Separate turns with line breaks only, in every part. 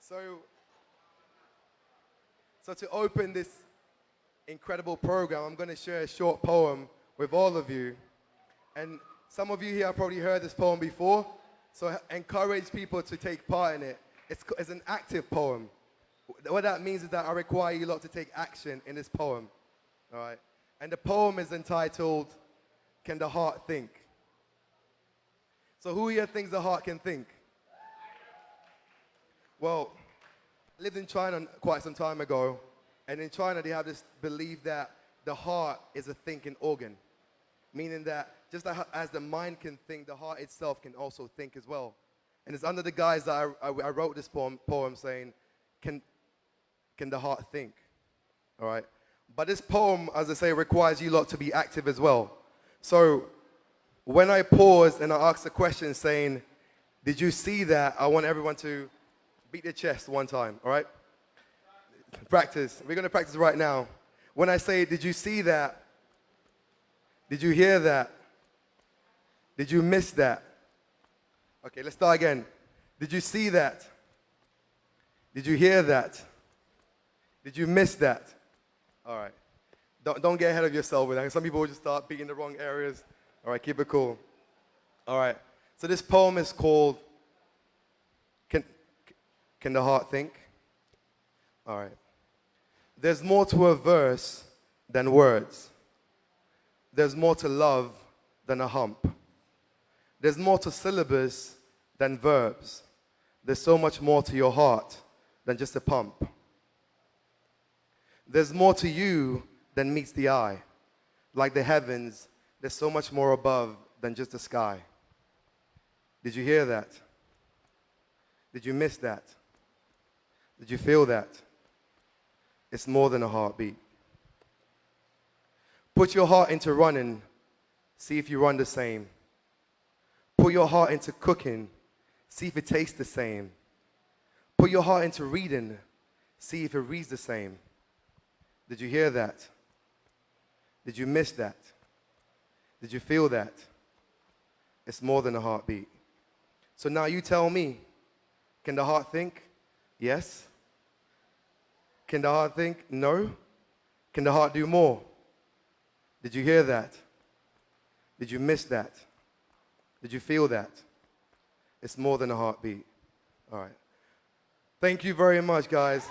So, so to open this incredible program, I'm going to share a short poem with all of you. And some of you here have probably heard this poem before, so I encourage people to take part in it. It's an active poem. What that means is that I require you lot to take action in this poem, all right? And the poem is entitled, Can the Heart Think? So who here thinks the heart can think? Well, I lived in China quite some time ago, and in China they have this belief that the heart is a thinking organ, meaning that just as the mind can think, the heart itself can also think as well. And it's under the guise that I wrote this poem saying, can the heart think? All right? But this poem, as I say, requires you lot to be active as well. So when I paused and I asked a question saying, did you see that? I want everyone to beat their chest one time, all right? Practice. We're going to practice right now. When I say, did you see that? Did you hear that? Did you miss that? Okay, let's start again. Did you see that? Did you hear that? Did you miss that? All right. Don't get ahead of yourself with that. Some people will just start beating the wrong areas. All right, keep it cool. All right. So this poem is called Can the Heart Think? All right. There's more to a verse than words. There's more to love than a hump. There's more to syllables than verbs. There's so much more to your heart than just a pump. There's more to you than meets the eye. Like the heavens, there's so much more above than just the sky. Did you hear that? Did you miss that? Did you feel that? It's more than a heartbeat. Put your heart into running, see if you run the same. Put your heart into cooking, see if it tastes the same. Put your heart into reading, see if it reads the same. Did you hear that? Did you miss that? Did you feel that? It's more than a heartbeat. So now you tell me, can the heart think? Yes. Can the heart think? No. Can the heart do more? Did you hear that? Did you miss that? Did you feel that? It's more than a heartbeat. All right. Thank you very much, guys.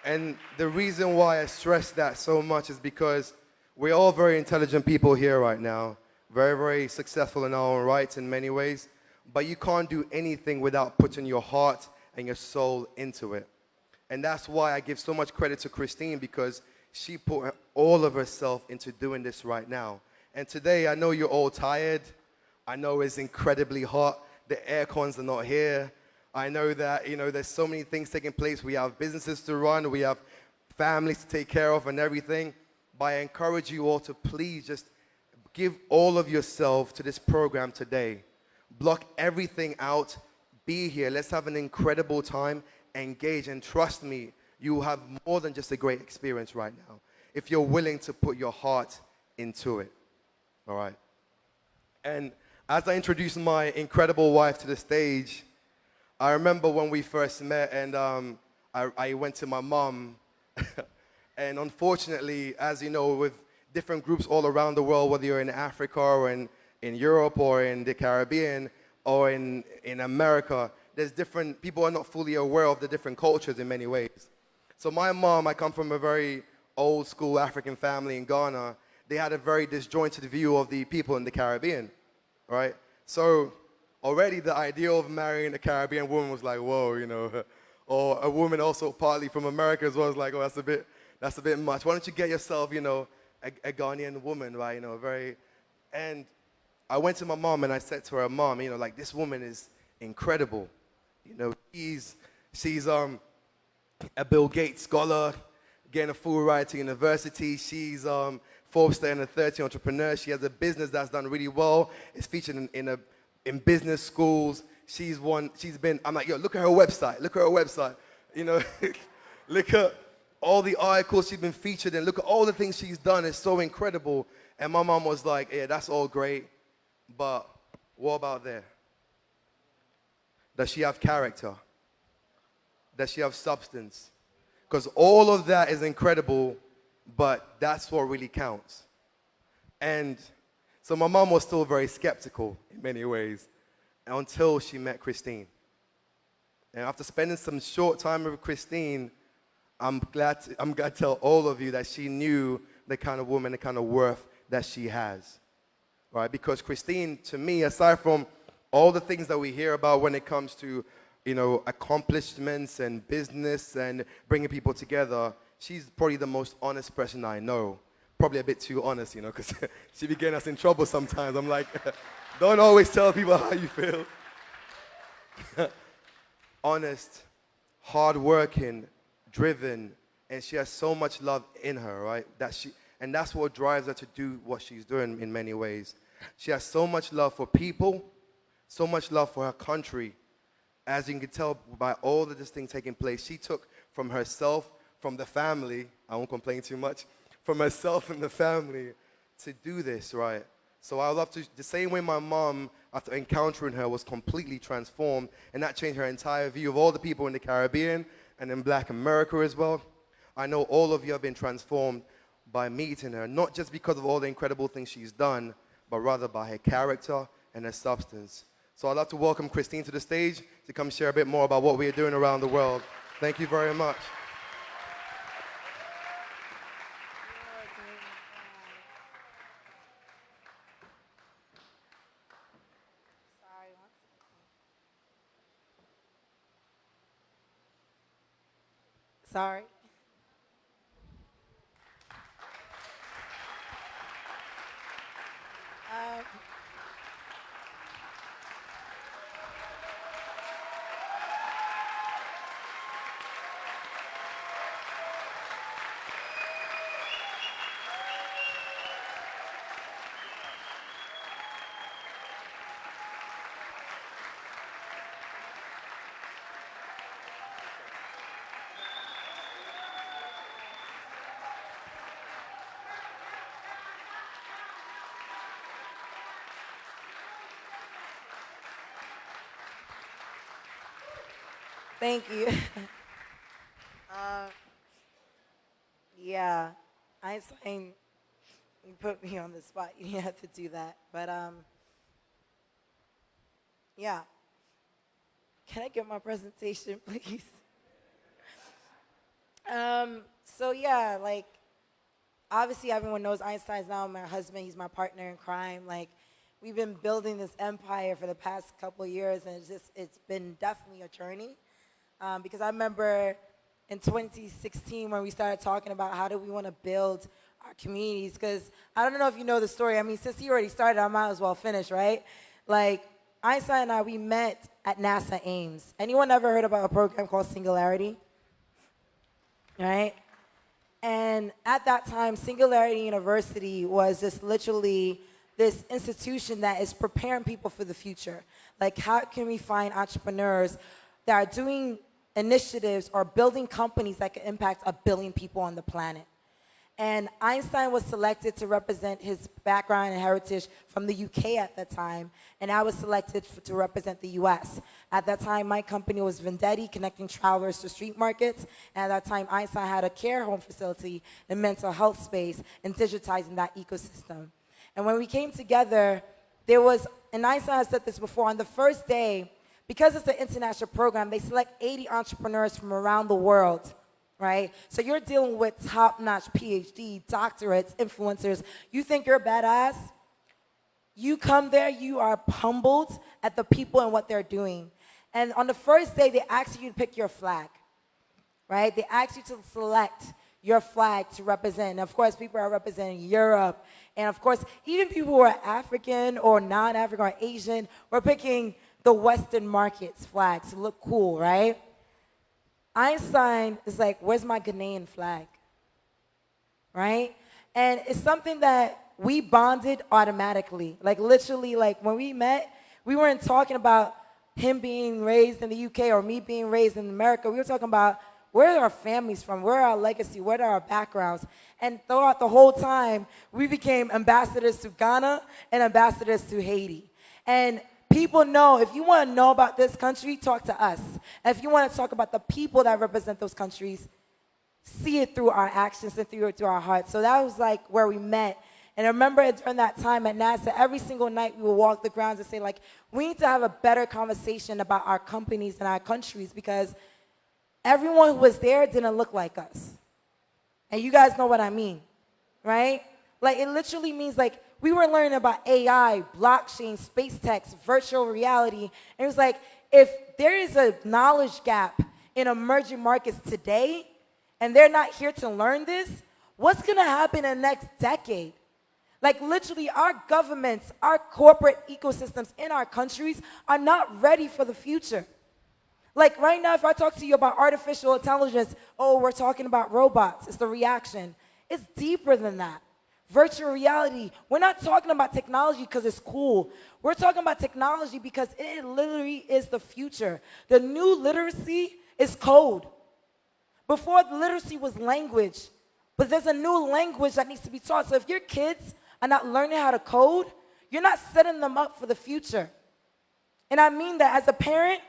And the reason why I stress that so much is because we're all very intelligent people here right now, very, very successful in our own rights in many ways, but you can't do anything without putting your heart and your soul into it. And that's why I give so much credit to Christine, because she put all of herself into doing this right now. And today, I know you're all tired. I know it's incredibly hot. The air cons are not here. I know that, there's so many things taking place. We have businesses to run. We have families to take care of and everything. But I encourage you all to please just give all of yourself to this program today. Block everything out. Be here. Let's have an incredible time. Engage. And trust me, you will have more than just a great experience right now if you're willing to put your heart into it. All right? And as I introduce my incredible wife to the stage, I remember when we first met, and I went to my mom. And unfortunately, as you know, with different groups all around the world, whether you're in Africa or in Europe or in the Caribbean or in America, there's different, people are not fully aware of the different cultures in many ways. So my mom, I come from a very old school African family in Ghana. They had a very disjointed view of the people in the Caribbean, right? So already the idea of marrying a Caribbean woman was like, whoa, or a woman also partly from America as well was like, oh, that's a bit much. Why don't you get yourself, a Ghanaian woman, right? And I went to my mom and I said to her, Mom, this woman is incredible. She's a Bill Gates scholar, getting a full ride to university. She's Forbes under 30 entrepreneur. She has a business that's done really well. It's featured in business schools. I'm like, yo, look at her website. Look at her website. Look at all the articles she's been featured in. Look at all the things she's done. It's so incredible. And my mom was like, yeah, that's all great, But what about there? Does she have character? Does she have substance? Because all of that is incredible, but that's what really counts. And so my mom was still very skeptical in many ways until she met Christine. And after spending some short time with Christine, I'm glad to tell all of you that she knew the kind of woman, the kind of worth that she has. Right? Because Christine, to me, aside from all the things that we hear about when it comes to, accomplishments and business and bringing people together, she's probably the most honest person I know. Probably a bit too honest, because she be getting us in trouble sometimes. I'm like, don't always tell people how you feel. Honest, hardworking, driven, and she has so much love in her, right? And that's what drives her to do what she's doing in many ways. She has so much love for people, so much love for her country. As you can tell by all of this thing taking place, she took from herself, from the family, I won't complain too much, from herself and the family to do this, right? So I love to, the same way my mom, after encountering her, was completely transformed, and that changed her entire view of all the people in the Caribbean and in Black America as well. I know all of you have been transformed by meeting her, not just because of all the incredible things she's done, but rather by her character and her substance. So I'd love to welcome Christine to the stage to come share a bit more about what we are doing around the world. Thank you very much.
Sorry. Um, Thank you. uh, yeah, Einstein, you put me on the spot. You didn't have to do that. But yeah. Can I get my presentation, please? So yeah, like, obviously everyone knows Einstein's now my husband. He's my partner in crime. Like, we've been building this empire for the past couple of years, and it's been definitely a journey. Because I remember in 2016 when we started talking about how do we want to build our communities, because I don't know if you know the story. I mean, since he already started, I might as well finish, right? Like, Einstein and I, we met at NASA Ames. Anyone ever heard about a program called Singularity? Right? And at that time, Singularity University was just literally this institution that is preparing people for the future. Like, how can we find entrepreneurs that are doing initiatives or building companies that can impact 1 billion people on the planet? And Einstein was selected to represent his background and heritage from the UK at that time, and I was selected to represent the US. At that time, my company was Vendetti, connecting travelers to street markets, and at that time, Einstein had a care home facility and mental health space and digitizing that ecosystem. And when we came together, there was, and Einstein has said this before, on the first day, because it's an international program, they select 80 entrepreneurs from around the world, right? So you're dealing with top-notch PhD, doctorates, influencers. You think you're badass? You come there, you are humbled at the people and what they're doing. And on the first day, they ask you to pick your flag, right? They ask you to select your flag to represent. And of course, people are representing Europe. And of course, even people who are African or non-African or Asian, we're picking the Western markets flags to look cool, right? Einstein is like, where's my Ghanaian flag? Right? And it's something that we bonded automatically. Like, literally, like, when we met, we weren't talking about him being raised in the UK or me being raised in America. We were talking about Where are our families from? Where are our legacy? What are our backgrounds? And throughout the whole time, we became ambassadors to Ghana and ambassadors to Haiti. And people know, if you want to know about this country, talk to us. And if you want to talk about the people that represent those countries, see it through our actions and through our hearts. So that was like where we met. And I remember during that time at NASA, every single night we would walk the grounds and say, like, we need to have a better conversation about our companies and our countries, because everyone who was there didn't look like us. And you guys know what I mean, right? Like, it literally means, like, we were learning about AI, blockchain, space tech, virtual reality. And it was like, if there is a knowledge gap in emerging markets today, and they're not here to learn this, what's going to happen in the next decade? Like, literally, our governments, our corporate ecosystems in our countries are not ready for the future. Like, right now, if I talk to you about artificial intelligence, oh, we're talking about robots. It's the reaction. It's deeper than that. Virtual reality. We're not talking about technology because it's cool. We're talking about technology because it literally is the future. The new literacy is code. Before, the literacy was language. But there's a new language that needs to be taught. So if your kids are not learning how to code, you're not setting them up for the future. And I mean that as a parent.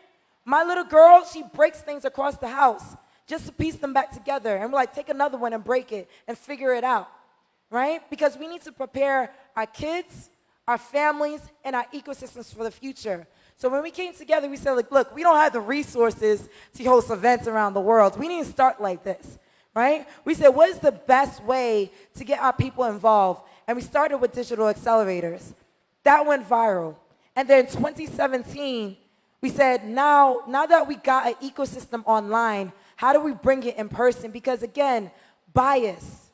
My little girl, she breaks things across the house just to piece them back together. And we're like, take another one and break it and figure it out, right? Because we need to prepare our kids, our families, and our ecosystems for the future. So when we came together, we said, like, look, we don't have the resources to host events around the world. We need to start like this, right? We said, what is the best way to get our people involved? And we started with digital accelerators. That went viral. And then in 2017, we said, now that we got an ecosystem online, how do we bring it in person? Because again, bias.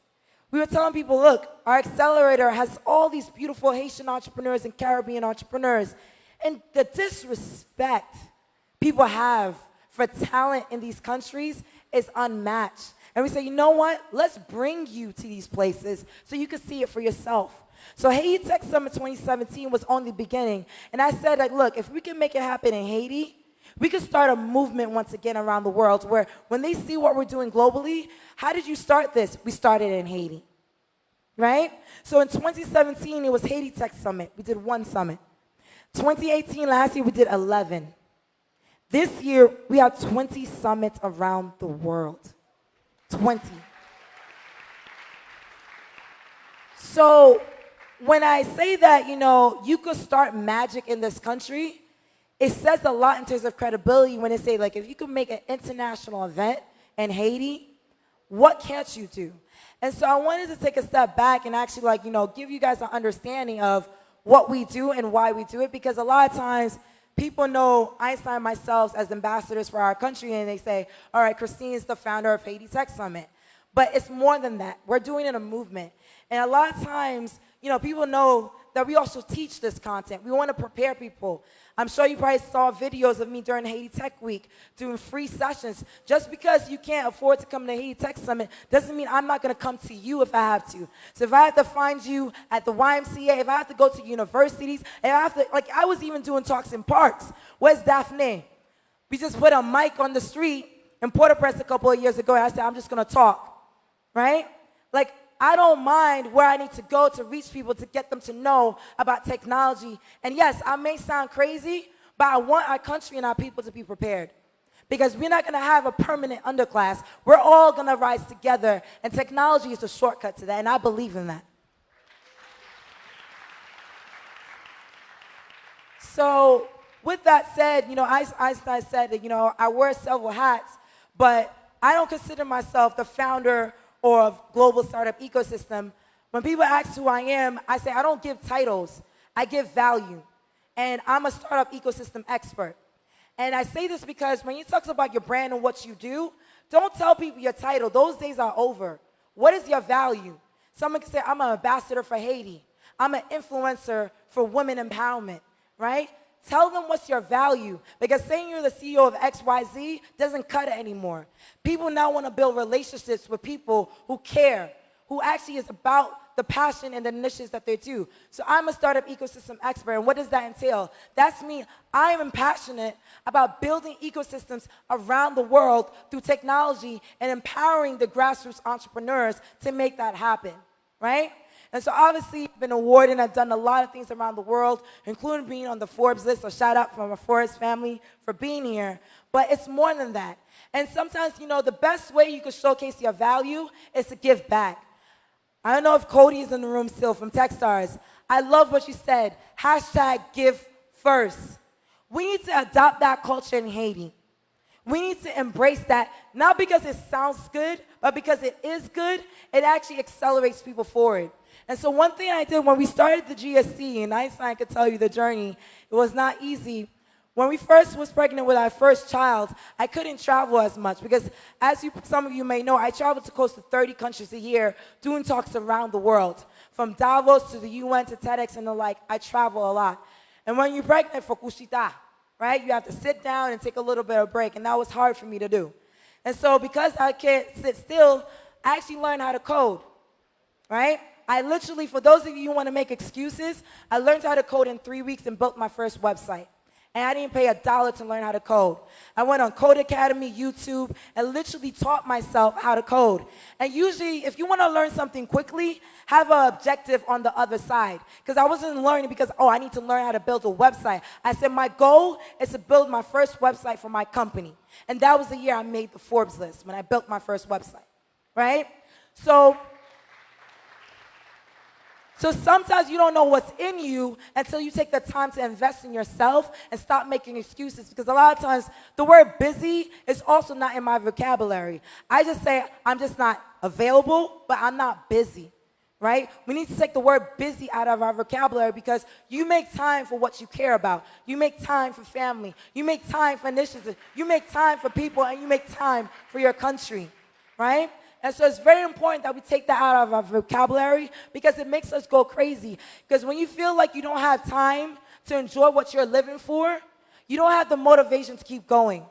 We were telling people, look, our accelerator has all these beautiful Haitian entrepreneurs and Caribbean entrepreneurs. And the disrespect people have for talent in these countries is unmatched. And we say, you know what? Let's bring you to these places so you can see it for yourself. So Haiti Tech Summit 2017 was only the beginning. And I said, like, look, if we can make it happen in Haiti, we can start a movement once again around the world where when they see what we're doing globally, how did you start this? We started in Haiti, right? So in 2017, it was Haiti Tech Summit. We did one summit. 2018, last year, we did 11. This year, we have 20 summits around the world. 20. So when I say that, you know, you could start magic in this country, it says a lot in terms of credibility when they say, like, if you could make an international event in Haiti, what can't you do? And so I wanted to take a step back and actually, like, you know, give you guys an understanding of what we do and why we do it, because a lot of times people know Einstein and myself as ambassadors for our country, and they say, all right, Christine is the founder of Haiti Tech Summit. But it's more than that. We're doing it in a movement. And a lot of times, you know, people know that we also teach this content. We want to prepare people. I'm sure you probably saw videos of me during Haiti Tech Week doing free sessions. Just because you can't afford to come to Haiti Tech Summit doesn't mean I'm not going to come to you if I have to. So if I have to find you at the YMCA, if I have to go to universities, if I have to, like, I was even doing talks in parks. Where's Daphne? We just put a mic on the street in Port-au-Prince a couple of years ago, and I said, I'm just going to talk, right? Like, I don't mind where I need to go to reach people to get them to know about technology. And yes, I may sound crazy, but I want our country and our people to be prepared. Because we're not going to have a permanent underclass. We're all going to rise together, and technology is a shortcut to that, and I believe in that. So with that said, you know, Einstein said that, you know, I wear several hats, but I don't consider myself the founder or of global startup ecosystem. When people ask who I am, I say I don't give titles, I give value. And I'm a startup ecosystem expert. And I say this because when you talk about your brand and what you do, don't tell people your title. Those days are over. What is your value? Someone can say, I'm an ambassador for Haiti. I'm an influencer for women empowerment, right? Tell them what's your value, because saying you're the CEO of XYZ doesn't cut it anymore. People now want to build relationships with people who care, who actually is about the passion and the initiatives that they do. So I'm a startup ecosystem expert, and what does that entail? That's me. I am passionate about building ecosystems around the world through technology and empowering the grassroots entrepreneurs to make that happen, right? And so obviously I've been awarded and I've done a lot of things around the world, including being on the Forbes list, so shout out from my Forbes family for being here. But it's more than that. And sometimes, you know, the best way you can showcase your value is to give back. I don't know if Cody is in the room still from Techstars. I love what you said. Hashtag give first. We need to adopt that culture in Haiti. We need to embrace that, not because it sounds good, but because it is good. It actually accelerates people forward. And so one thing I did when we started the GSC, and Einstein could tell you the journey, it was not easy. When we first was pregnant with our first child, I couldn't travel as much because, as some of you may know, I travel to close to 30 countries a year doing talks around the world. From Davos to the UN to TEDx and the like, I travel a lot. And when you're pregnant for Kushita, right, you have to sit down and take a little bit of break, and that was hard for me to do. And so because I can't sit still, I actually learned how to code, right? I literally, for those of you who want to make excuses, I learned how to code in 3 weeks and built my first website. And I didn't pay $1 to learn how to code. I went on Code Academy, YouTube, and literally taught myself how to code. And usually, if you want to learn something quickly, have an objective on the other side. Because I wasn't learning because, oh, I need to learn how to build a website. I said my goal is to build my first website for my company. And that was the year I made the Forbes list, when I built my first website, right? So sometimes you don't know what's in you until you take the time to invest in yourself and stop making excuses, because a lot of times the word busy is also not in my vocabulary. I just say I'm just not available, but I'm not busy, right? We need to take the word busy out of our vocabulary, because you make time for what you care about. You make time for family. You make time for initiatives. You make time for people, and you make time for your country, right? And so it's very important that we take that out of our vocabulary, because it makes us go crazy. Because when you feel like you don't have time to enjoy what you're living for, you don't have the motivation to keep going,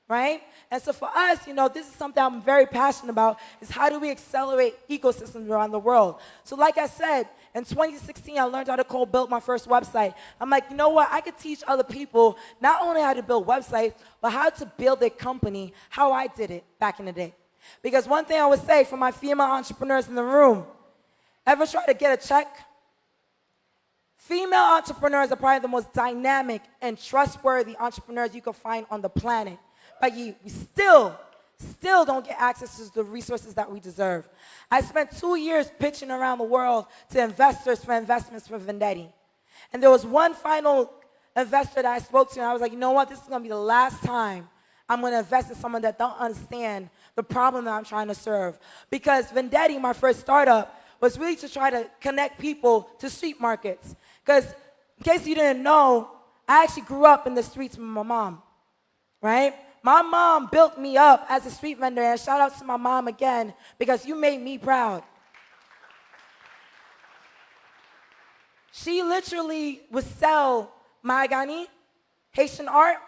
right? And so for us, you know, this is something I'm very passionate about, is how do we accelerate ecosystems around the world? So like I said, in 2016, I learned how to code, built my first website. I'm like, you know what? I could teach other people not only how to build websites, but how to build a company, how I did it back in the day. Because one thing I would say for my female entrepreneurs in the room, ever try to get a check? Female entrepreneurs are probably the most dynamic and trustworthy entrepreneurs you can find on the planet. But we still don't get access to the resources that we deserve. I spent 2 years pitching around the world to investors for investments for Vendetti. And there was one final investor that I spoke to, and I was like, you know what? This is going to be the last time I'm going to invest in someone that don't understand the problem that I'm trying to serve. Because Vendetti, my first startup, was really to try to connect people to street markets. Because in case you didn't know, I actually grew up in the streets with my mom, right? My mom built me up as a street vendor, and shout out to my mom again, because you made me proud. She literally would sell mahogany, Haitian art,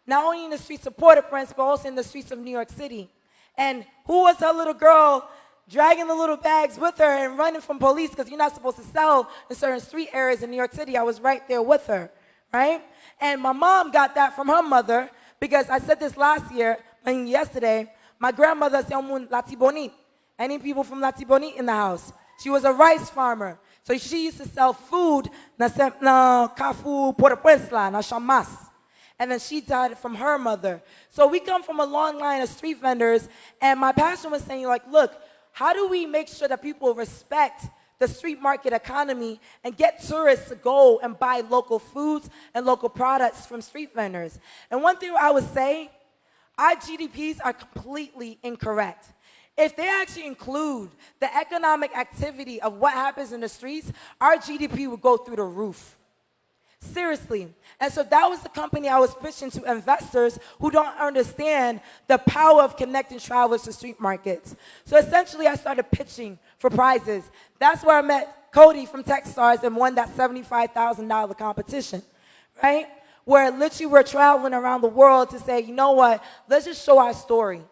not only in the streets of Port-au-Prince, but also in the streets of New York City. And who was her little girl dragging the little bags with her and running from police, because you're not supposed to sell in certain street areas in New York City? I was right there with her, right? And my mom got that from her mother, because I said this yesterday, my grandmother said, Latibonit. Any people from Latibonit in the house? She was a rice farmer. So she used to sell food na Kafu Port-au-Prince na Chamas. And then she got it from her mother. So we come from a long line of street vendors, and my pastor was saying, like, look, how do we make sure that people respect the street market economy and get tourists to go and buy local foods and local products from street vendors? And one thing I would say, our GDPs are completely incorrect. If they actually include the economic activity of what happens in the streets, our GDP would go through the roof. Seriously. And so that was the company I was pitching to investors who don't understand the power of connecting travelers to street markets. So essentially, I started pitching for prizes. That's where I met Cody from Techstars and won that $75,000 competition, right? Where literally we're traveling around the world to say, you know what, let's just show our story.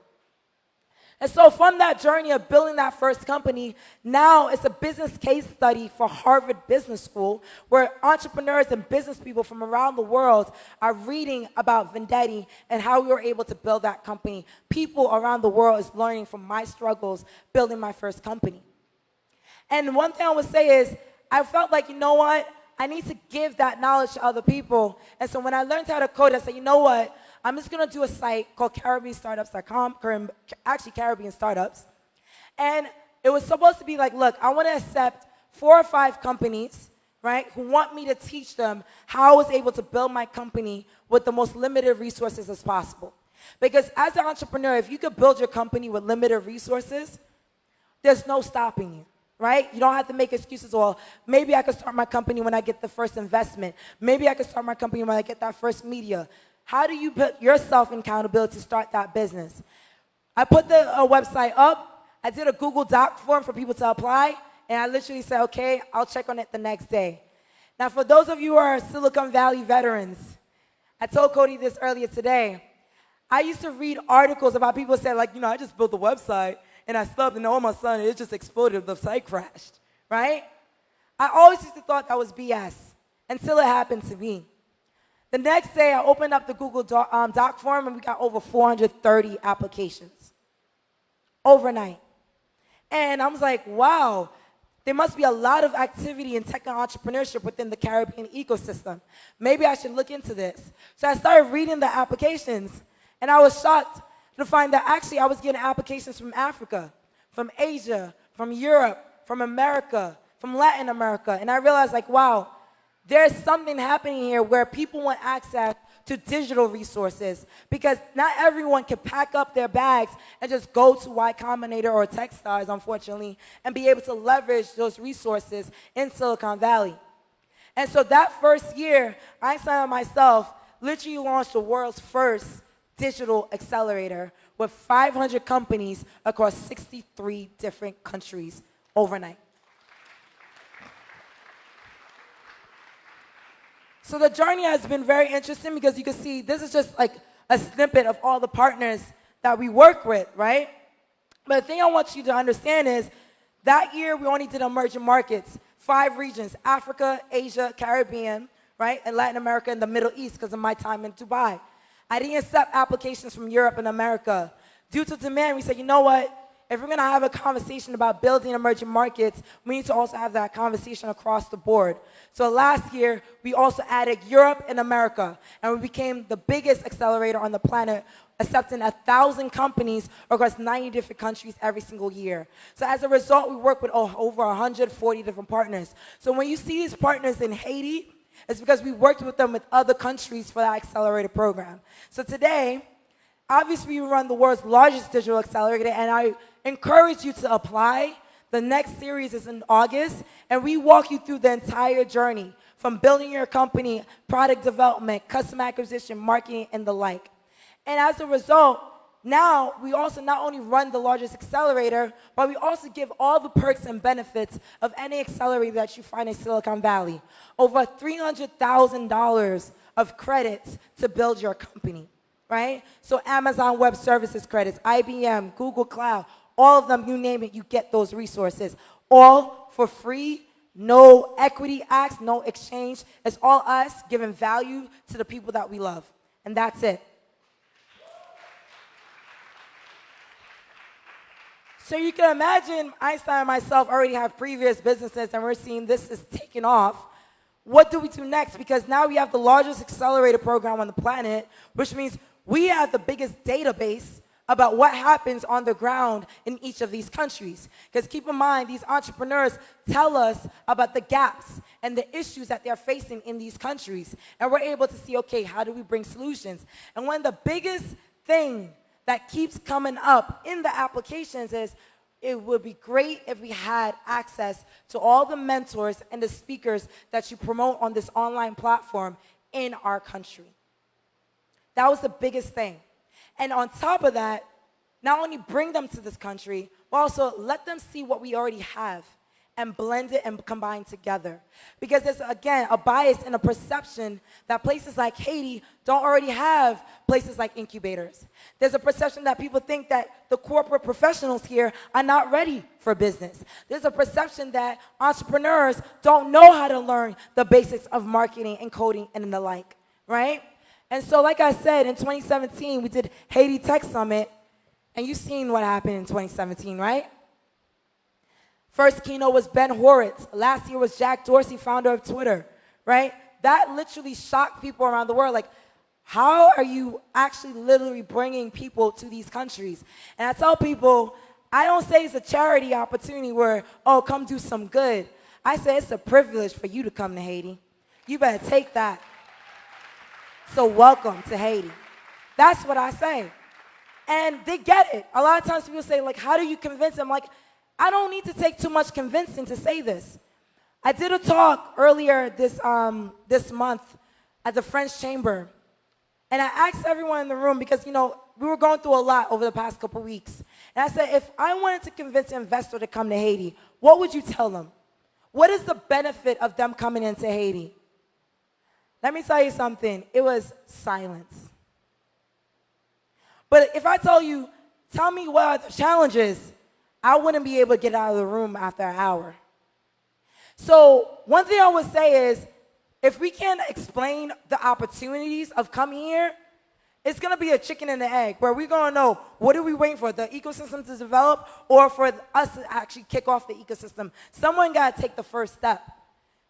And so from that journey of building that first company, now it's a business case study for Harvard Business School, where entrepreneurs and business people from around the world are reading about Vendetti and how we were able to build that company. People around the world is learning from my struggles building my first company. And one thing I would say is, I felt like, you know what? I need to give that knowledge to other people. And so when I learned how to code, I said, you know what? I'm just going to do a site called CaribbeanStartups.com, actually Caribbean Startups. And it was supposed to be like, look, I want to accept 4 or 5 companies, right, who want me to teach them how I was able to build my company with the most limited resources as possible. Because as an entrepreneur, if you could build your company with limited resources, there's no stopping you. Right? You don't have to make excuses. Well, maybe I could start my company when I get the first investment. Maybe I could start my company when I get that first media. How do you put yourself in accountability to start that business? I put the website up. I did a Google Doc form for people to apply. And I literally said, okay, I'll check on it the next day. Now, for those of you who are Silicon Valley veterans, I told Cody this earlier today. I used to read articles about people saying, like, I just built a website. And I slept, and all my son, it just exploded, the site crashed, right? I always used to thought that was BS until it happened to me. The next day, I opened up the Google Doc form, and we got over 430 applications overnight. And I was like, wow, there must be a lot of activity in tech and entrepreneurship within the Caribbean ecosystem. Maybe I should look into this. So I started reading the applications, and I was shocked to find that actually I was getting applications from Africa, from Asia, from Europe, from America, from Latin America. And I realized, like, wow, there's something happening here where people want access to digital resources, because not everyone can pack up their bags and just go to Y Combinator or Techstars, unfortunately, and be able to leverage those resources in Silicon Valley. And so that first year, Einstein and myself literally launched the world's first digital accelerator with 500 companies across 63 different countries overnight. So the journey has been very interesting, because you can see this is just like a snippet of all the partners that we work with, right? But the thing I want you to understand is that year we only did emerging markets, 5 regions: Africa, Asia, Caribbean, right, and Latin America and the Middle East, because of my time in Dubai. I didn't accept applications from Europe and America. Due to demand, we said, you know what? If we're going to have a conversation about building emerging markets, we need to also have that conversation across the board. So last year, we also added Europe and America, and we became the biggest accelerator on the planet, accepting 1,000 companies across 90 different countries every single year. So as a result, we work with over 140 different partners. So when you see these partners in Haiti, it's because we worked with them with other countries for that accelerator program. So today, obviously we run the world's largest digital accelerator, and I encourage you to apply. The next series is in August, and we walk you through the entire journey, from building your company, product development, customer acquisition, marketing, and the like. And as a result, now we also not only run the largest accelerator, but we also give all the perks and benefits of any accelerator that you find in Silicon Valley. Over $300,000 of credits to build your company, right? So Amazon Web Services credits, IBM, Google Cloud, all of them, you name it, you get those resources. All for free, no equity acts, no exchange. It's all us giving value to the people that we love. And that's it. So you can imagine Einstein and myself already have previous businesses, and we're seeing this is taking off. What do we do next? Because now we have the largest accelerator program on the planet, which means we have the biggest database about what happens on the ground in each of these countries. Because keep in mind, these entrepreneurs tell us about the gaps and the issues that they're facing in these countries. And we're able to see, okay, how do we bring solutions? And one of the biggest things that keeps coming up in the applications is, it would be great if we had access to all the mentors and the speakers that you promote on this online platform in our country. That was the biggest thing. And on top of that, not only bring them to this country, but also let them see what we already have and blend it and combine together. Because there's, again, a bias and a perception that places like Haiti don't already have places like incubators. There's a perception that people think that the corporate professionals here are not ready for business. There's a perception that entrepreneurs don't know how to learn the basics of marketing and coding and the like, right? And so, like I said, in 2017, we did Haiti Tech Summit, and you've seen what happened in 2017, right? First keynote was Ben Horowitz. Last year was Jack Dorsey, founder of Twitter, right? That literally shocked people around the world. Like, how are you actually literally bringing people to these countries? And I tell people, I don't say it's a charity opportunity where, oh, come do some good. I say it's a privilege for you to come to Haiti. You better take that. So welcome to Haiti. That's what I say. And they get it. A lot of times people say, like, how do you convince them? Like, I don't need to take too much convincing to say this. I did a talk earlier this month at the French Chamber, and I asked everyone in the room because, you know, we were going through a lot over the past couple weeks. And I said, if I wanted to convince an investor to come to Haiti, what would you tell them? What is the benefit of them coming into Haiti? Let me tell you something. It was silence. But if I tell you, tell me what are the challenges, I wouldn't be able to get out of the room after an hour. So one thing I would say is, if we can't explain the opportunities of coming here, it's going to be a chicken and the egg, where we're going to know, what are we waiting for, the ecosystem to develop, or for us to actually kick off the ecosystem? Someone got to take the first step,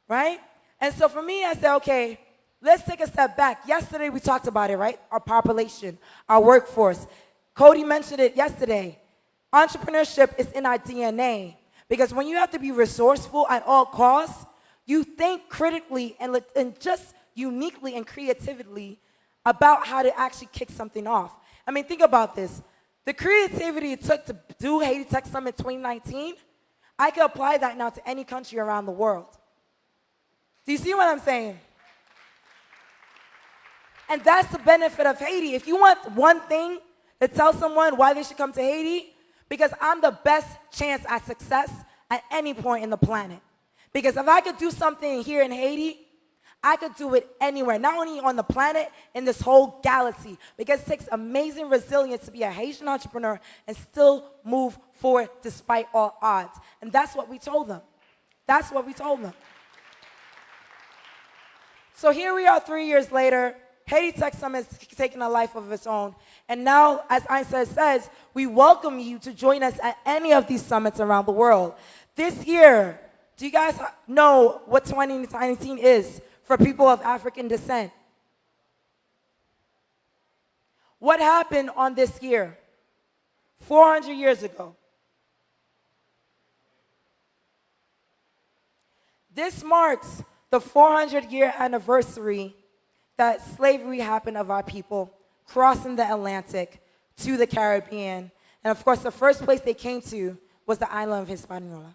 right? And so for me, I said, okay, let's take a step back. Yesterday, we talked about it, right? Our population, our workforce. Cody mentioned it yesterday. Entrepreneurship is in our DNA, because when you have to be resourceful at all costs, you think critically and just uniquely and creatively about how to actually kick something off. I mean, think about this. The creativity it took to do Haiti Tech Summit 2019, I could apply that now to any country around the world. Do you see what I'm saying? And that's the benefit of Haiti. If you want one thing to tell someone why they should come to Haiti, because I'm the best chance at success at any point in the planet. Because if I could do something here in Haiti, I could do it anywhere, not only on the planet, in this whole galaxy. Because it takes amazing resilience to be a Haitian entrepreneur and still move forward despite all odds. And that's what we told them. That's what we told them. So here we are 3 years later. Haiti Tech Summit is taking a life of its own. And now, as Einstein says, we welcome you to join us at any of these summits around the world. This year, do you guys know what 2019 is for people of African descent? What happened on this year? 400 years ago. This marks the 400-year anniversary that slavery happened of our people crossing the Atlantic to the Caribbean. And of course, the first place they came to was the island of Hispaniola.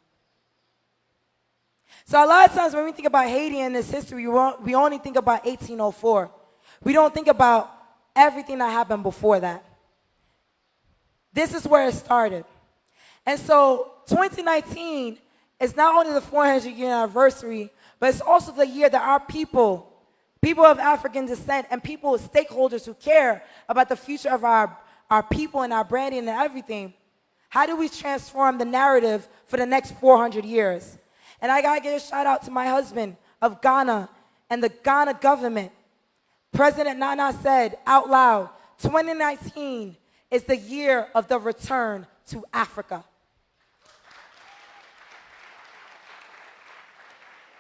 So a lot of times when we think about Haiti and its history, we only think about 1804. We don't think about everything that happened before that. This is where it started. And so 2019 is not only the 400-year anniversary, but it's also the year that our people of African descent, and people, stakeholders who care about the future of our people and our branding and everything, how do we transform the narrative for the next 400 years? And I gotta give a shout out to my husband of Ghana and the Ghana government. President Nana said out loud, 2019 is the year of the return to Africa.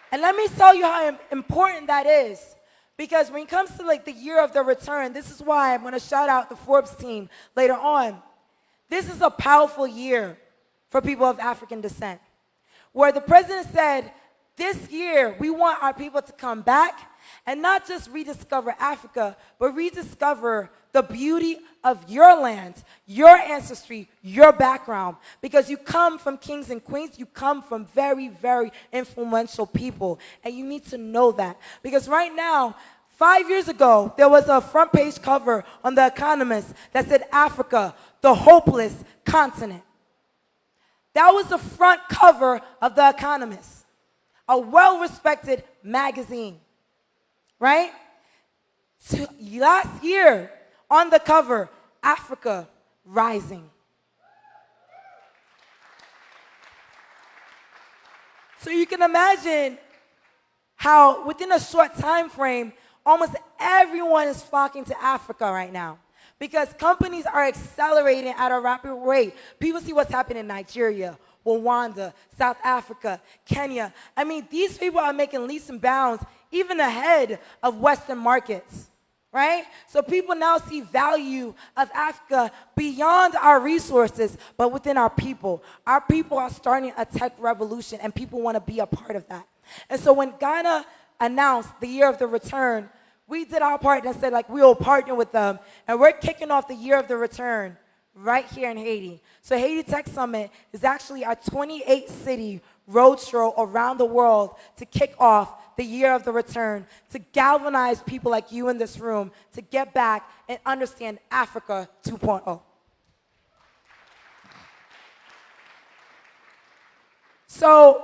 And let me tell you how important that is. Because when it comes to like the year of the return, this is why I'm going to shout out the Forbes team later on. This is a powerful year for people of African descent, where the president said, this year we want our people to come back and not just rediscover Africa, but rediscover the beauty of your land, your ancestry, your background. Because you come from kings and queens, you come from very, very influential people. And you need to know that. Because right now, 5 years ago, there was a front page cover on The Economist that said Africa, the hopeless continent. That was the front cover of The Economist, a well-respected magazine, right? So last year, on the cover, Africa rising. So you can imagine how within a short time frame, almost everyone is flocking to Africa right now because companies are accelerating at a rapid rate. People see what's happening in Nigeria, Rwanda, South Africa, Kenya. I mean, these people are making leaps and bounds even ahead of Western markets, right? So people now see value of Africa beyond our resources, but within our people. Our people are starting a tech revolution, and people want to be a part of that. And so when Ghana announced the year of the return, we did our part and said, like, we will partner with them, and we're kicking off the year of the return right here in Haiti. So Haiti Tech Summit is actually a 28-city roadshow around the world to kick off the year of the return, to galvanize people like you in this room to get back and understand Africa 2.0. So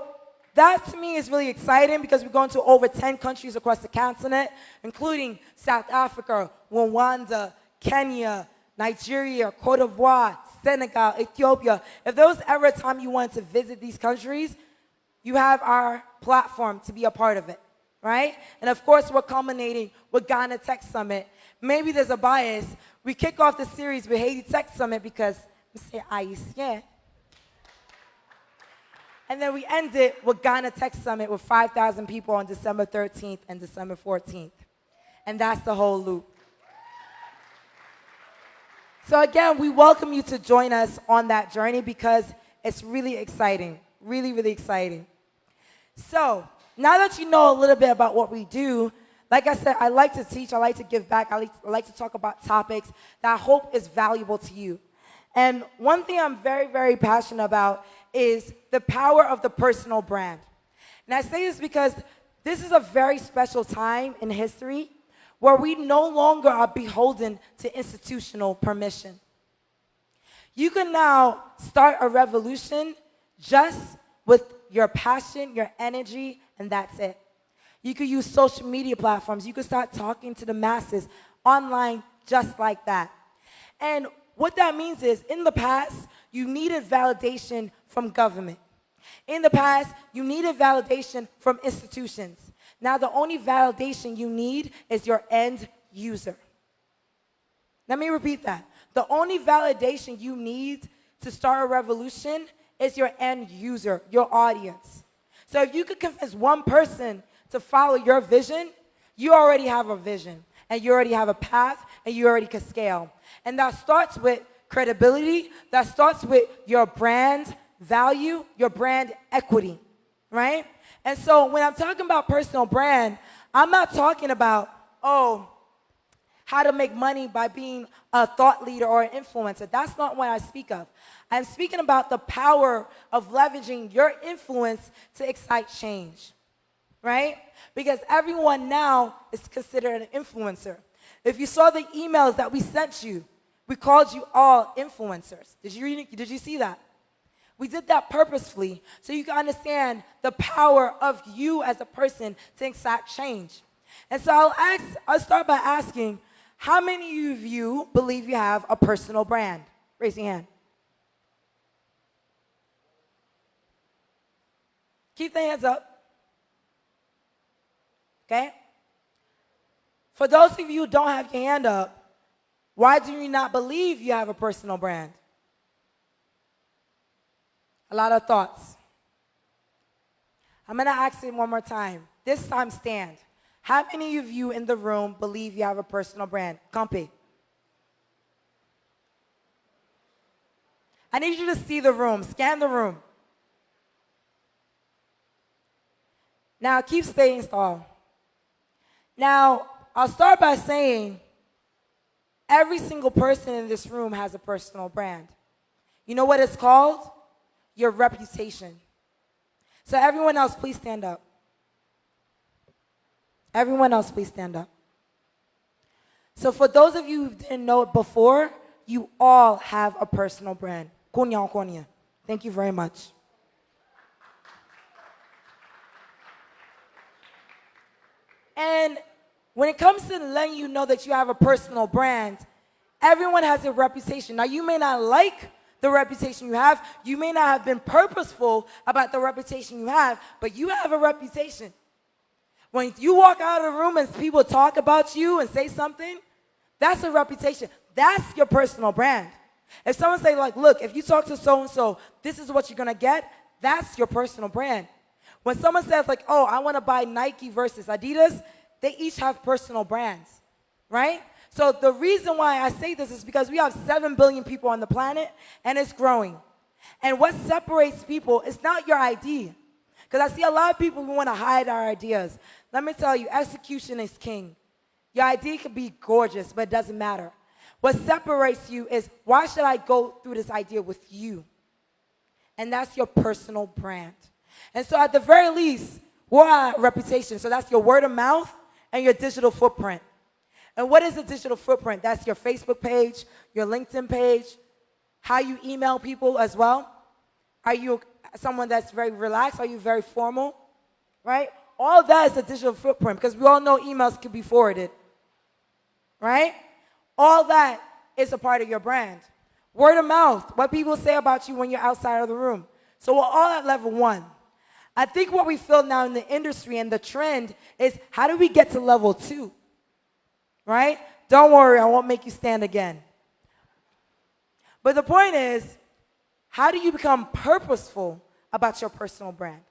that to me is really exciting because we're going to over 10 countries across the continent, including South Africa, Rwanda, Kenya, Nigeria, Cote d'Ivoire, Senegal, Ethiopia. If there was ever a time you wanted to visit these countries, you have our platform to be a part of it, right? And of course, we're culminating with Ghana Tech Summit. Maybe there's a bias. We kick off the series with Haiti Tech Summit because we say Haitien. And then we end it with Ghana Tech Summit with 5,000 people on December 13th and December 14th. And that's the whole loop. So again, we welcome you to join us on that journey because it's really exciting, really, really exciting. So now that you know a little bit about what we do, like I said, I like to teach, I like to give back, I like to talk about topics that I hope is valuable to you. And one thing I'm very, very passionate about is the power of the personal brand. And I say this because this is a very special time in history where we no longer are beholden to institutional permission. You can now start a revolution just with your passion, your energy, and that's it. You could use social media platforms. You could start talking to the masses online just like that. And what that means is, in the past, you needed validation from government. In the past, you needed validation from institutions. Now, the only validation you need is your end user. Let me repeat that. The only validation you need to start a revolution is your end user, your audience. So if you could convince one person to follow your vision, you already have a vision, and you already have a path, and you already can scale. And that starts with credibility, that starts with your brand value, your brand equity, right? And so when I'm talking about personal brand, I'm not talking about, how to make money by being a thought leader or an influencer. That's not what I speak of. I'm speaking about the power of leveraging your influence to excite change, right? Because everyone now is considered an influencer. If you saw the emails that we sent you, we called you all influencers. Did you see that? We did that purposefully so you can understand the power of you as a person to excite change. And so I'll start by asking, how many of you believe you have a personal brand? Raise your hand. Keep the hands up. Okay? For those of you who don't have your hand up, why do you not believe you have a personal brand? A lot of thoughts. I'm going to ask it one more time. This time, stand. How many of you in the room believe you have a personal brand? Compy. I need you to see the room. Scan the room. Now, keep staying tall. Now, I'll start by saying every single person in this room has a personal brand. You know what it's called? Your reputation. So everyone else, please stand up. Everyone else, please stand up. So for those of you who didn't know it before, you all have a personal brand. Konya, konya. Thank you very much. And when it comes to letting you know that you have a personal brand, everyone has a reputation. Now, you may not like the reputation you have. You may not have been purposeful about the reputation you have, but you have a reputation. When you walk out of the room and people talk about you and say something, that's a reputation. That's your personal brand. If someone say, like, look, if you talk to so-and-so, this is what you're going to get, that's your personal brand. When someone says, like, oh, I want to buy Nike versus Adidas, they each have personal brands, right? So the reason why I say this is because we have 7 billion people on the planet, and it's growing. And what separates people is not your idea. Because I see a lot of people who want to hide our ideas. Let me tell you, execution is king. Your idea could be gorgeous, but it doesn't matter. What separates you is, why should I go through this idea with you? And that's your personal brand. And so at the very least, we're our reputation. So that's your word of mouth and your digital footprint. And what is a digital footprint? That's your Facebook page, your LinkedIn page, how you email people as well. Are you someone that's very relaxed? Are you very formal? Right? All that is a digital footprint, because we all know emails can be forwarded. Right? All that is a part of your brand. Word of mouth, what people say about you when you're outside of the room. So we're all at level 1. I think what we feel now in the industry and the trend is, how do we get to level 2? Right? Don't worry, I won't make you stand again. But the point is, how do you become purposeful about your personal brand?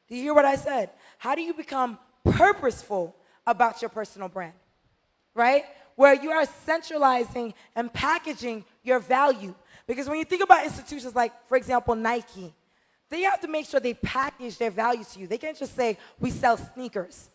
Do you hear what I said? How do you become purposeful about your personal brand? Right? Where you are centralizing and packaging your value. Because when you think about institutions like, for example, Nike, they have to make sure they package their value to you. They can't just say, we sell sneakers.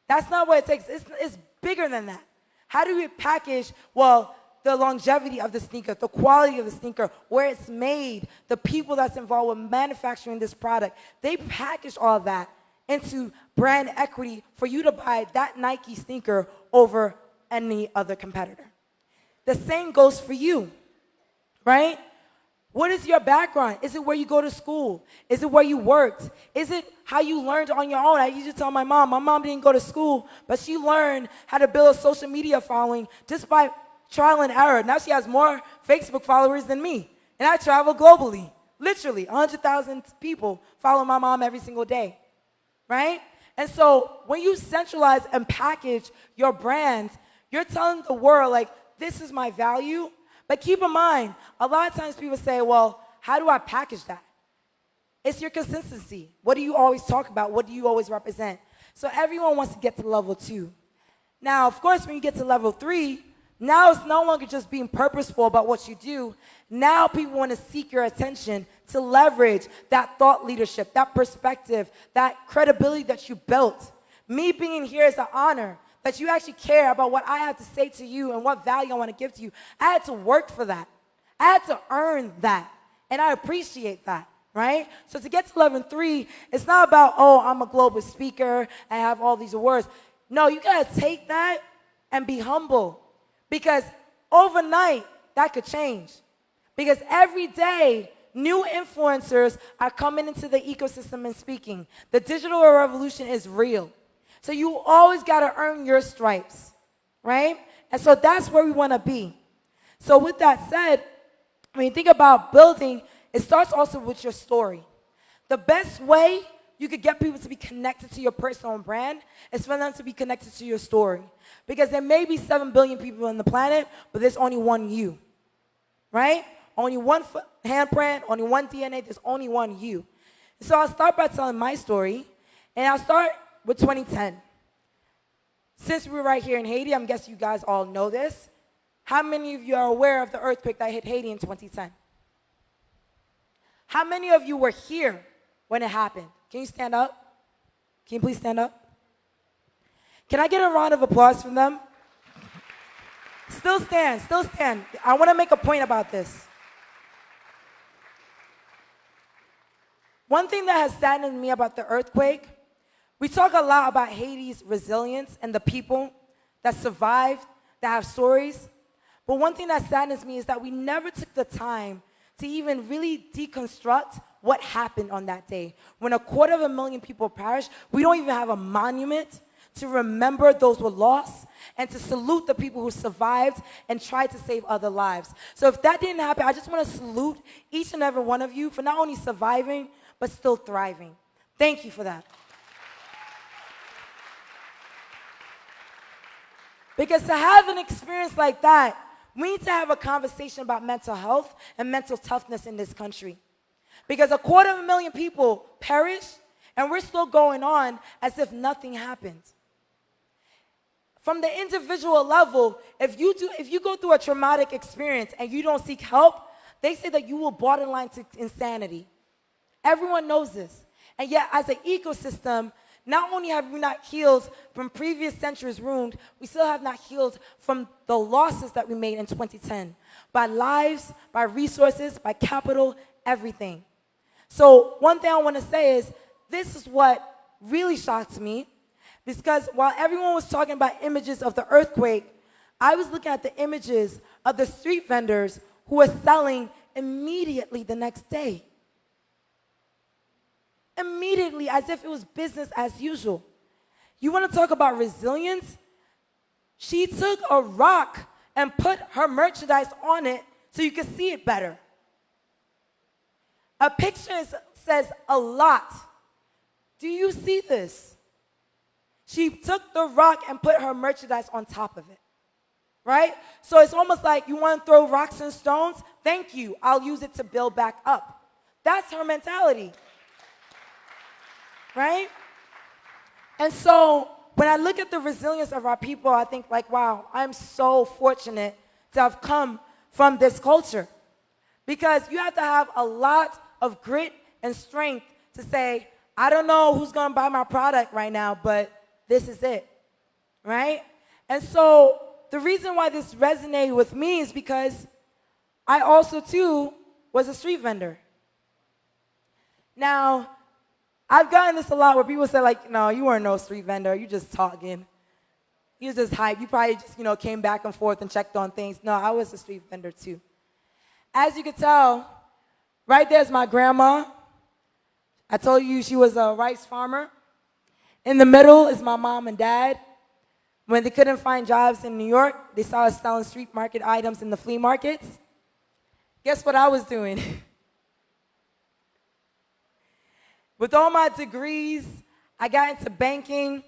That's not what it takes. It's bigger than that. How do we package, well, the longevity of the sneaker, the quality of the sneaker, where it's made, the people that's involved with manufacturing this product? They package all of that into brand equity for you to buy that Nike sneaker over any other competitor. The same goes for you, right? What is your background? Is it where you go to school? Is it where you worked? Is it how you learned on your own? I used to tell my mom didn't go to school, but she learned how to build a social media following just by trial and error. Now she has more Facebook followers than me. And I travel globally. Literally, 100,000 people follow my mom every single day, right? And so when you centralize and package your brand, you're telling the world, like, this is my value. But keep in mind, a lot of times people say, well, how do I package that? It's your consistency. What do you always talk about? What do you always represent? So everyone wants to get to level 2. Now, of course, when you get to level 3, now it's no longer just being purposeful about what you do. Now people want to seek your attention to leverage that thought leadership, that perspective, that credibility that you built. Me being here is an honor. That you actually care about what I have to say to you and what value I want to give to you. I had to work for that. I had to earn that. And I appreciate that, right? So to get to level 3, it's not about, oh, I'm a global speaker and I have all these awards. No, you got to take that and be humble. Because overnight, that could change. Because every day, new influencers are coming into the ecosystem and speaking. The digital revolution is real. So you always got to earn your stripes, right? And so that's where we want to be. So with that said, when you think about building, it starts also with your story. The best way you could get people to be connected to your personal brand is for them to be connected to your story. Because there may be 7 billion people on the planet, but there's only one you, right? Only one handprint, only one DNA, there's only one you. So I'll start by telling my story, and I'll start with 2010. Since we're right here in Haiti, I'm guessing you guys all know this. How many of you are aware of the earthquake that hit Haiti in 2010? How many of you were here when it happened? Can you stand up? Can you please stand up? Can I get a round of applause from them? Still stand, still stand. I want to make a point about this. One thing that has saddened me about the earthquake, we talk a lot about Haiti's resilience and the people that survived, that have stories. But one thing that saddens me is that we never took the time to even really deconstruct what happened on that day. When 250,000 people perished, we don't even have a monument to remember those who lost and to salute the people who survived and tried to save other lives. So if that didn't happen, I just want to salute each and every one of you for not only surviving, but still thriving. Thank you for that. Because to have an experience like that, we need to have a conversation about mental health and mental toughness in this country. Because 250,000 people perished, and we're still going on as if nothing happened. From the individual level, if you go through a traumatic experience and you don't seek help, they say that you will borderline to insanity. Everyone knows this. And yet, as an ecosystem, not only have we not healed from previous centuries wound, we still have not healed from the losses that we made in 2010. By lives, by resources, by capital, everything. So one thing I want to say is, this is what really shocked me. Because while everyone was talking about images of the earthquake, I was looking at the images of the street vendors who were selling immediately the next day. Immediately, as if it was business as usual. You want to talk about resilience? She took a rock and put her merchandise on it so you could see it better. A picture says a lot. Do you see this? She took the rock and put her merchandise on top of it, right? So it's almost like, you want to throw rocks and stones? Thank you. I'll use it to build back up. That's her mentality, right? And so when I look at the resilience of our people, I think like, wow, I'm so fortunate to have come from this culture. Because you have to have a lot of grit and strength to say, I don't know who's going to buy my product right now, but this is it, right? And so the reason why this resonated with me is because I also, too, was a street vendor. Now, I've gotten this a lot where people say, like, no, you weren't no street vendor. You just talking. You just hype. You probably just, came back and forth and checked on things. No, I was a street vendor, too. As you can tell, right there's my grandma. I told you she was a rice farmer. In the middle is my mom and dad. When they couldn't find jobs in New York, they saw us selling street market items in the flea markets. Guess what I was doing? With all my degrees, I got into banking,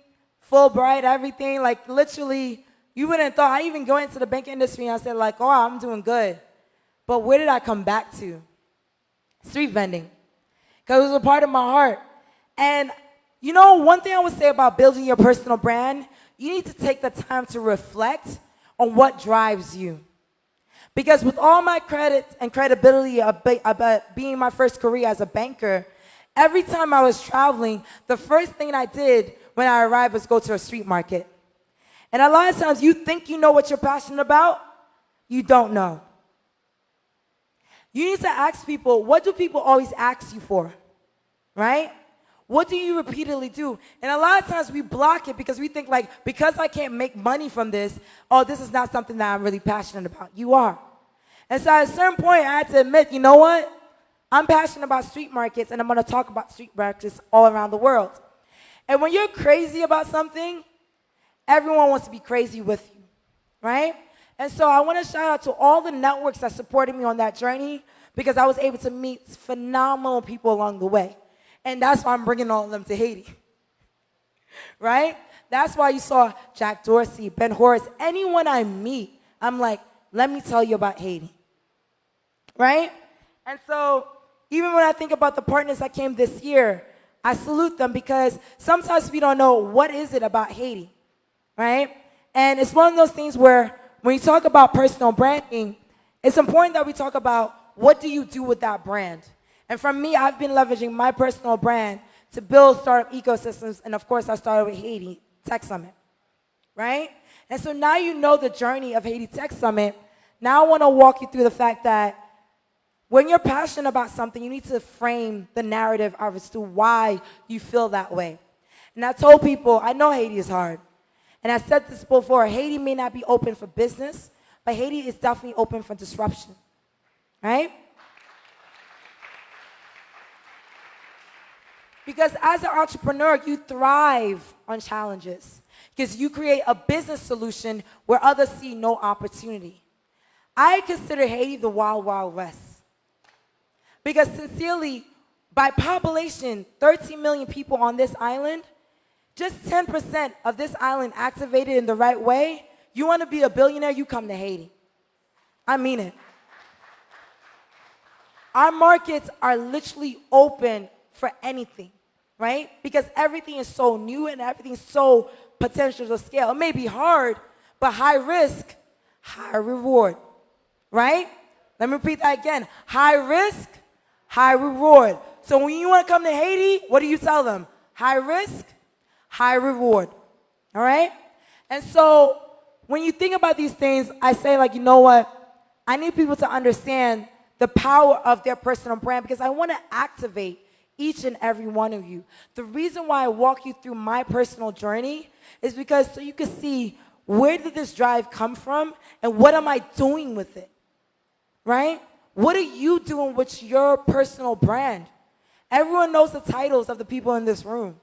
Fulbright, everything. Like, literally, you wouldn't have thought. I even go into the banking industry and I said, like, oh, I'm doing good. But where did I come back to? Street vending. Because it was a part of my heart. And one thing I would say about building your personal brand, you need to take the time to reflect on what drives you. Because with all my credit and credibility about being my first career as a banker, every time I was traveling, the first thing I did when I arrived was go to a street market. And a lot of times you think you know what you're passionate about, you don't know. You need to ask people, what do people always ask you for, right? What do you repeatedly do? And a lot of times we block it because we think like, because I can't make money from this, oh, this is not something that I'm really passionate about. You are. And so at a certain point, I had to admit, you know what? I'm passionate about street markets, and I'm going to talk about street markets all around the world. And when you're crazy about something, everyone wants to be crazy with you, right? And so I want to shout out to all the networks that supported me on that journey, because I was able to meet phenomenal people along the way. And that's why I'm bringing all of them to Haiti, right? That's why you saw Jack Dorsey, Ben Horace, anyone I meet, I'm like, let me tell you about Haiti, right? And so even when I think about the partners that came this year, I salute them, because sometimes we don't know what is it about Haiti, right? And it's one of those things where when you talk about personal branding, it's important that we talk about what do you do with that brand. And for me, I've been leveraging my personal brand to build startup ecosystems. And of course, I started with Haiti Tech Summit, right? And so now you know the journey of Haiti Tech Summit. Now I want to walk you through the fact that when you're passionate about something, you need to frame the narrative as to why you feel that way. And I told people, I know Haiti is hard. And I said this before, Haiti may not be open for business, but Haiti is definitely open for disruption, right? Because as an entrepreneur, you thrive on challenges. Because you create a business solution where others see no opportunity. I consider Haiti the wild, wild west. Because sincerely, by population, 13 million people on this island, just 10% of this island activated in the right way, you want to be a billionaire, you come to Haiti. I mean it. Our markets are literally open for anything, right? Because everything is so new and everything's so potential to scale. It may be hard, but high risk, high reward, right? Let me repeat that again. High risk, high reward. So when you want to come to Haiti, what do you tell them? High risk, high reward, all right? And so when you think about these things, I say, like, you know what? I need people to understand the power of their personal brand because I want to activate each and every one of you. The reason why I walk you through my personal journey is because so you can see where did this drive come from and what am I doing with it, right? What are you doing with your personal brand? Everyone knows the titles of the people in this room.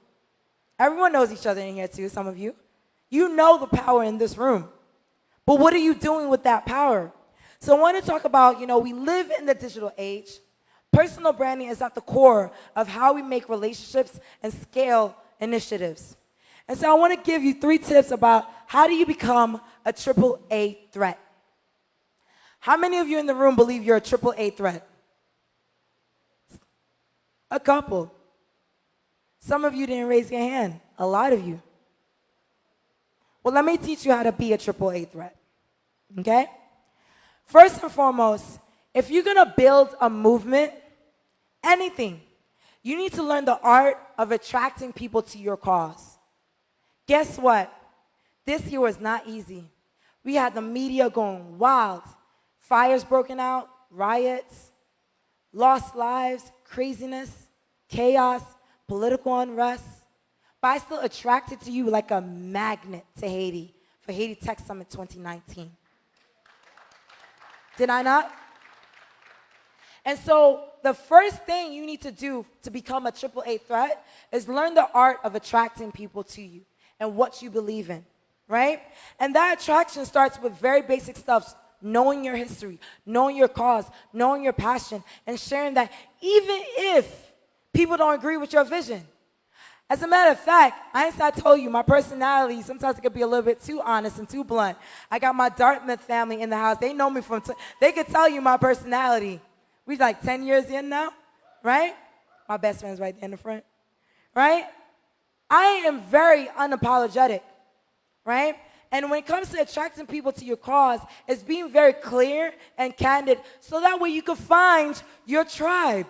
Everyone knows each other in here too, some of you. You know the power in this room. But what are you doing with that power? So I want to talk about, we live in the digital age. Personal branding is at the core of how we make relationships and scale initiatives. And so I want to give you 3 tips about how do you become a AAA threat. How many of you in the room believe you're a AAA threat? A couple. Some of you didn't raise your hand. A lot of you. Well, let me teach you how to be a AAA threat. Okay? First and foremost, if you're going to build a movement, anything, you need to learn the art of attracting people to your cause. Guess what? This year was not easy. We had the media going wild. Fires broken out, riots, lost lives, craziness, chaos, political unrest. But I still attracted to you like a magnet to Haiti for Haiti Tech Summit 2019. Did I not? And so the first thing you need to do to become a AAA threat is learn the art of attracting people to you and what you believe in, right? And that attraction starts with very basic stuff, knowing your history, knowing your cause, knowing your passion, and sharing that even if people don't agree with your vision. As a matter of fact, Einstein told you my personality, sometimes it could be a little bit too honest and too blunt. I got my Dartmouth family in the house. They know me they could tell you my personality. We're like 10 years in now, right? My best friend's right there in the front, right? I am very unapologetic, right? And when it comes to attracting people to your cause, it's being very clear and candid so that way you can find your tribe.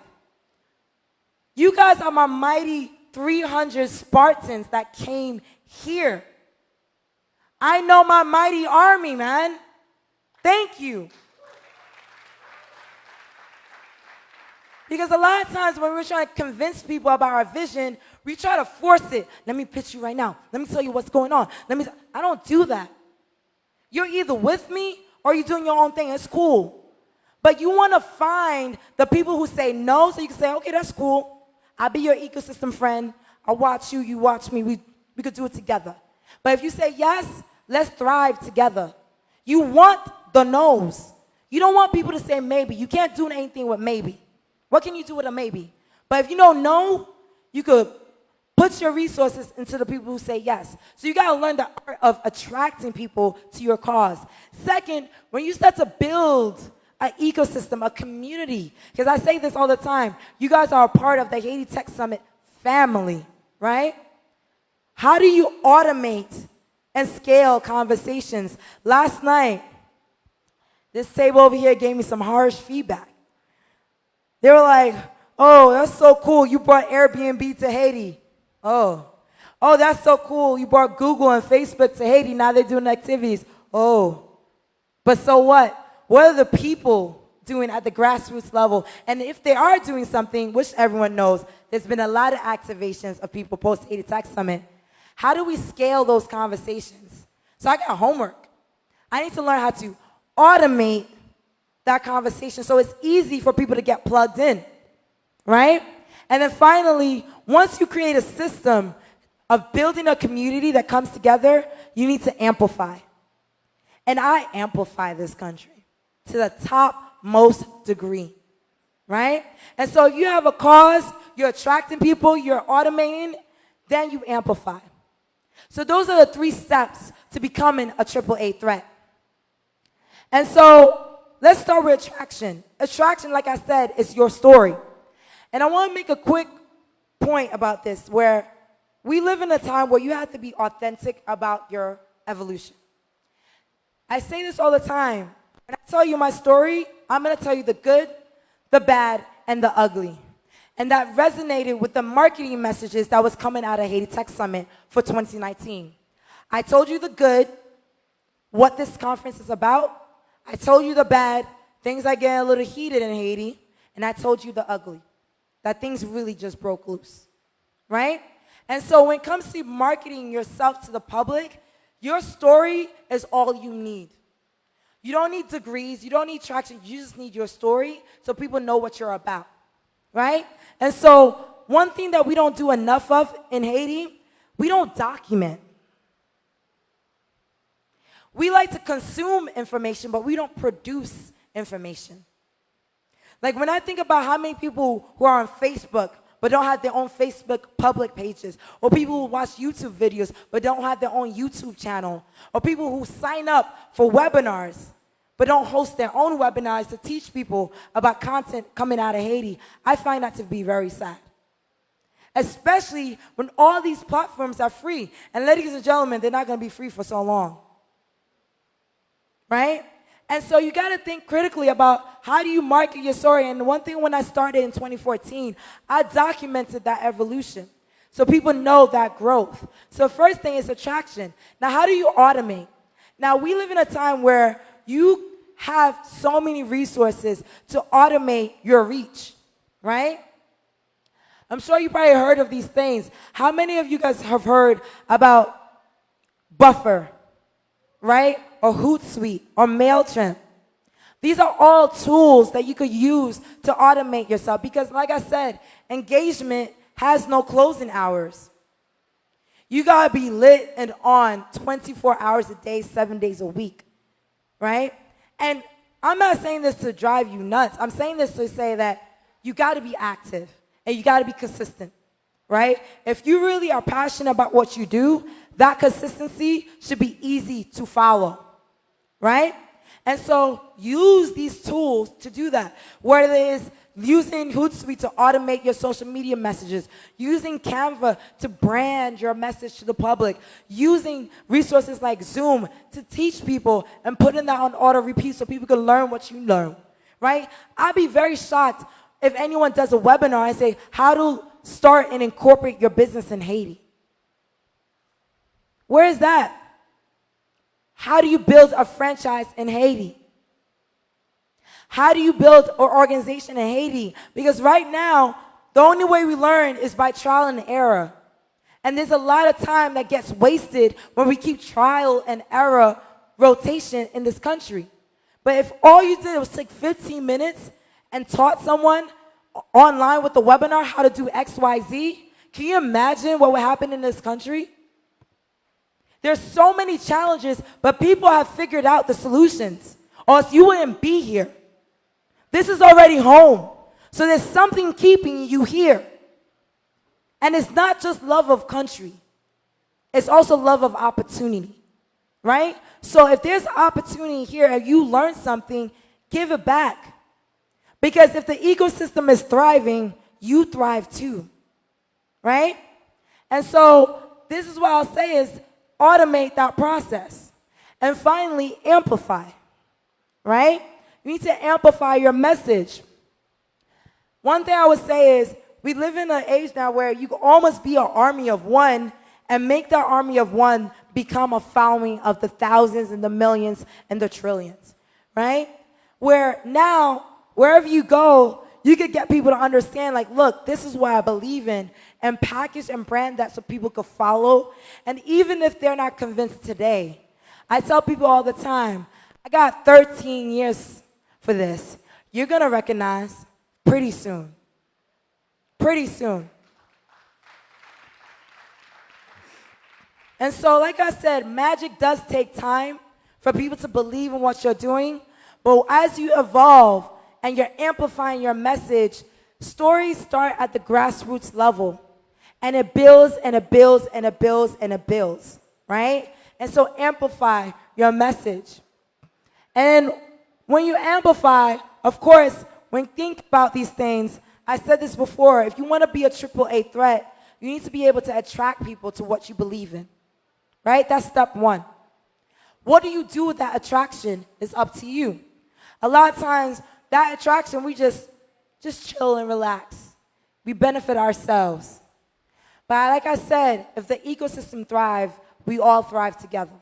You guys are my mighty 300 Spartans that came here. I know my mighty army, man. Thank you. Because a lot of times when we're trying to convince people about our vision, we try to force it. Let me pitch you right now. Let me tell you what's going on. I don't do that. You're either with me or you're doing your own thing. It's cool. But you want to find the people who say no so you can say, okay, that's cool. I'll be your ecosystem friend. I'll watch you. You watch me. We could do it together. But if you say yes, let's thrive together. You want the no's. You don't want people to say maybe. You can't do anything with maybe. What can you do with a maybe? But if you don't know, you could put your resources into the people who say yes. So you got to learn the art of attracting people to your cause. Second, when you start to build an ecosystem, a community, because I say this all the time, you guys are a part of the Haiti Tech Summit family, right? How do you automate and scale conversations? Last night, this table over here gave me some harsh feedback. They were like, oh, that's so cool. You brought Airbnb to Haiti. Oh, that's so cool. You brought Google and Facebook to Haiti. Now they're doing activities. Oh, but so what? What are the people doing at the grassroots level? And if they are doing something, which everyone knows, there's been a lot of activations of people post Haiti Tech Summit. How do we scale those conversations? So I got homework. I need to learn how to automate that conversation so it's easy for people to get plugged in, right? And then finally, once you create a system of building a community that comes together, you need to amplify. And I amplify this country to the topmost degree, right? And so you have a cause, you're attracting people, you're automating, then you amplify. So those are the 3 steps to becoming a AAA threat. And so let's start with attraction. Attraction, like I said, is your story. And I want to make a quick point about this, where we live in a time where you have to be authentic about your evolution. I say this all the time. When I tell you my story, I'm going to tell you the good, the bad, and the ugly. And that resonated with the marketing messages that was coming out of Haiti Tech Summit for 2019. I told you the good, what this conference is about. I told you the bad, things are getting a little heated in Haiti. And I told you the ugly, that things really just broke loose, right? And so when it comes to marketing yourself to the public, your story is all you need. You don't need degrees, you don't need traction, you just need your story so people know what you're about, right? And so one thing that we don't do enough of in Haiti, we don't document. We like to consume information, but we don't produce information. Like when I think about how many people who are on Facebook but don't have their own Facebook public pages, or people who watch YouTube videos but don't have their own YouTube channel, or people who sign up for webinars but don't host their own webinars to teach people about content coming out of Haiti, I find that to be very sad. Especially when all these platforms are free. And ladies and gentlemen, they're not going to be free for so long. Right? And so you got to think critically about how do you market your story. And one thing when I started in 2014, I documented that evolution so people know that growth. So first thing is attraction. Now, how do you automate? Now, we live in a time where you have so many resources to automate your reach, right? I'm sure you probably heard of these things. How many of you guys have heard about Buffer, right? Or Hootsuite, or MailChimp? These are all tools that you could use to automate yourself because, like I said, engagement has no closing hours. You got to be lit and on 24 hours a day, 7 days a week, right? And I'm not saying this to drive you nuts. I'm saying this to say that you got to be active and you got to be consistent, right? If you really are passionate about what you do, that consistency should be easy to follow. Right? And so use these tools to do that. Whether it is using Hootsuite to automate your social media messages, using Canva to brand your message to the public, using resources like Zoom to teach people and putting that on auto repeat so people can learn what you learn. Right? I'd be very shocked if anyone does a webinar and say, how to start and incorporate your business in Haiti. Where is that? How do you build a franchise in Haiti? How do you build an organization in Haiti? Because right now, the only way we learn is by trial and error. And there's a lot of time that gets wasted when we keep trial and error rotation in this country. But if all you did was take 15 minutes and taught someone online with a webinar how to do X, Y, Z, can you imagine what would happen in this country? There's so many challenges, but people have figured out the solutions, or else you wouldn't be here. This is already home. So there's something keeping you here. And it's not just love of country. It's also love of opportunity, right? So if there's opportunity here and you learn something, give it back. Because if the ecosystem is thriving, you thrive too, right? And so this is what I'll say is, automate that process. And finally, amplify, right? You need to amplify your message. One thing I would say is we live in an age now where you can almost be an army of one and make that army of one become a following of the thousands and the millions and the trillions, right? Where now, wherever you go, you could get people to understand, like, look, this is what I believe in, and package and brand that so people could follow. And even if they're not convinced today, I tell people all the time, I got 13 years for this. You're going to recognize pretty soon. pretty soon. And so, like I said, magic does take time for people to believe in what you're doing. But as you evolve and you're amplifying your message, stories start at the grassroots level. And it builds and it builds and it builds and it builds, right? And so amplify your message. And when you amplify, of course, when you think about these things, I said this before, if you want to be a AAA threat, you need to be able to attract people to what you believe in, right? That's step one. What do you do with that attraction is up to you. A lot of times, that attraction, we just chill and relax. We benefit ourselves. But like I said, if the ecosystem thrives, we all thrive together,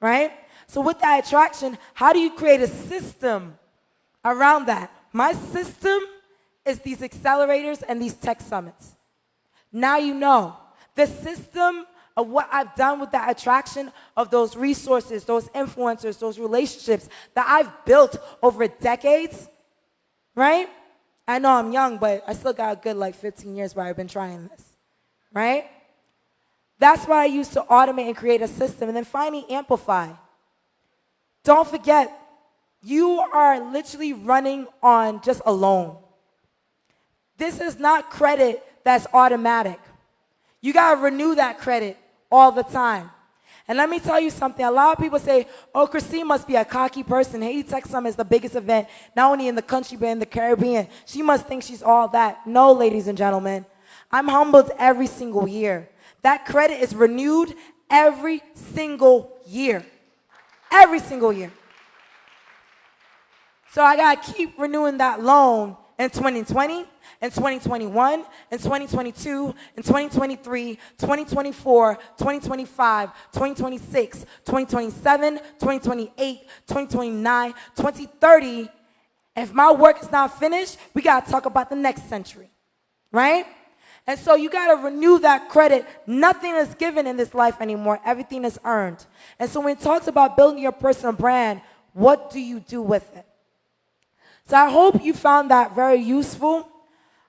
right? So with that attraction, how do you create a system around that? My system is these accelerators and these tech summits. Now you know. The system of what I've done with that attraction of those resources, those influencers, those relationships that I've built over decades, right? I know I'm young, but I still got a good 15 years where I've been trying this, right? That's what I use to automate and create a system. And then finally, amplify. Don't forget, you are literally running on just a loan. This is not credit that's automatic. You got to renew that credit all the time. And let me tell you something. A lot of people say, oh, Christine must be a cocky person. Haiti Tech Summit is the biggest event, not only in the country, but in the Caribbean. She must think she's all that. No, ladies and gentlemen. I'm humbled every single year. That credit is renewed every single year. Every single year. So I got to keep renewing that loan in 2020, in 2021, in 2022, in 2023, 2024, 2025, 2026, 2027, 2028, 2029, 2030. If my work is not finished, we got to talk about the next century, right? And so you got to renew that credit. Nothing is given in this life anymore. Everything is earned. And so when it talks about building your personal brand, what do you do with it? So I hope you found that very useful.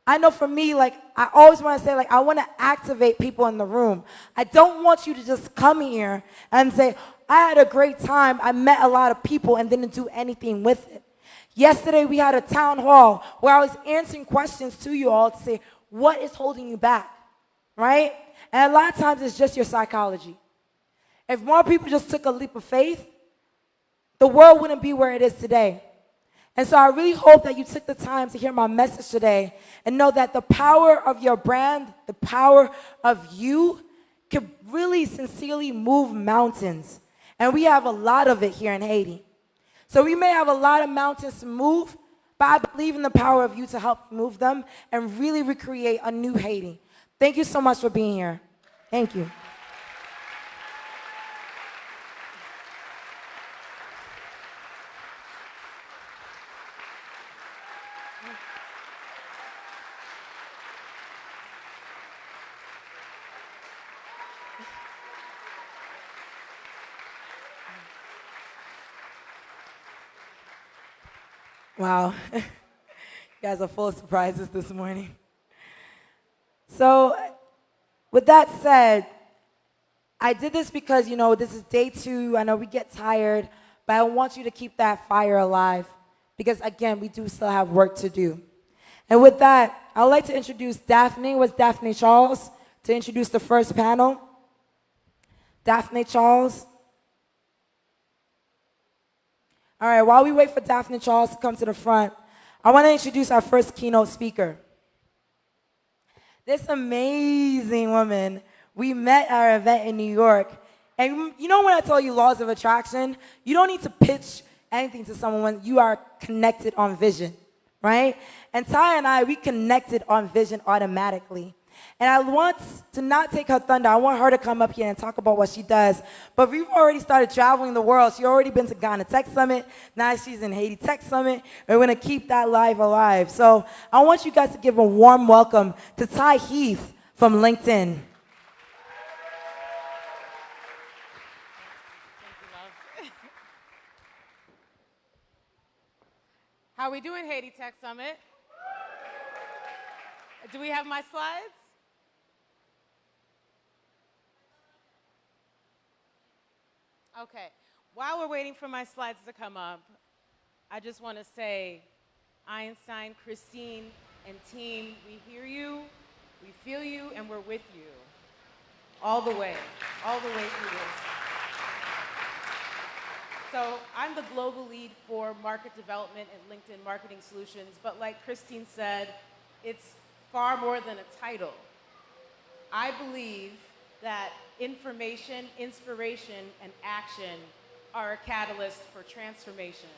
I know for me, I always want to say, I want to activate people in the room. I don't want you to just come here and say, I had a great time, I met a lot of people, and didn't do anything with it. Yesterday, we had a town hall where I was answering questions to you all to say, what is holding you back, right? And a lot of times, it's just your psychology. If more people just took a leap of faith, the world wouldn't be where it is today. And so I really hope that you took the time to hear my message today and know that the power of your brand, the power of you, can really sincerely move mountains. And we have a lot of it here in Haiti. So we may have a lot of mountains to move, but I believe in the power of you to help move them and really recreate a new Haiti. Thank you so much for being here. Thank you. Wow. You guys are full of surprises this morning. So, with that said, I did this because, this is day 2. I know we get tired, but I want you to keep that fire alive because, again, we do still have work to do. And with that, I would like to introduce Daphne. What's Daphne Charles? To introduce the first panel. Daphne Charles. All right, while we wait for Daphne Charles to come to the front, I want to introduce our first keynote speaker. This amazing woman, we met at our event in New York. And you know when I tell you laws of attraction, you don't need to pitch anything to someone when you are connected on vision, right? And Ty and I, we connected on vision automatically. And I want to not take her thunder. I want her to come up here and talk about what she does. But we've already started traveling the world. She's already been to Ghana Tech Summit. Now she's in Haiti Tech Summit. We're going to keep that live alive. So I want you guys to give a warm welcome to Ty Heath from LinkedIn.
How we doing, Haiti Tech Summit? Do we have my slides? Okay. While we're waiting for my slides to come up, I just want to say, Einstein, Christine, and team, we hear you, we feel you, and we're with you. All the way through this. So I'm the global lead for market development and LinkedIn Marketing Solutions, but like Christine said, it's far more than a title. I believe that information, inspiration, and action are a catalyst for transformation.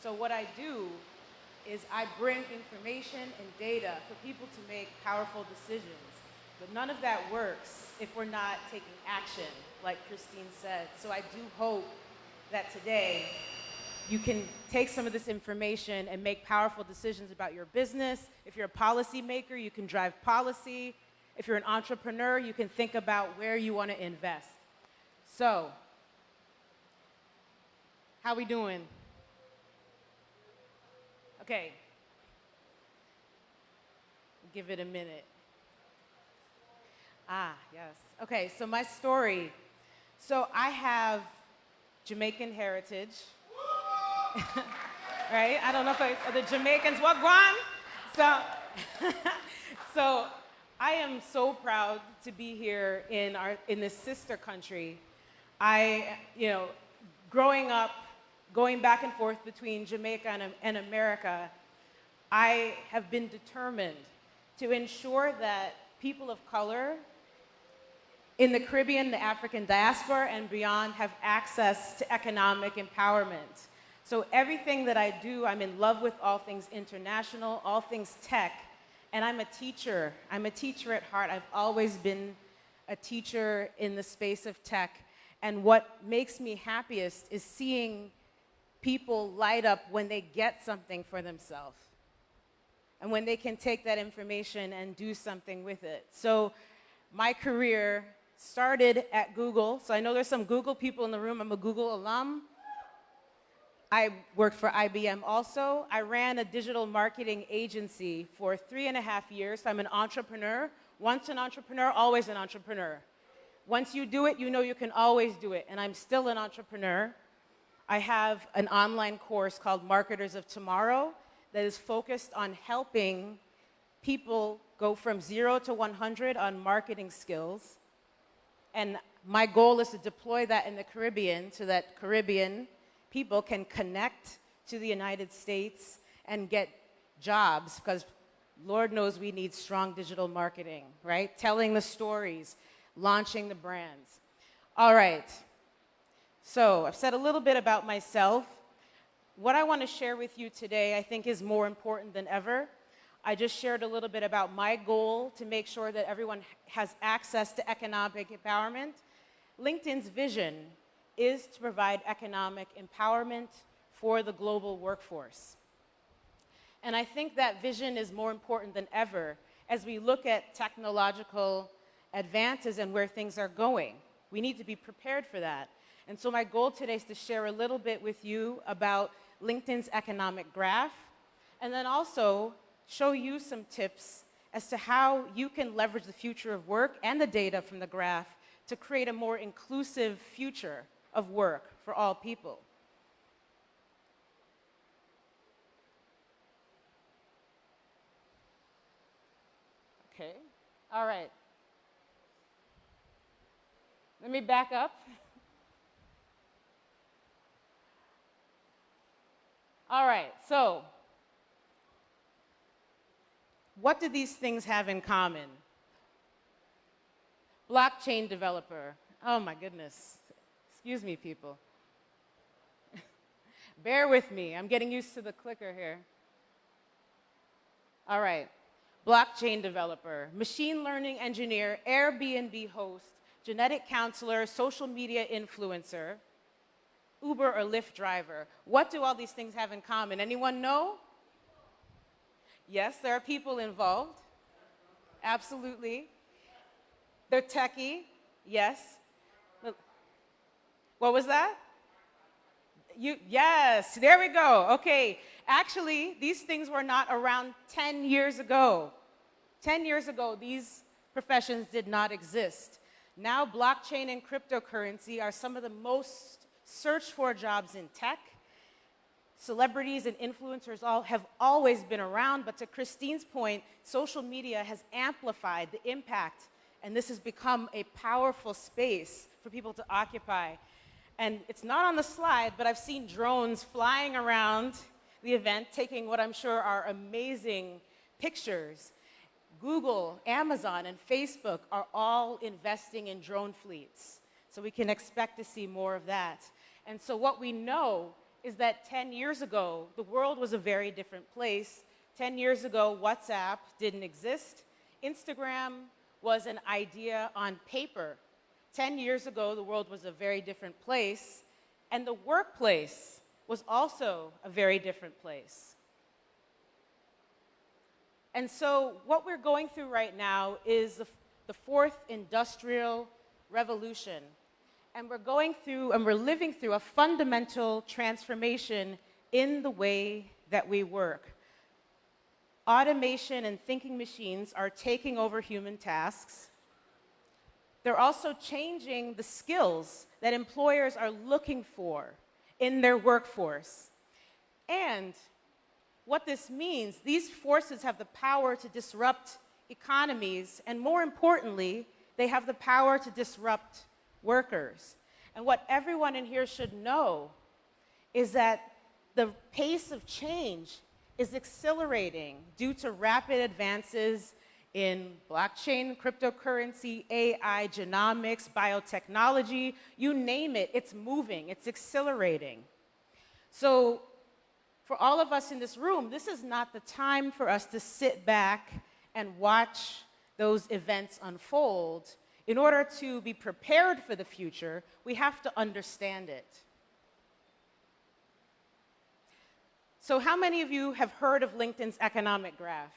So what I do is I bring information and data for people to make powerful decisions. But none of that works if we're not taking action, like Christine said. So I do hope that today you can take some of this information and make powerful decisions about your business. If you're a policymaker, you can drive policy. If you're an entrepreneur, you can think about where you want to invest. So, how we doing? Okay. Give it a minute. Ah, yes. Okay, so my story. So I have Jamaican heritage. Right? I don't know if the Jamaicans, wagwan? So I am so proud to be here in this sister country. Growing up, going back and forth between Jamaica and America, I have been determined to ensure that people of color in the Caribbean, the African diaspora, and beyond have access to economic empowerment. So everything that I do, I'm in love with all things international, all things tech, and I'm a teacher. I'm a teacher at heart. I've always been a teacher in the space of tech, and what makes me happiest is seeing people light up when they get something for themselves, and when they can take that information and do something with it. So my career started at Google. So I know there's some Google people in the room. I'm a Google alum. I worked for IBM also. I ran a digital marketing agency for 3.5 years. So I'm an entrepreneur. Once an entrepreneur, always an entrepreneur. Once you do it, you know you can always do it. And I'm still an entrepreneur. I have an online course called Marketers of Tomorrow that is focused on helping people go from 0 to 100 on marketing skills. And my goal is to deploy that in the Caribbean so that Caribbean people can connect to the United States and get jobs, because Lord knows we need strong digital marketing, right? Telling the stories, launching the brands. All right. So I've said a little bit about myself. What I want to share with you today, I think, is more important than ever. I just shared a little bit about my goal to make sure that everyone has access to economic empowerment. LinkedIn's vision is to provide economic empowerment for the global workforce. And I think that vision is more important than ever as we look at technological advances and where things are going. We need to be prepared for that. And so my goal today is to share a little bit with you about LinkedIn's economic graph, and then also show you some tips as to how you can leverage the future of work and the data from the graph to create a more inclusive future of work for all people. Okay, all right. Let me back up. All right, so what do these things have in common? Blockchain developer. Oh my goodness. Excuse me, people. Bear with me. I'm getting used to the clicker here. All right. Blockchain developer, machine learning engineer, Airbnb host, genetic counselor, social media influencer, Uber or Lyft driver. What do all these things have in common? Anyone know? Yes, there are people involved. Absolutely. They're techie. Yes. What was that? Yes, there we go. Okay. Actually, these things were not around 10 years ago. 10 years ago, these professions did not exist. Now, blockchain and cryptocurrency are some of the most searched for jobs in tech. Celebrities and influencers have always been around, but to Christine's point, social media has amplified the impact, and this has become a powerful space for people to occupy. And it's not on the slide, but I've seen drones flying around the event, taking what I'm sure are amazing pictures. Google, Amazon, and Facebook are all investing in drone fleets. So we can expect to see more of that. And so what we know is that 10 years ago, the world was a very different place. 10 years ago, WhatsApp didn't exist. Instagram was an idea on paper. 10 years ago, the world was a very different place. And the workplace was also a very different place. And so what we're going through right now is the fourth industrial revolution. And we're going through and we're living through a fundamental transformation in the way that we work. Automation and thinking machines are taking over human tasks. They're also changing the skills that employers are looking for in their workforce. And what this means, these forces have the power to disrupt economies, and more importantly, they have the power to disrupt workers. And what everyone in here should know is that the pace of change is accelerating due to rapid advances in blockchain, cryptocurrency, AI, genomics, biotechnology, you name it, it's moving, it's accelerating. So for all of us in this room, this is not the time for us to sit back and watch those events unfold. In order to be prepared for the future, we have to understand it. So how many of you have heard of LinkedIn's economic graph?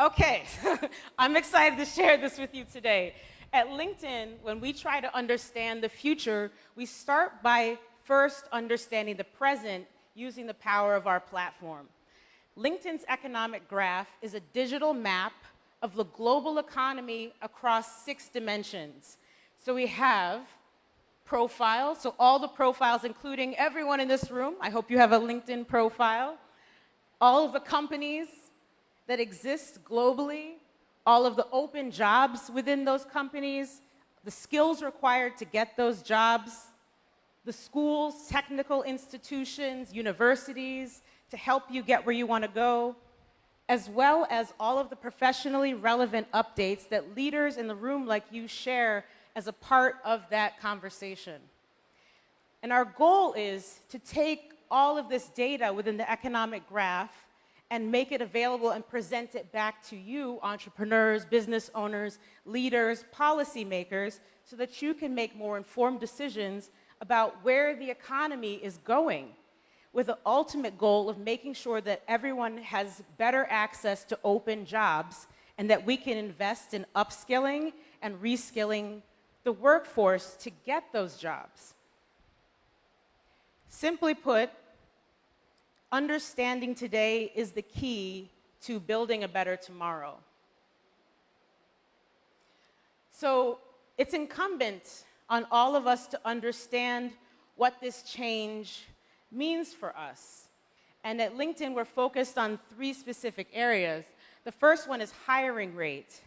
Okay, I'm excited to share this with you today. At LinkedIn, when we try to understand the future, we start by first understanding the present using the power of our platform. LinkedIn's economic graph is a digital map of the global economy across 6 dimensions. So we have profiles, so all the profiles, including everyone in this room. I hope you have a LinkedIn profile. All of the companies that exist globally, all of the open jobs within those companies, the skills required to get those jobs, the schools, technical institutions, universities to help you get where you want to go, as well as all of the professionally relevant updates that leaders in the room like you share as a part of that conversation. And our goal is to take all of this data within the economic graph and make it available and present it back to you, entrepreneurs, business owners, leaders, policymakers, so that you can make more informed decisions about where the economy is going, with the ultimate goal of making sure that everyone has better access to open jobs and that we can invest in upskilling and reskilling the workforce to get those jobs. Simply put, understanding today is the key to building a better tomorrow. So it's incumbent on all of us to understand what this change means for us. And at LinkedIn, we're focused on 3 specific areas. The first one is hiring rate.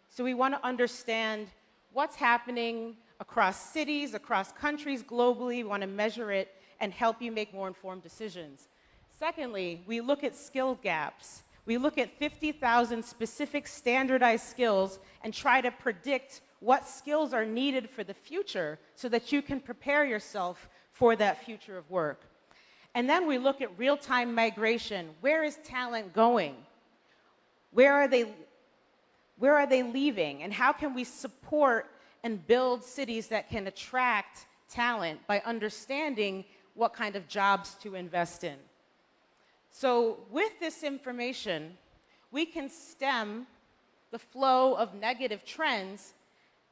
So we want to understand what's happening across cities, across countries, globally. We want to measure it and help you make more informed decisions. Secondly, we look at skill gaps. We look at 50,000 specific standardized skills and try to predict what skills are needed for the future so that you can prepare yourself for that future of work. And then we look at real-time migration. Where is talent going? Where are they leaving? And how can we support and build cities that can attract talent by understanding what kind of jobs to invest in? So with this information, we can stem the flow of negative trends,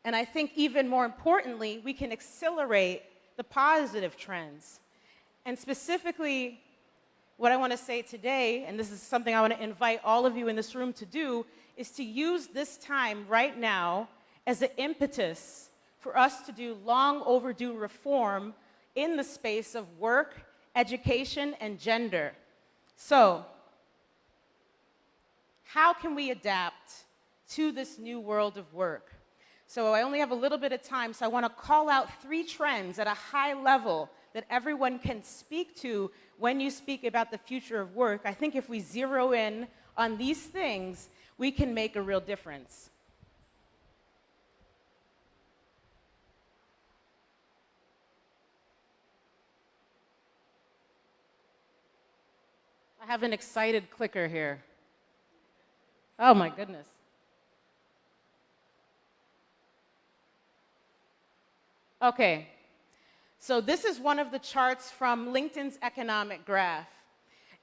and I think even more importantly, we can accelerate the positive trends. And specifically, what I want to say today, and this is something I want to invite all of you in this room to do, is to use this time right now as an impetus for us to do long overdue reform in the space of work, education, and gender. So, how can we adapt to this new world of work? So I only have a little bit of time, so I want to call out 3 trends at a high level that everyone can speak to when you speak about the future of work. I think if we zero in on these things, we can make a real difference. I have an excited clicker here. Oh my goodness. Okay, so this is one of the charts from LinkedIn's economic graph.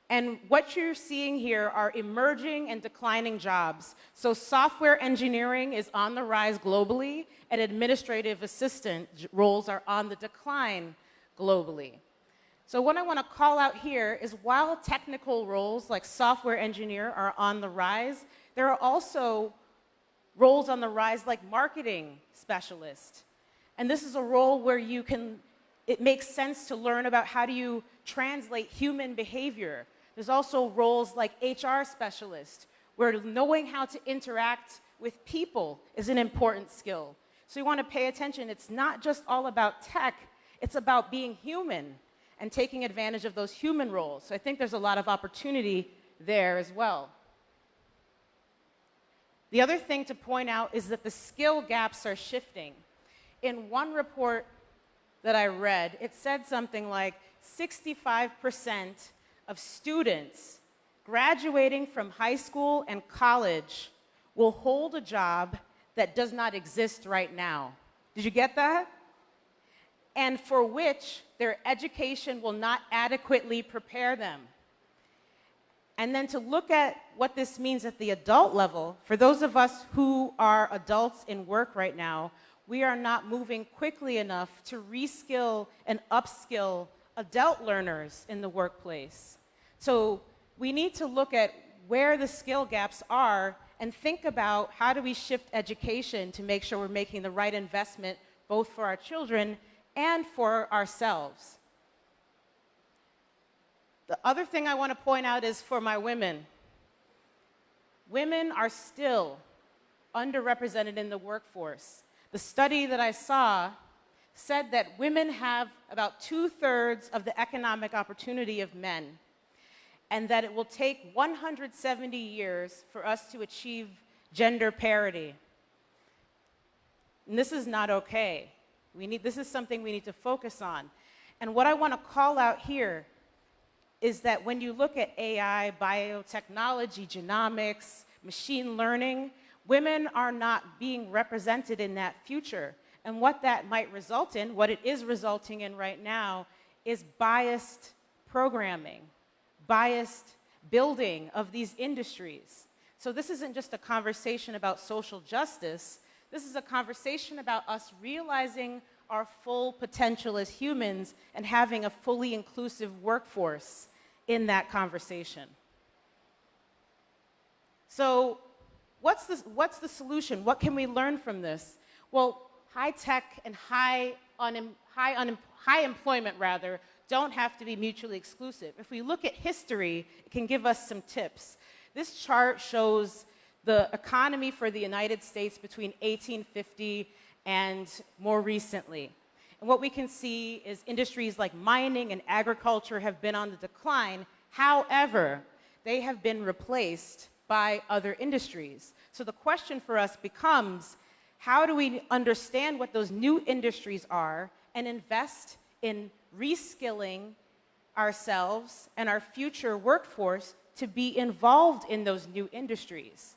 And what you're seeing here are emerging and declining jobs. So software engineering is on the rise globally, and administrative assistant roles are on the decline globally. So what I want to call out here is while technical roles like software engineer are on the rise, there are also roles on the rise like marketing specialist. And this is a role where it makes sense to learn about how do you translate human behavior. There's also roles like HR specialist, where knowing how to interact with people is an important skill. So you want to pay attention. It's not just all about tech, it's about being human and taking advantage of those human roles. So I think there's a lot of opportunity there as well. The other thing to point out is that the skill gaps are shifting. In one report that I read, it said something like 65% of students graduating from high school and college will hold a job that does not exist right now. Did you get that? And for which their education will not adequately prepare them. And then to look at what this means at the adult level, for those of us who are adults in work right now, we are not moving quickly enough to reskill and upskill adult learners in the workplace. So we need to look at where the skill gaps are and think about how do we shift education to make sure we're making the right investment both for our children and for ourselves. The other thing I want to point out is for my women. Women are still underrepresented in the workforce. The study that I saw said that women have about 2/3 of the economic opportunity of men, and that it will take 170 years for us to achieve gender parity. And this is not okay. This is something we need to focus on. And what I want to call out here is that when you look at AI, biotechnology, genomics, machine learning, women are not being represented in that future. And what that might result in, what it is resulting in right now, is biased programming, biased building of these industries. So this isn't just a conversation about social justice. This is a conversation about us realizing our full potential as humans and having a fully inclusive workforce in that conversation. So what's the solution? What can we learn from this? Well, high tech and high employment don't have to be mutually exclusive. If we look at history, it can give us some tips. This chart shows the economy for the United States between 1850 and more recently. And what we can see is industries like mining and agriculture have been on the decline. However, they have been replaced by other industries. So the question for us becomes, how do we understand what those new industries are and invest in reskilling ourselves and our future workforce to be involved in those new industries?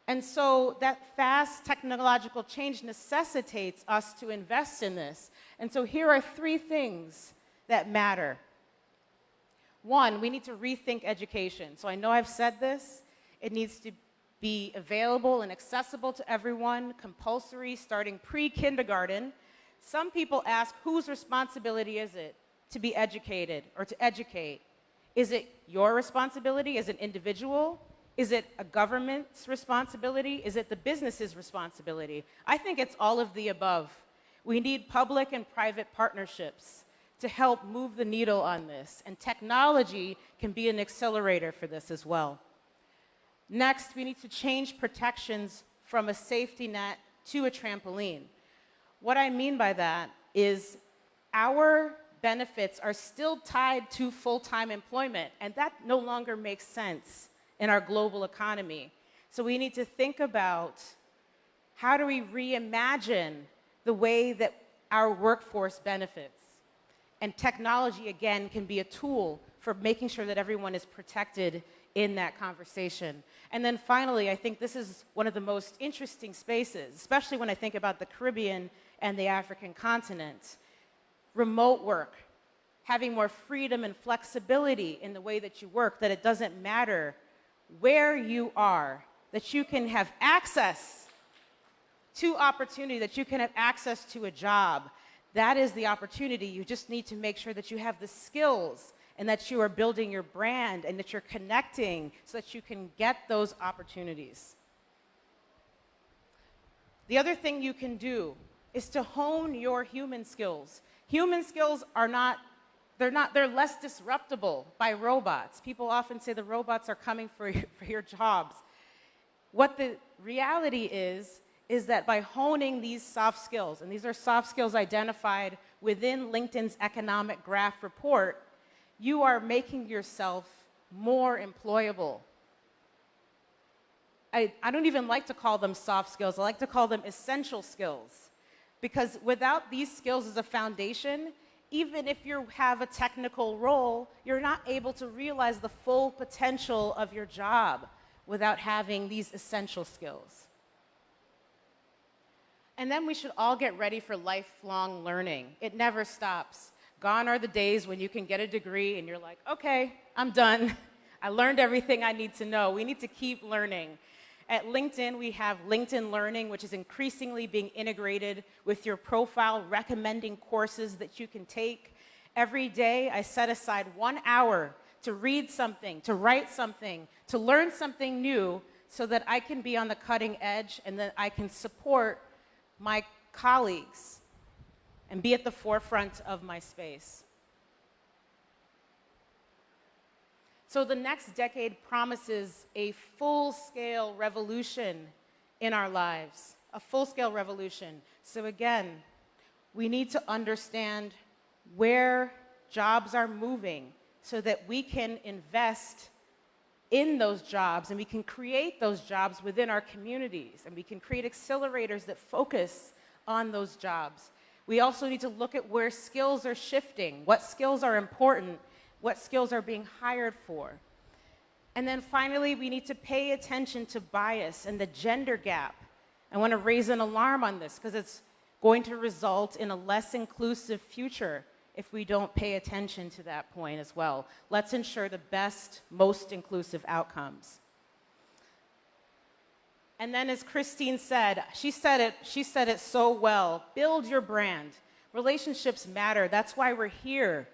And so that fast technological change necessitates us to invest in this. And so here are 3 things that matter. 1, we need to rethink education. So I know I've said this. It needs to be available and accessible to everyone, compulsory, starting pre-kindergarten. Some people ask, whose responsibility is it? to be educated or to educate? Is it your responsibility as an individual? Is it a government's responsibility? Is it the business's responsibility? I think it's all of the above. We need public and private partnerships to help move the needle on this, and technology can be an accelerator for this as well. Next, we need to change protections from a safety net to a trampoline. What I mean by that is our benefits are still tied to full-time employment, and that no longer makes sense in our global economy. So we need to think about how do we reimagine the way that our workforce benefits. And technology, again, can be a tool for making sure that everyone is protected in that conversation. And then finally, I think this is one of the most interesting spaces, especially when I think about the Caribbean and the African continent. Remote work, having more freedom and flexibility in the way that you work, that it doesn't matter where you are, that you can have access to opportunity, that you can have access to a job. That is the opportunity. You just need to make sure that you have the skills and that you are building your brand and that you're connecting so that you can get those opportunities. The other thing you can do is to hone your human skills. Human skills are they're less disruptible by robots. People often say the robots are coming for your jobs. What the reality is that by honing these soft skills, and these are soft skills identified within LinkedIn's economic graph report, you are making yourself more employable. I don't even like to call them soft skills. I like to call them essential skills. Because without these skills as a foundation, even if you have a technical role, you're not able to realize the full potential of your job without having these essential skills. And then we should all get ready for lifelong learning. It never stops. Gone are the days when you can get a degree and you're like, okay, I'm done. I learned everything I need to know. We need to keep learning. At LinkedIn, we have LinkedIn Learning, which is increasingly being integrated with your profile, recommending courses that you can take. Every day, I set aside 1 hour to read something, to write something, to learn something new so that I can be on the cutting edge and that I can support my colleagues and be at the forefront of my space. So the next decade promises a full-scale revolution in our lives, a full-scale revolution. So again, we need to understand where jobs are moving so that we can invest in those jobs and we can create those jobs within our communities and we can create accelerators that focus on those jobs. We also need to look at where skills are shifting, what skills are important, what skills are being hired for. And then finally, we need to pay attention to bias and the gender gap. I want to raise an alarm on this because it's going to result in a less inclusive future if we don't pay attention to that point as well. Let's ensure the best, most inclusive outcomes. And then as Christine said, she said it so well, build your brand. Relationships matter, that's why we're here.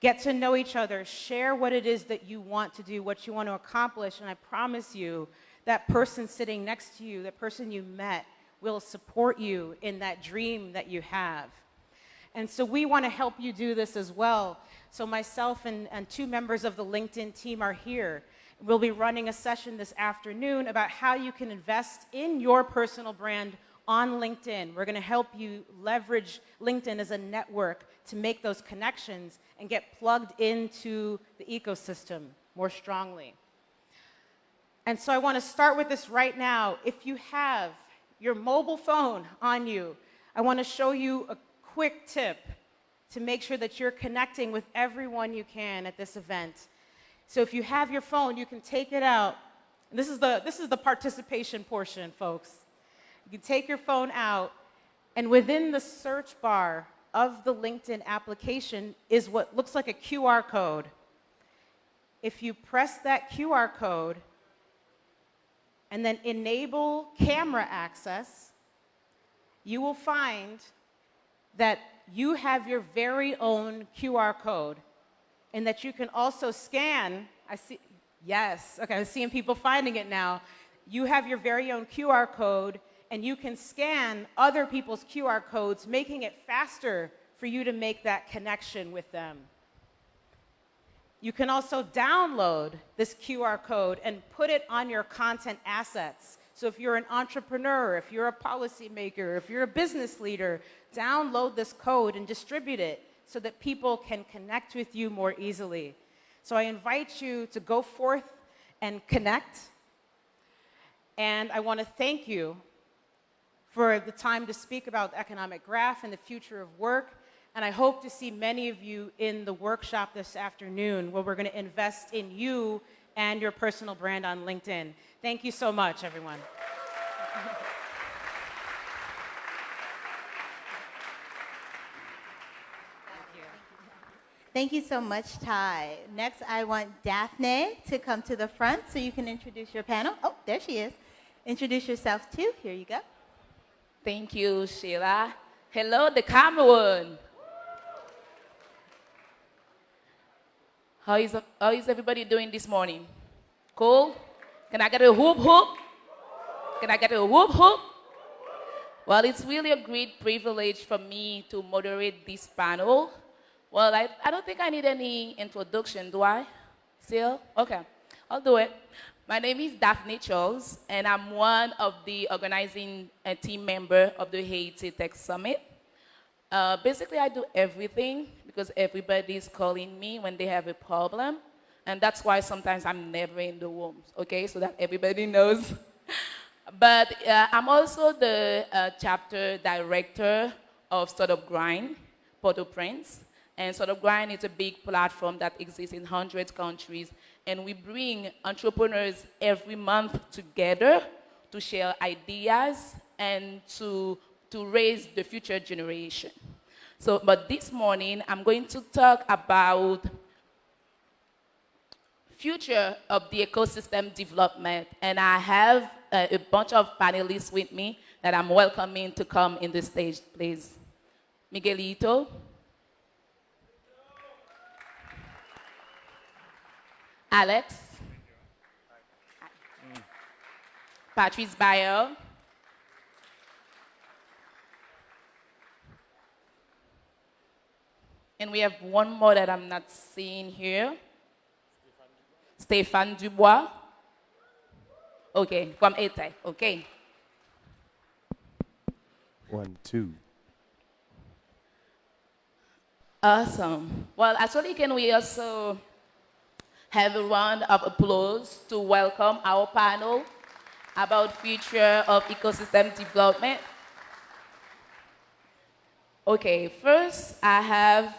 Get to know each other, share what it is that you want to do, what you want to accomplish, and I promise you, that person sitting next to you, that person you met, will support you in that dream that you have. And so we want to help you do this as well. So myself and 2 members of the LinkedIn team are here. We'll be running a session this afternoon about how you can invest in your personal brand on LinkedIn. We're going to help you leverage LinkedIn as a network to make those connections and get plugged into the ecosystem more strongly. And so I want to start with this right now. If you have your mobile phone on you, I want to show you a quick tip to make sure that you're connecting with everyone you can at this event. So if you have your phone, you can take it out. This is the participation portion, folks. You can take your phone out, and within the search bar of the LinkedIn application is what looks like a QR code. If you press that QR code and then enable camera access, you will find that you have your very own QR code and that you can also scan. I see, yes, okay, I'm seeing people finding it now. You have your very own QR code and you can scan other people's QR codes, making it faster for you to make that connection with them. You can also download this QR code and put it on your content assets. So if you're an entrepreneur, if you're a policymaker, if you're a business leader, download this code and distribute it so that people can connect with you more easily. So I invite you to go forth and connect. And I want to thank you for the time to speak about the economic graph and the future of work. And I hope to see many of you in the workshop this afternoon where we're going to invest in you and your personal brand on LinkedIn. Thank you so much, everyone.
Thank you so much, Ty. Next, I want Daphne to come to the front so you can introduce your panel. Oh, there she is. Introduce yourself too. Here you go.
Thank you, Sheila. Hello, Decameron. How is everybody doing this morning? Cool? Can I get a whoop whoop? Can I get a whoop whoop? Well, it's really a great privilege for me to moderate this panel. Well, I don't think I need any introduction, do I? Still? Okay, I'll do it. My name is Daphne Charles, and I'm one of the organizing team member of the Haiti Tech Summit. Basically, I do everything because everybody is calling me when they have a problem. And that's why sometimes I'm never in the rooms, okay? So that everybody knows. But I'm also the chapter director of Startup Grind, Port-au-Prince. And Startup Grind is a big platform that exists in 100 countries. And we bring entrepreneurs every month together to share ideas and to raise the future generation. So, but this morning, I'm going to talk about future of the ecosystem development. And I have a bunch of panelists with me that I'm welcoming to come in the stage, please. Miguelito. Alex. Patrice Bayer. And we have one more that I'm not seeing here. Stéphane Dubois. Okay, from ETEC, okay.
1, 2.
Awesome. Well, actually, can we also have a round of applause to welcome our panel about future of ecosystem development? Okay, first I have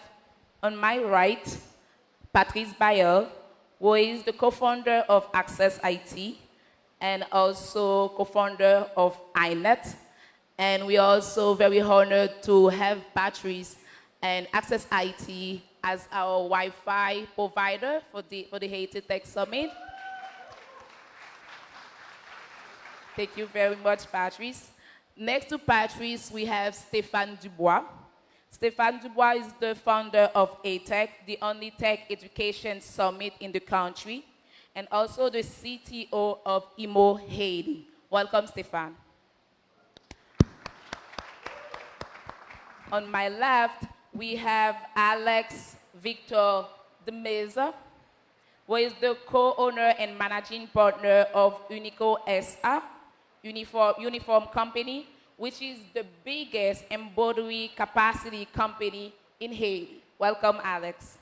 on my right, Patrice Bayer, who is the co-founder of Access IT and also co-founder of iNet. And we are also very honored to have Patrice and Access IT as our Wi-Fi provider for the Haiti Tech Summit. Thank you very much, Patrice. Next to Patrice, we have Stéphane Dubois. Stéphane Dubois is the founder of ATEC, the only tech education summit in the country, and also the CTO of IMO Haiti. Welcome, Stéphane. On my left, we have Alex Victor de Meza, who is the co-owner and managing partner of Unico SA, uniform company, which is the biggest embroidery capacity company in Haiti. Welcome, Alex.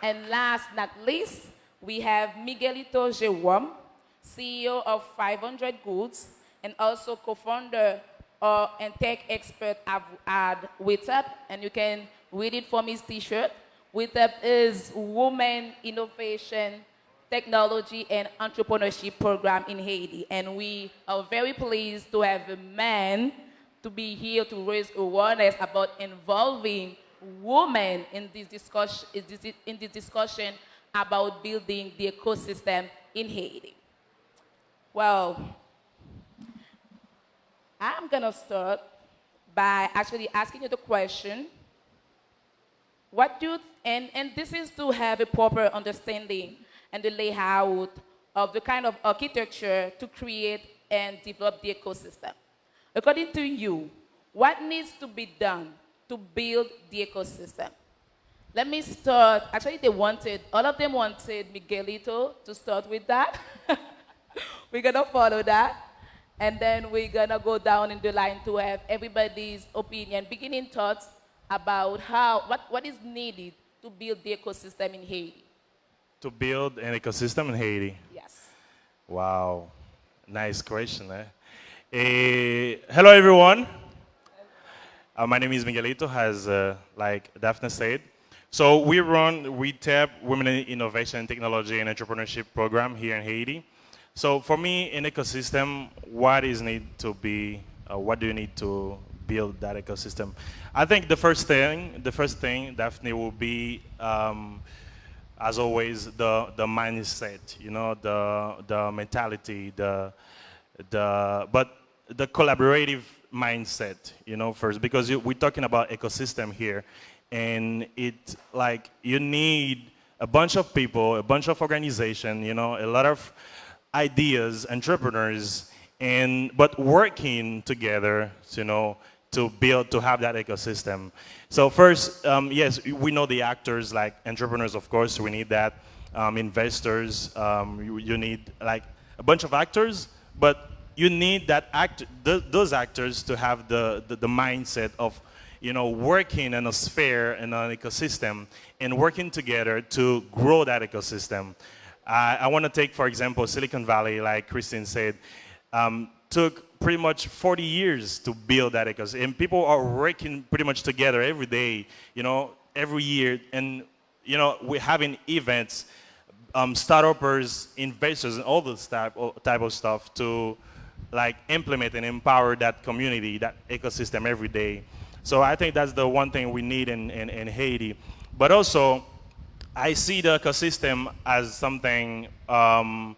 And last but not least, we have Miguelito Jerome, CEO of 500 Goods, and also co-founder and tech expert at WITUP, and you can read it from his t-shirt. WITUP is Women Innovation, Technology, and Entrepreneurship Program in Haiti. And we are very pleased to have a man to be here to raise awareness about involving women in this discussion about building the ecosystem in Haiti. Well, I'm gonna start by actually asking you the question, what do you, and this is to have a proper understanding and the layout of the kind of architecture to create and develop the ecosystem. According to you, what needs to be done to build the ecosystem? Let me start. Actually, all of them wanted Miguelito to start with that. We're gonna follow that. And then we're gonna go down in the line to have everybody's opinion, beginning thoughts about what is needed to build the ecosystem in Haiti.
To build an ecosystem in Haiti.
Yes.
Wow, nice question. Hello, everyone. My name is Miguelito, as like Daphne said. So we run WeTap, Women in Innovation and Technology and Entrepreneurship program here in Haiti. So for me, in ecosystem, what do you need to build that ecosystem? I think the first thing, Daphne, will be, as always, the mindset. You know, the mentality, but the collaborative mindset. You know, first, because we're talking about ecosystem here, and it like you need a bunch of people, a bunch of organization. You know, a lot of ideas, entrepreneurs, but working together, you know, to have that ecosystem. So first, yes, we know the actors like entrepreneurs, of course, we need that. Investors, you need like a bunch of actors, but you need those actors to have the mindset of, you know, working in a sphere, in an ecosystem, and working together to grow that ecosystem. I want to take, for example, Silicon Valley, like Christine said, took pretty much 40 years to build that ecosystem. And people are working pretty much together every day, you know, every year. And, you know, we're having events, startups, investors, and all this type of stuff to, like, implement and empower that community, that ecosystem every day. So I think that's the one thing we need in Haiti. But also, I see the ecosystem as something not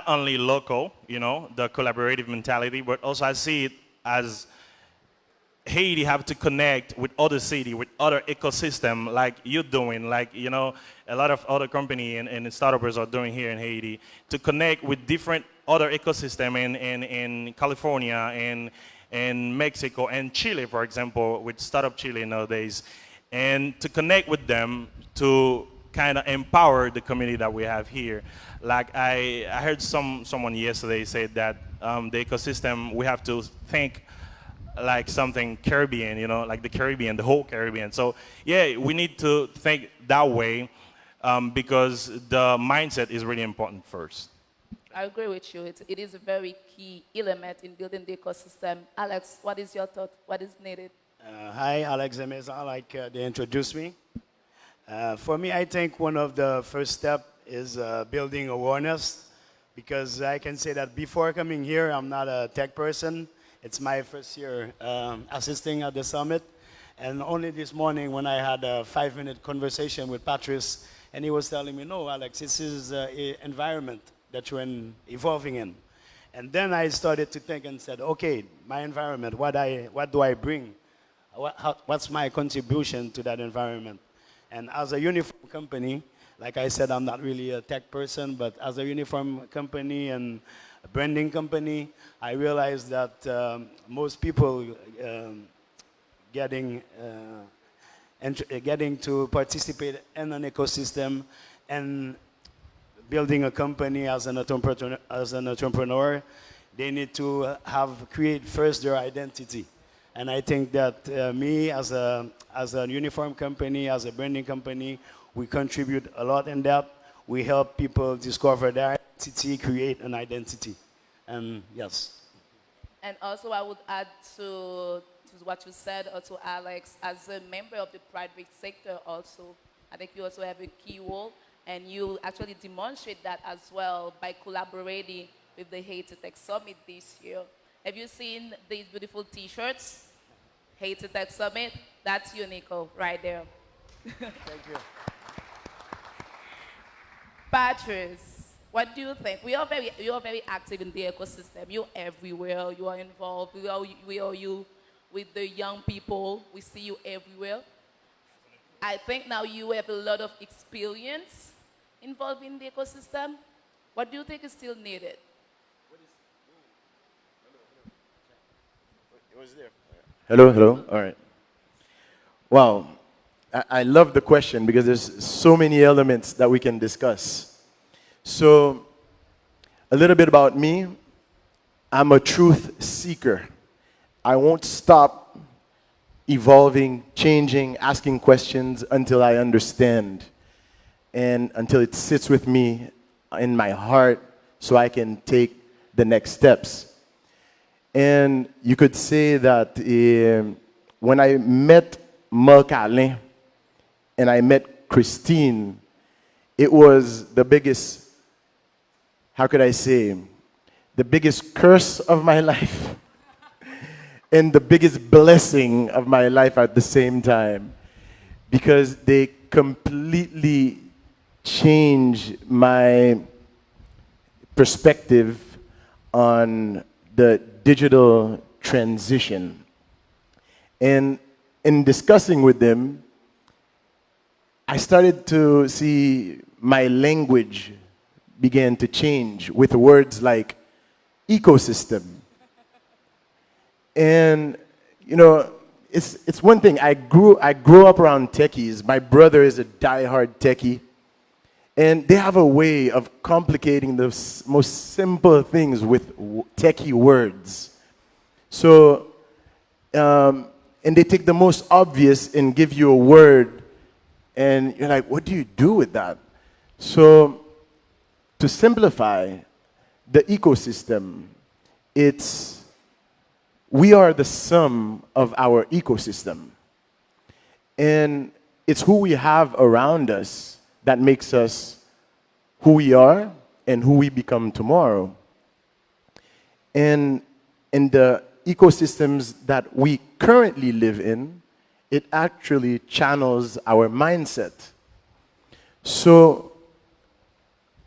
only local, you know, the collaborative mentality, but also I see it as Haiti have to connect with other city, with other ecosystem like you're doing, like, you know, a lot of other company and startups are doing here in Haiti, to connect with different other ecosystem in California and in Mexico and Chile, for example, with Startup Chile nowadays. And to connect with them to kind of empower the community that we have here. Like I heard someone yesterday say that the ecosystem, we have to think like something Caribbean, you know, like the Caribbean, the whole Caribbean. So yeah, we need to think that way because the mindset is really important first.
I agree with you. It is a very key element in building the ecosystem. Alex, what is your thought? What is needed?
Hi, Alex Emeza, like they introduced me. For me, I think one of the first steps is building awareness, because I can say that before coming here, I'm not a tech person. It's my first year assisting at the summit. And only this morning when I had a 5-minute conversation with Patrice, and he was telling me, no, Alex, this is an environment that you're evolving in. And then I started to think and said, okay, my environment, what do I bring? What's my contribution to that environment? And as a uniform company, like I said, I'm not really a tech person, but as a uniform company and a branding company, I realized that most people getting to participate in an ecosystem and building a company as an entrepreneur, they need to create first their identity. And I think that me as a uniform company, as a branding company, we contribute a lot in that. We help people discover their identity, create an identity. And yes.
And also I would add to what you said, also Alex, as a member of the private sector also, I think you also have a key role, and you actually demonstrate that as well by collaborating with the Haiti Tech Summit this year. Have you seen these beautiful T-shirts? Haiti Tech Summit, that's Unico right there.
Thank you.
Patrice, What do you think? You are very active in the ecosystem. You're everywhere. You are involved. We are you with the young people. We see you everywhere. I think now you have a lot of experience involved in the ecosystem. What do you think is still needed?
Hello, hello. All right. Wow. I love the question because there's so many elements that we can discuss. So, a little bit about me. I'm a truth seeker. I won't stop evolving, changing, asking questions until I understand and until it sits with me in my heart so I can take the next steps. And you could say that when I met Marc Alain and I met Christine, it was the biggest, how could I say, the biggest curse of my life and the biggest blessing of my life at the same time, because they completely changed my perspective on the digital transition. And in discussing with them, I started to see my language began to change with words like ecosystem. And you know, it's one thing. I grew up around techies. My brother is a diehard techie, and they have a way of complicating the most simple things with techie words. So, and they take the most obvious and give you a word, and you're like, what do you do with that? So, to simplify, the ecosystem, we are the sum of our ecosystem. And it's who we have around us that makes us who we are and who we become tomorrow. And in the ecosystems that we currently live in, it actually channels our mindset. So,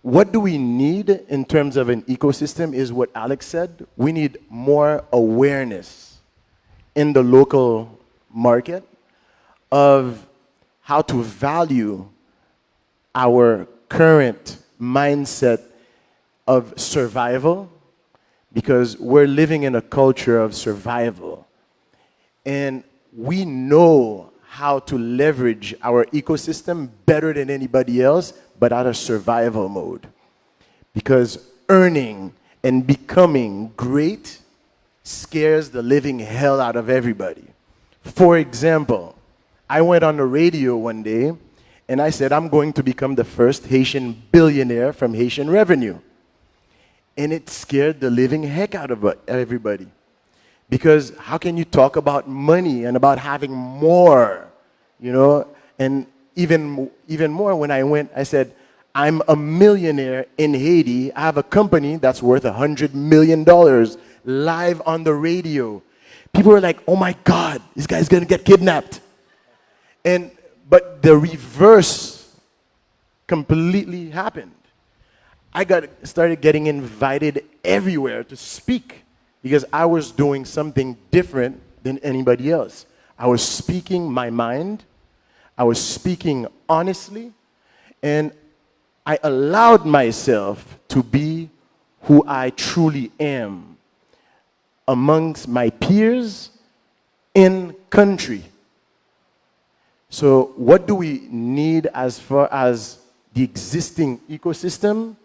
what do we need in terms of an ecosystem is what Alex said. We need more awareness in the local market of how to value our current mindset of survival, because we're living in a culture of survival. And we know how to leverage our ecosystem better than anybody else, but out of survival mode. Because earning and becoming great scares the living hell out of everybody. For example, I went on the radio one day and I said, I'm going to become the first Haitian billionaire from Haitian revenue. And it scared the living heck out of everybody. Because how can you talk about money and about having more, you know? And even more, when I went, I said, I'm a millionaire in Haiti. I have a company that's worth $100 million live on the radio. People were like, oh my God, this guy's gonna get kidnapped. But the reverse completely happened. I started getting invited everywhere to speak because I was doing something different than anybody else. I was speaking my mind. I was speaking honestly, and I allowed myself to be who I truly am amongst my peers in country. So what do we need as far as the existing ecosystem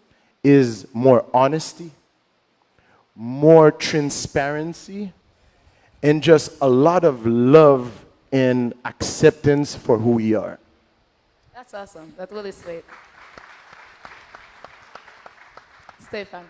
is more honesty, more transparency, and just a lot of love and acceptance for who we are.
That's awesome. That's really sweet. Stefan.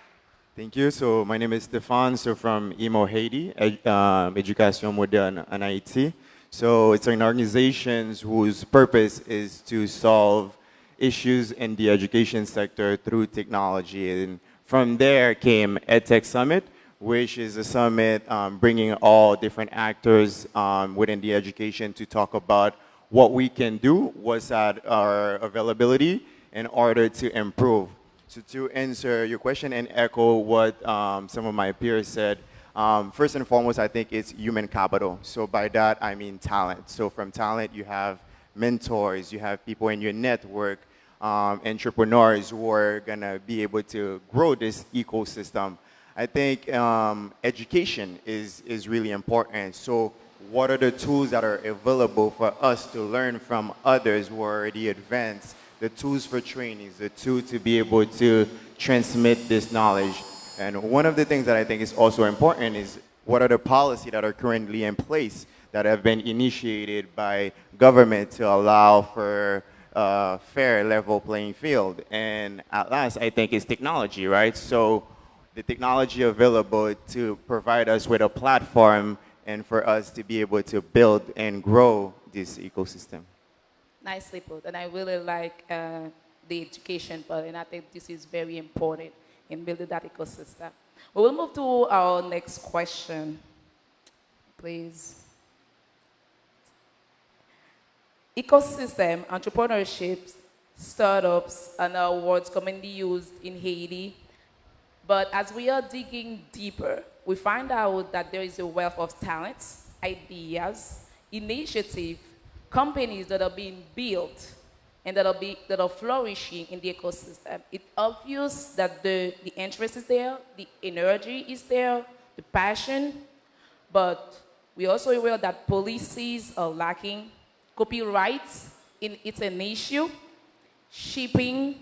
Thank you. So my name is Stefan, so from IMO Haiti, Education Moderne en Haiti. So it's an organization whose purpose is to solve issues in the education sector through technology. And from there came EdTech Summit, which is a summit bringing all different actors within the education to talk about what we can do, what's at our availability in order to improve. So to answer your question and echo what some of my peers said, first and foremost, I think it's human capital. So by that, I mean talent. So from talent, you have mentors, you have people in your network, entrepreneurs who are gonna be able to grow this ecosystem. I think education is really important. So what are the tools that are available for us to learn from others who are already advanced? The tools for trainings, the tool to be able to transmit this knowledge. And one of the things that I think is also important is what are the policies that are currently in place that have been initiated by government to allow for a fair level playing field. And at last, I think it's technology, right? So the technology available to provide us with a platform and for us to be able to build and grow this ecosystem.
Nicely put, and I really like the education part, and I think this is very important in building that ecosystem. We will move to our next question, please. Ecosystem, entrepreneurship, startups are now words commonly used in Haiti, but as we are digging deeper, we find out that there is a wealth of talents, ideas, initiative, companies that are being built and that are flourishing in the ecosystem. It's obvious that the interest is there, the energy is there, the passion, but we also aware that policies are lacking, copyrights it's an issue, shipping,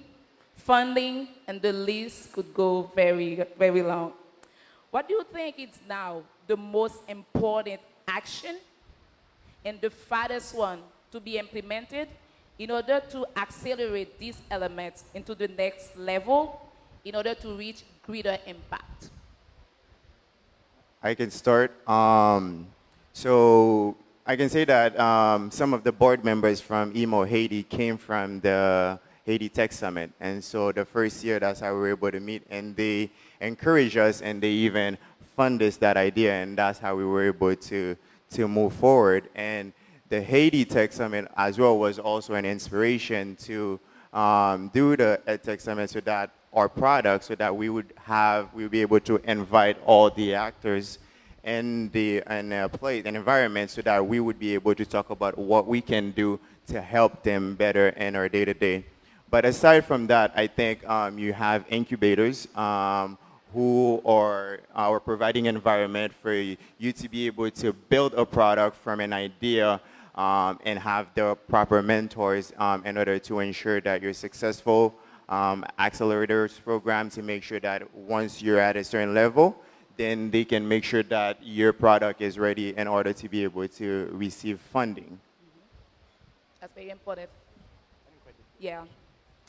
funding, and the list could go very, very long. What do you think is now the most important action and the farthest one to be implemented in order to accelerate these elements into the next level in order to reach greater impact?
I can start. So I can say that some of the board members from EMO Haiti came from the Haiti Tech Summit. And so the first year, that's how we were able to meet. And they encouraged us and they even funded that idea. And that's how we were able to move forward. And the Haiti Tech Summit as well was also an inspiration to do the EdTech Summit so that our product, so that we would be able to invite all the actors in the environment so that we would be able to talk about what we can do to help them better in our day-to-day. But aside from that, I think you have incubators who are providing environment for you to be able to build a product from an idea and have the proper mentors in order to ensure that you're successful. Accelerators program to make sure that once you're at a certain level, then they can make sure that your product is ready in order to be able to receive funding.
That's very important. Yeah.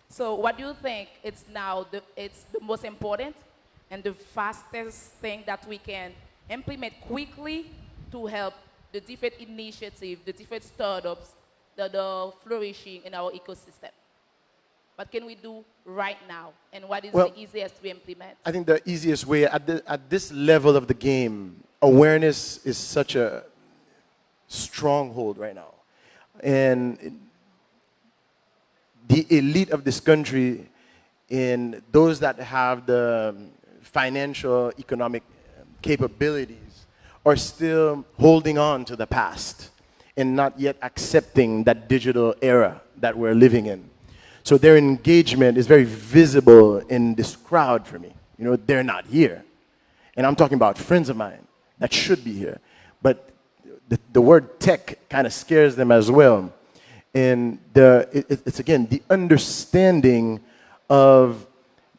So what do you think it's now it's the most important and the fastest thing that we can implement quickly to help the different initiatives, the different startups that are flourishing in our ecosystem? What can we do right now? And what is the easiest to implement?
I think the easiest way, at this level of the game, awareness is such a stronghold right now. And the elite of this country and those that have the financial, economic capabilities are still holding on to the past and not yet accepting that digital era that we're living in. So their engagement is very visible in this crowd for me. You know, they're not here. And I'm talking about friends of mine that should be here. But the word tech kind of scares them as well. And it's again, the understanding of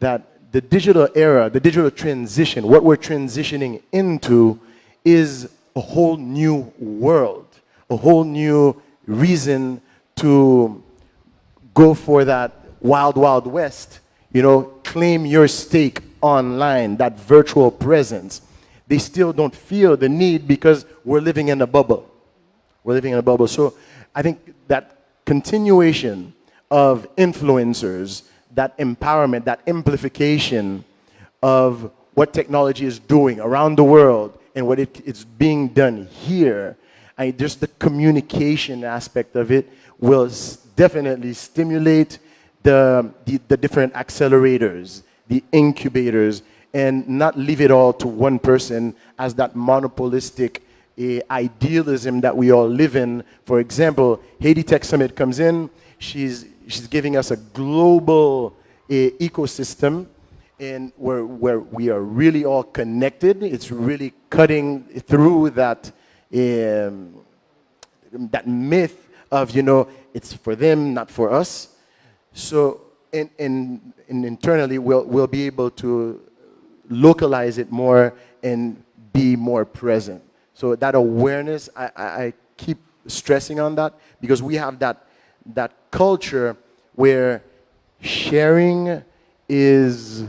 that the digital era, the digital transition, what we're transitioning into is a whole new world, a whole new reason to go for that wild, wild west, you know, claim your stake online, that virtual presence. They still don't feel the need because we're living in a bubble. We're living in a bubble. So I think that continuation of influencers, that empowerment, that amplification of what technology is doing around the world and what it's being done here, just the communication aspect of it will definitely stimulate the different accelerators, the incubators, and not leave it all to one person as that monopolistic idealism that we all live in. For example, Haiti Tech Summit comes in, she's giving us a global ecosystem, and where we are really all connected. It's really cutting through that that myth of, you know, it's for them, not for us. So, and internally, we'll be able to localize it more and be more present. So that awareness, I keep stressing on that, because we have that culture where sharing is,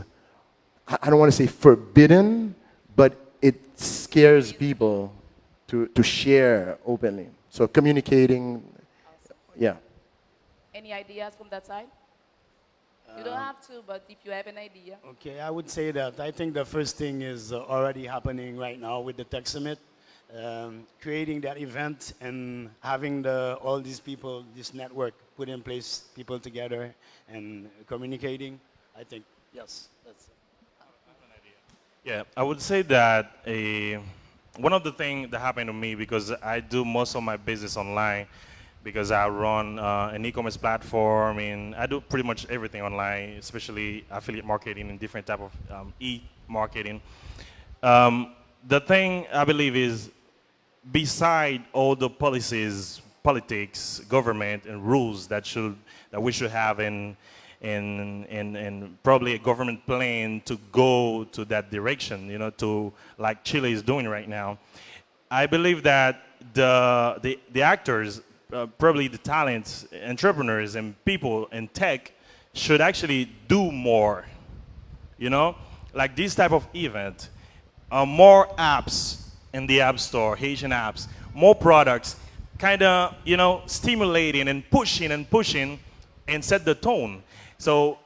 I don't want to say forbidden, but it scares people to share openly. So communicating, yeah.
Any ideas from that side? You don't have to, but if you have an idea.
Okay, I would say that I think the first thing is already happening right now with the Tech Summit. Creating that event and having all these people, this network put in place, people together and communicating, I think, yes, that's it.
Yeah, I would say that one of the things that happened to me, because I do most of my business online, because I run an e-commerce platform, and I do pretty much everything online, especially affiliate marketing and different type of e-marketing. The thing I believe is, beside all the policies, politics, government, and rules that we should have in probably a government plan to go to that direction, you know, to like Chile is doing right now. I believe that the actors, probably the talents, entrepreneurs, and people in tech should actually do more. You know, like this type of event, more apps in the App Store, Haitian apps, more products, kind of, you know, stimulating and pushing and set the tone. So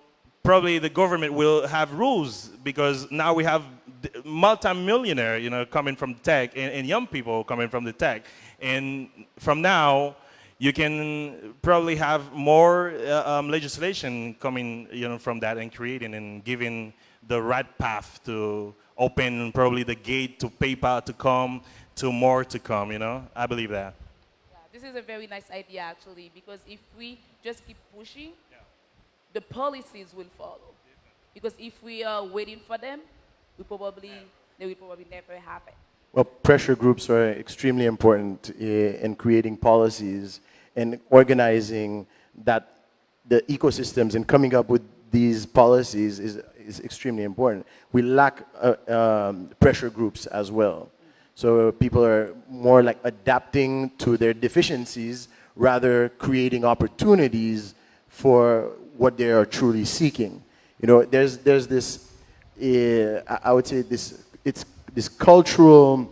probably the government will have rules, because now we have multi-millionaire, you know, coming from tech, and young people coming from the tech. And from now, you can probably have more legislation coming, you know, from that, and creating and giving the right path to open probably the gate to PayPal to come, to more to come, you know? I believe that.
Yeah, this is a very nice idea, actually, because if we just keep pushing, the policies will follow. Because if we are waiting for them, they will probably never happen.
Well, pressure groups are extremely important in creating policies and organizing that the ecosystems, and coming up with these policies is extremely important. We lack pressure groups as well. So people are more like adapting to their deficiencies, rather creating opportunities for what they are truly seeking. You know, there's this, I would say it's this cultural,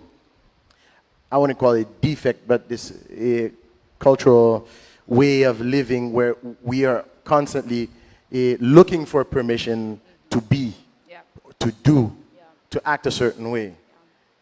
I wouldn't call it defect, but this cultural way of living where we are constantly looking for permission to be, to do, to act a certain way.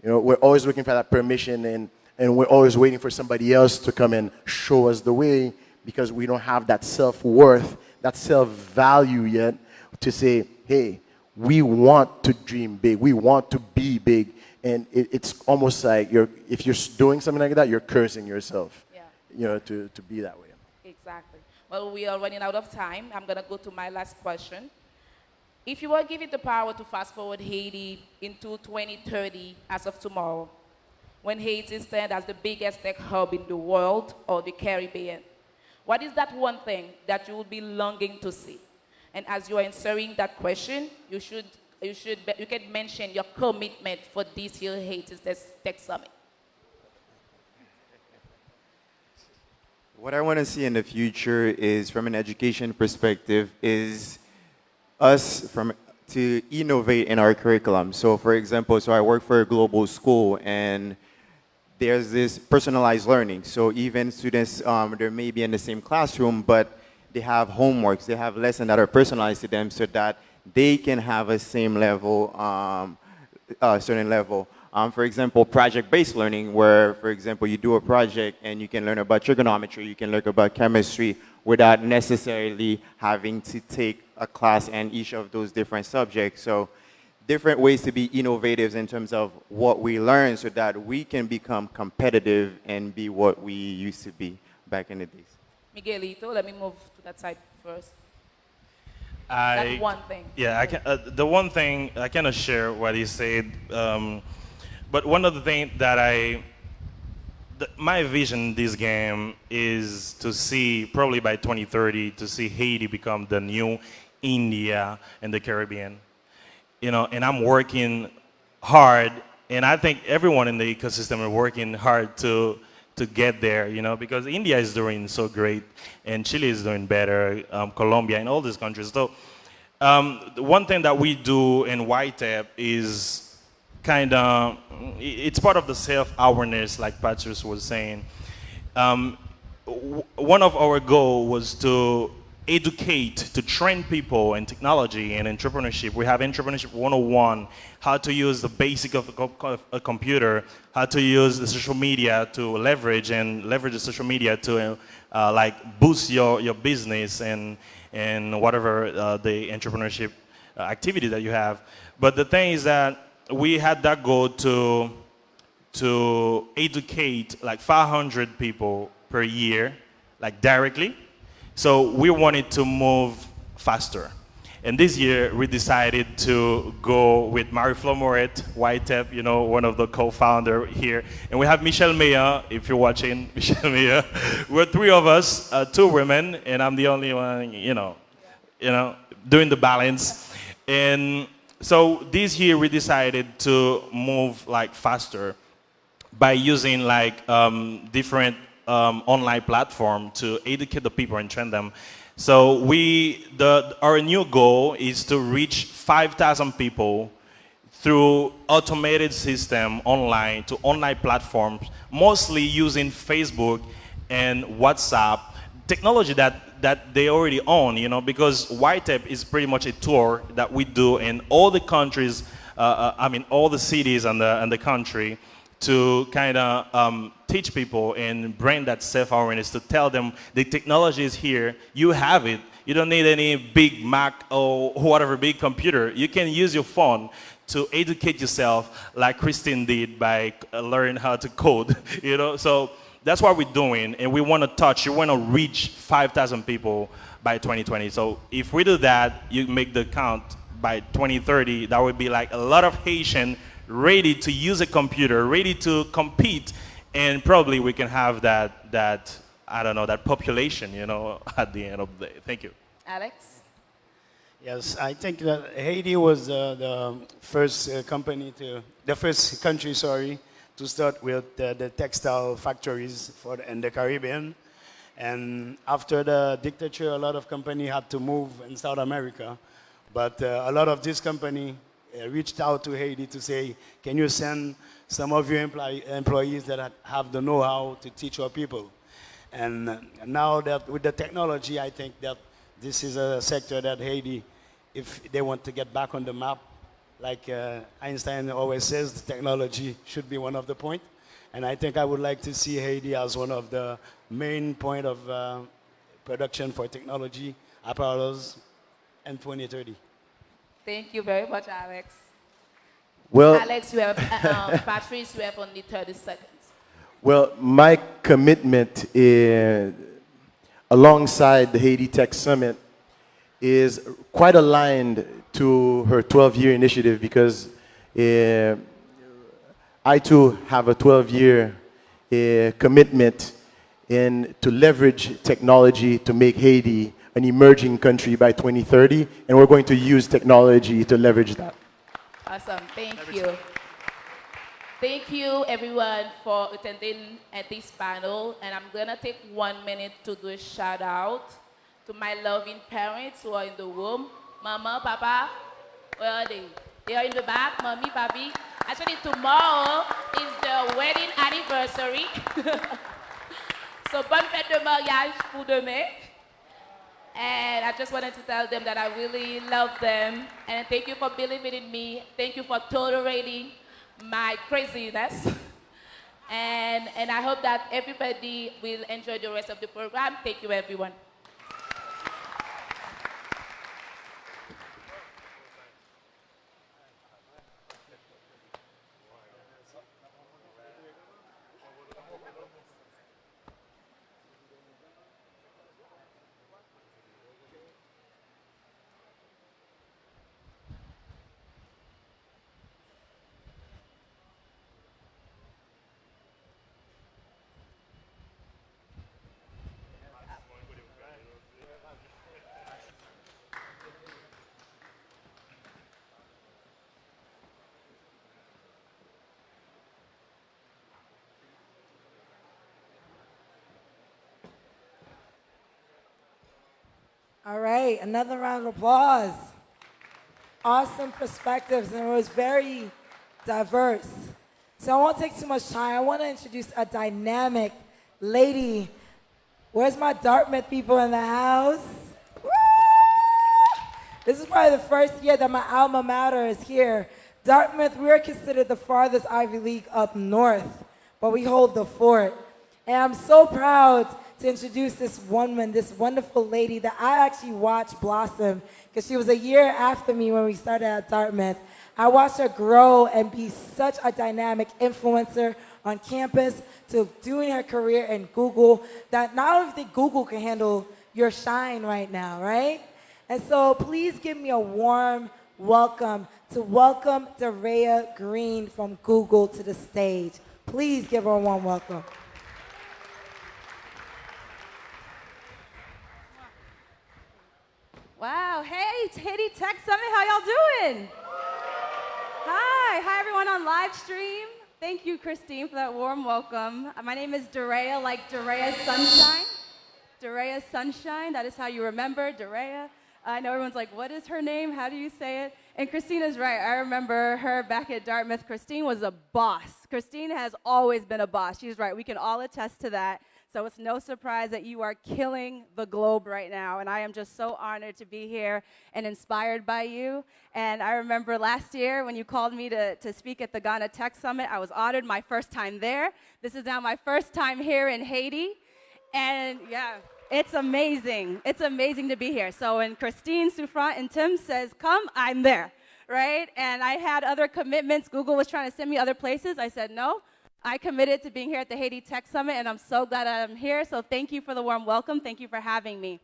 You know, we're always looking for that permission, and we're always waiting for somebody else to come and show us the way, because we don't have that self-worth, that self-value yet to say, hey, we want to dream big, we want to be big. And it's almost like if you're doing something like that, you're cursing yourself, you know, to be that way.
Exactly. Well, we are running out of time. I'm going to go to my last question. If you were given the power to fast forward Haiti into 2030 as of tomorrow, when Haiti stands as the biggest tech hub in the world or the Caribbean, what is that one thing that you will be longing to see? And as you are answering that question, you can mention your commitment for this year Haiti Tech Summit.
What I want to see in the future is, from an education perspective, is us to innovate in our curriculum. So for example, I work for a global school, and there's this personalized learning. So even students, they may be in the same classroom, but they have homeworks, they have lessons that are personalized to them, so that they can have a same level, certain level. For example, project-based learning, where, for example, you do a project and you can learn about trigonometry, you can learn about chemistry without necessarily having to take a class in each of those different subjects. So different ways to be innovative in terms of what we learn so that we can become competitive and be what we used to be back in the days.
Miguelito, let me move to that side first.
I,
That's one thing.
Yeah, I can, the one thing, I cannot share what he said, but one of the things that my vision in this game is to see, probably by 2030, to see Haiti become the new India in the Caribbean. You know, and I'm working hard, and I think everyone in the ecosystem is working hard to get there, you know, because India is doing so great, and Chile is doing better, Colombia, and all these countries. So the one thing that we do in YTAP is kind of, it's part of the self-awareness, like Patrice was saying. One of our goals was to educate, to train people in technology and entrepreneurship. We have Entrepreneurship 101, how to use the basic of a computer, how to use the social media to leverage the social media to like boost your business and whatever the entrepreneurship activity that you have. But the thing is that we had that goal to educate like 500 people per year, like directly. So we wanted to move faster. And this year we decided to go with Marie-Flo Moret, YTEP, you know, one of the co-founder here. And we have Michelle Meyer, if you're watching, Michelle Meyer. We're three of us, two women, and I'm the only one, you know, doing the balance. And so this year we decided to move like faster by using like different online platform to educate the people and train them. So our new goal is to reach 5,000 people through automated system online to online platforms, mostly using Facebook and WhatsApp, technology that they already own, you know, because YTEP is pretty much a tour that we do in all the countries, all the cities in the country, to kind of teach people and bring that self-awareness, to tell them the technology is here, you have it. You don't need any big Mac or whatever big computer. You can use your phone to educate yourself like Christine did by learning how to code, you know? So that's what we're doing, and we want to reach 5,000 people by 2020. So if we do that, you make the count by 2030, that would be like a lot of Haitian ready to use a computer, ready to compete, and probably we can have that I don't know, that population, you know, at the end of the day. Thank you.
Alex?
Yes, I think that Haiti was the first country, to start with the textile factories in the Caribbean. And after the dictature, a lot of companies had to move in South America. But a lot of this company reached out to Haiti to say, can you send some of your employees that have the know-how to teach our people? And now that with the technology, I think that this is a sector that Haiti, if they want to get back on the map, like Einstein always says, the technology should be one of the points. And I think I would like to see Haiti as one of the main point of production for technology apparels in 2030.
Thank you very much, Alex.
Well,
Alex, you have, Patrice, you have only 30 seconds.
Well, my commitment alongside the Haiti Tech Summit is quite aligned to her 12-year initiative, because I too have a 12-year commitment to leverage technology to make Haiti an emerging country by 2030, and we're going to use technology to leverage that.
Awesome, thank you. Thank you everyone for attending at this panel, and I'm gonna take 1 minute to do a shout out to my loving parents who are in the room. Mama, Papa, where are they? They are in the back, Mommy, Papi. Actually, tomorrow is their wedding anniversary. So, bonne fête de mariage pour demain. And I just wanted to tell them that I really love them. And thank you for believing in me. Thank you for tolerating my craziness. And I hope that everybody will enjoy the rest of the program. Thank you, everyone.
All right, another round of applause. Awesome perspectives, and it was very diverse. So I won't take too much time. I want to introduce a dynamic lady. Where's my Dartmouth people in the house? Woo! This is probably the first year that my alma mater is here. Dartmouth, we're considered the farthest Ivy League up north, but we hold the fort. And I'm so proud to introduce this woman, this wonderful lady that I actually watched blossom because she was a year after me when we started at Dartmouth. I watched her grow and be such a dynamic influencer on campus to doing her career in Google that not only think Google can handle your shine right now, right? And so please give me a warm welcome to welcome Darea Green from Google to the stage. Please give her a warm welcome.
Wow, hey, Haiti Tech Summit, how y'all doing? Hi everyone on live stream. Thank you, Christine, for that warm welcome. My name is Darea, like Darea's Sunshine. Darea's Sunshine, that is how you remember Darea. I know everyone's like, what is her name? How do you say it? And Christina's right. I remember her back at Dartmouth. Christine was a boss. Christine has always been a boss. She's right. We can all attest to that. So it's no surprise that you are killing the globe right now. And I am just so honored to be here and inspired by you. And I remember last year when you called me to speak at the Ghana Tech Summit, I was honored, my first time there. This is now my first time here in Haiti. And yeah, it's amazing. It's amazing to be here. So when Christine, Souffrant, and Tim says, come, I'm there, right? And I had other commitments. Google was trying to send me other places. I said, no. I committed to being here at the Haiti Tech Summit, and I'm so glad I'm here. So thank you for the warm welcome. Thank you for having me.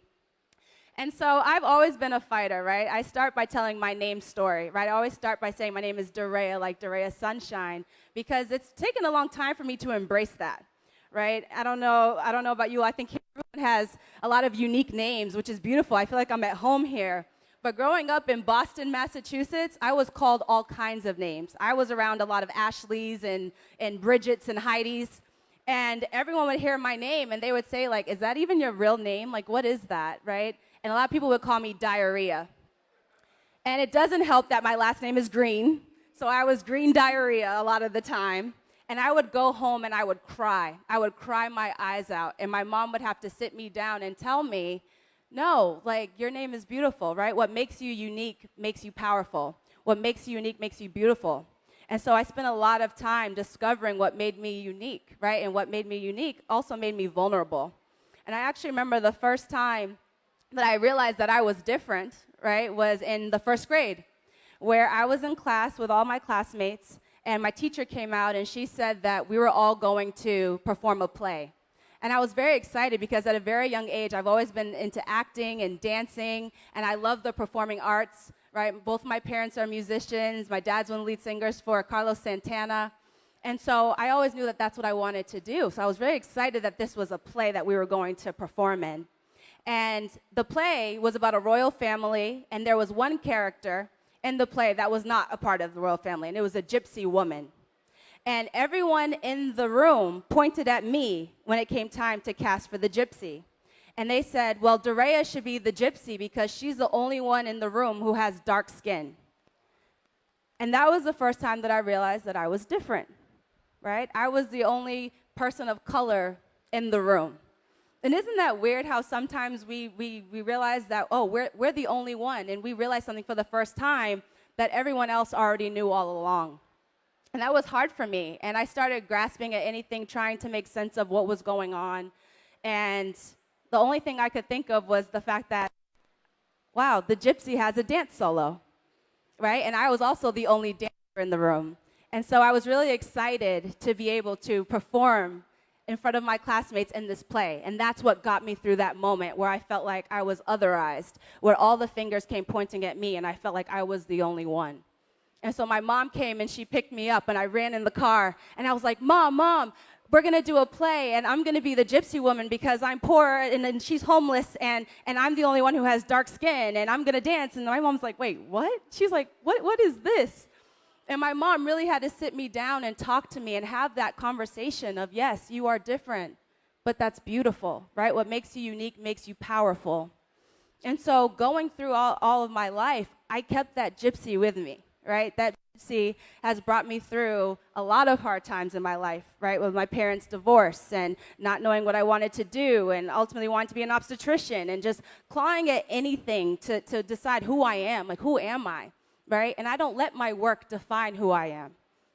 And so I've always been a fighter, right? I start by telling my name story, right? I always start by saying my name is Darea, like Darea's Sunshine, because it's taken a long time for me to embrace that, right? I don't know about you. I think everyone has a lot of unique names, which is beautiful. I feel like I'm at home here. But growing up in Boston, Massachusetts, I was called all kinds of names. I was around a lot of Ashleys and Bridgets and Heidis, and everyone would hear my name, and they would say, like, is that even your real name? Like, what is that, right? And a lot of people would call me Diarrhea. And it doesn't help that my last name is Green, so I was Green Diarrhea a lot of the time. And I would go home and I would cry. I would cry my eyes out, and my mom would have to sit me down and tell me, no, like, your name is beautiful, right? What makes you unique makes you powerful. What makes you unique makes you beautiful. And so I spent a lot of time discovering what made me unique, right? And what made me unique also made me vulnerable. And I actually remember the first time that I realized that I was different, right, was in the first grade, where I was in class with all my classmates, and my teacher came out and she said that we were all going to perform a play. And I was very excited because at a very young age, I've always been into acting and dancing, and I love the performing arts, right? Both my parents are musicians. My dad's one of the lead singers for Carlos Santana. And so I always knew that that's what I wanted to do. So I was very excited that this was a play that we were going to perform in. And the play was about a royal family, and there was one character in the play that was not a part of the royal family, and it was a gypsy woman. And everyone in the room pointed at me when it came time to cast for the gypsy. And they said, well, Darea should be the gypsy because she's the only one in the room who has dark skin. And that was the first time that I realized that I was different, right? I was the only person of color in the room. And isn't that weird how sometimes we realize that, oh, we're the only one, and we realize something for the first time that everyone else already knew all along. And that was hard for me. And I started grasping at anything, trying to make sense of what was going on. And the only thing I could think of was the fact that, wow, the gypsy has a dance solo, right? And I was also the only dancer in the room. And so I was really excited to be able to perform in front of my classmates in this play. And that's what got me through that moment where I felt like I was otherized, where all the fingers came pointing at me and I felt like I was the only one. And so my mom came and she picked me up and I ran in the car and I was like, Mom, we're gonna do a play and I'm gonna be the gypsy woman because I'm poor and she's homeless and I'm the only one who has dark skin and I'm gonna dance. And my mom's like, wait, what? She's like, what is this? And my mom really had to sit me down and talk to me and have that conversation of, yes, you are different, but that's beautiful, right? What makes you unique makes you powerful. And so going through all of my life, I kept that gypsy with me. Right? That gypsy has brought me through a lot of hard times in my life, right? With my parents' divorce and not knowing what I wanted to do and ultimately wanting to be an obstetrician and just clawing at anything to decide who I am, like who am I, right? And I don't let my work define who I am,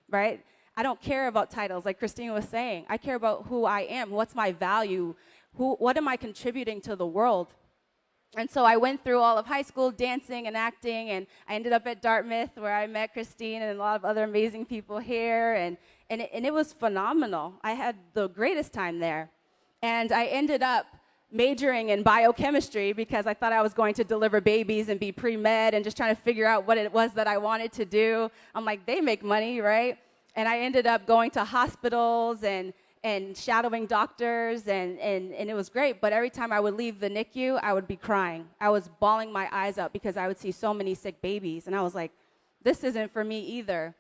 right? I don't care about titles like Christine was saying. I care about who I am, what's my value, what am I contributing to the world? And so I went through all of high school dancing and acting, and I ended up at Dartmouth where I met Christine and a lot of other amazing people here, and it was phenomenal. I had the greatest time there. And I ended up majoring in biochemistry because I thought I was going to deliver babies and be pre-med and just trying to figure out what it was that I wanted to do. I'm like, they make money, right? And I ended up going to hospitals and shadowing doctors, and it was great. But every time I would leave the NICU, I would be crying. I was bawling my eyes out because I would see so many sick babies. And I was like, this isn't for me either.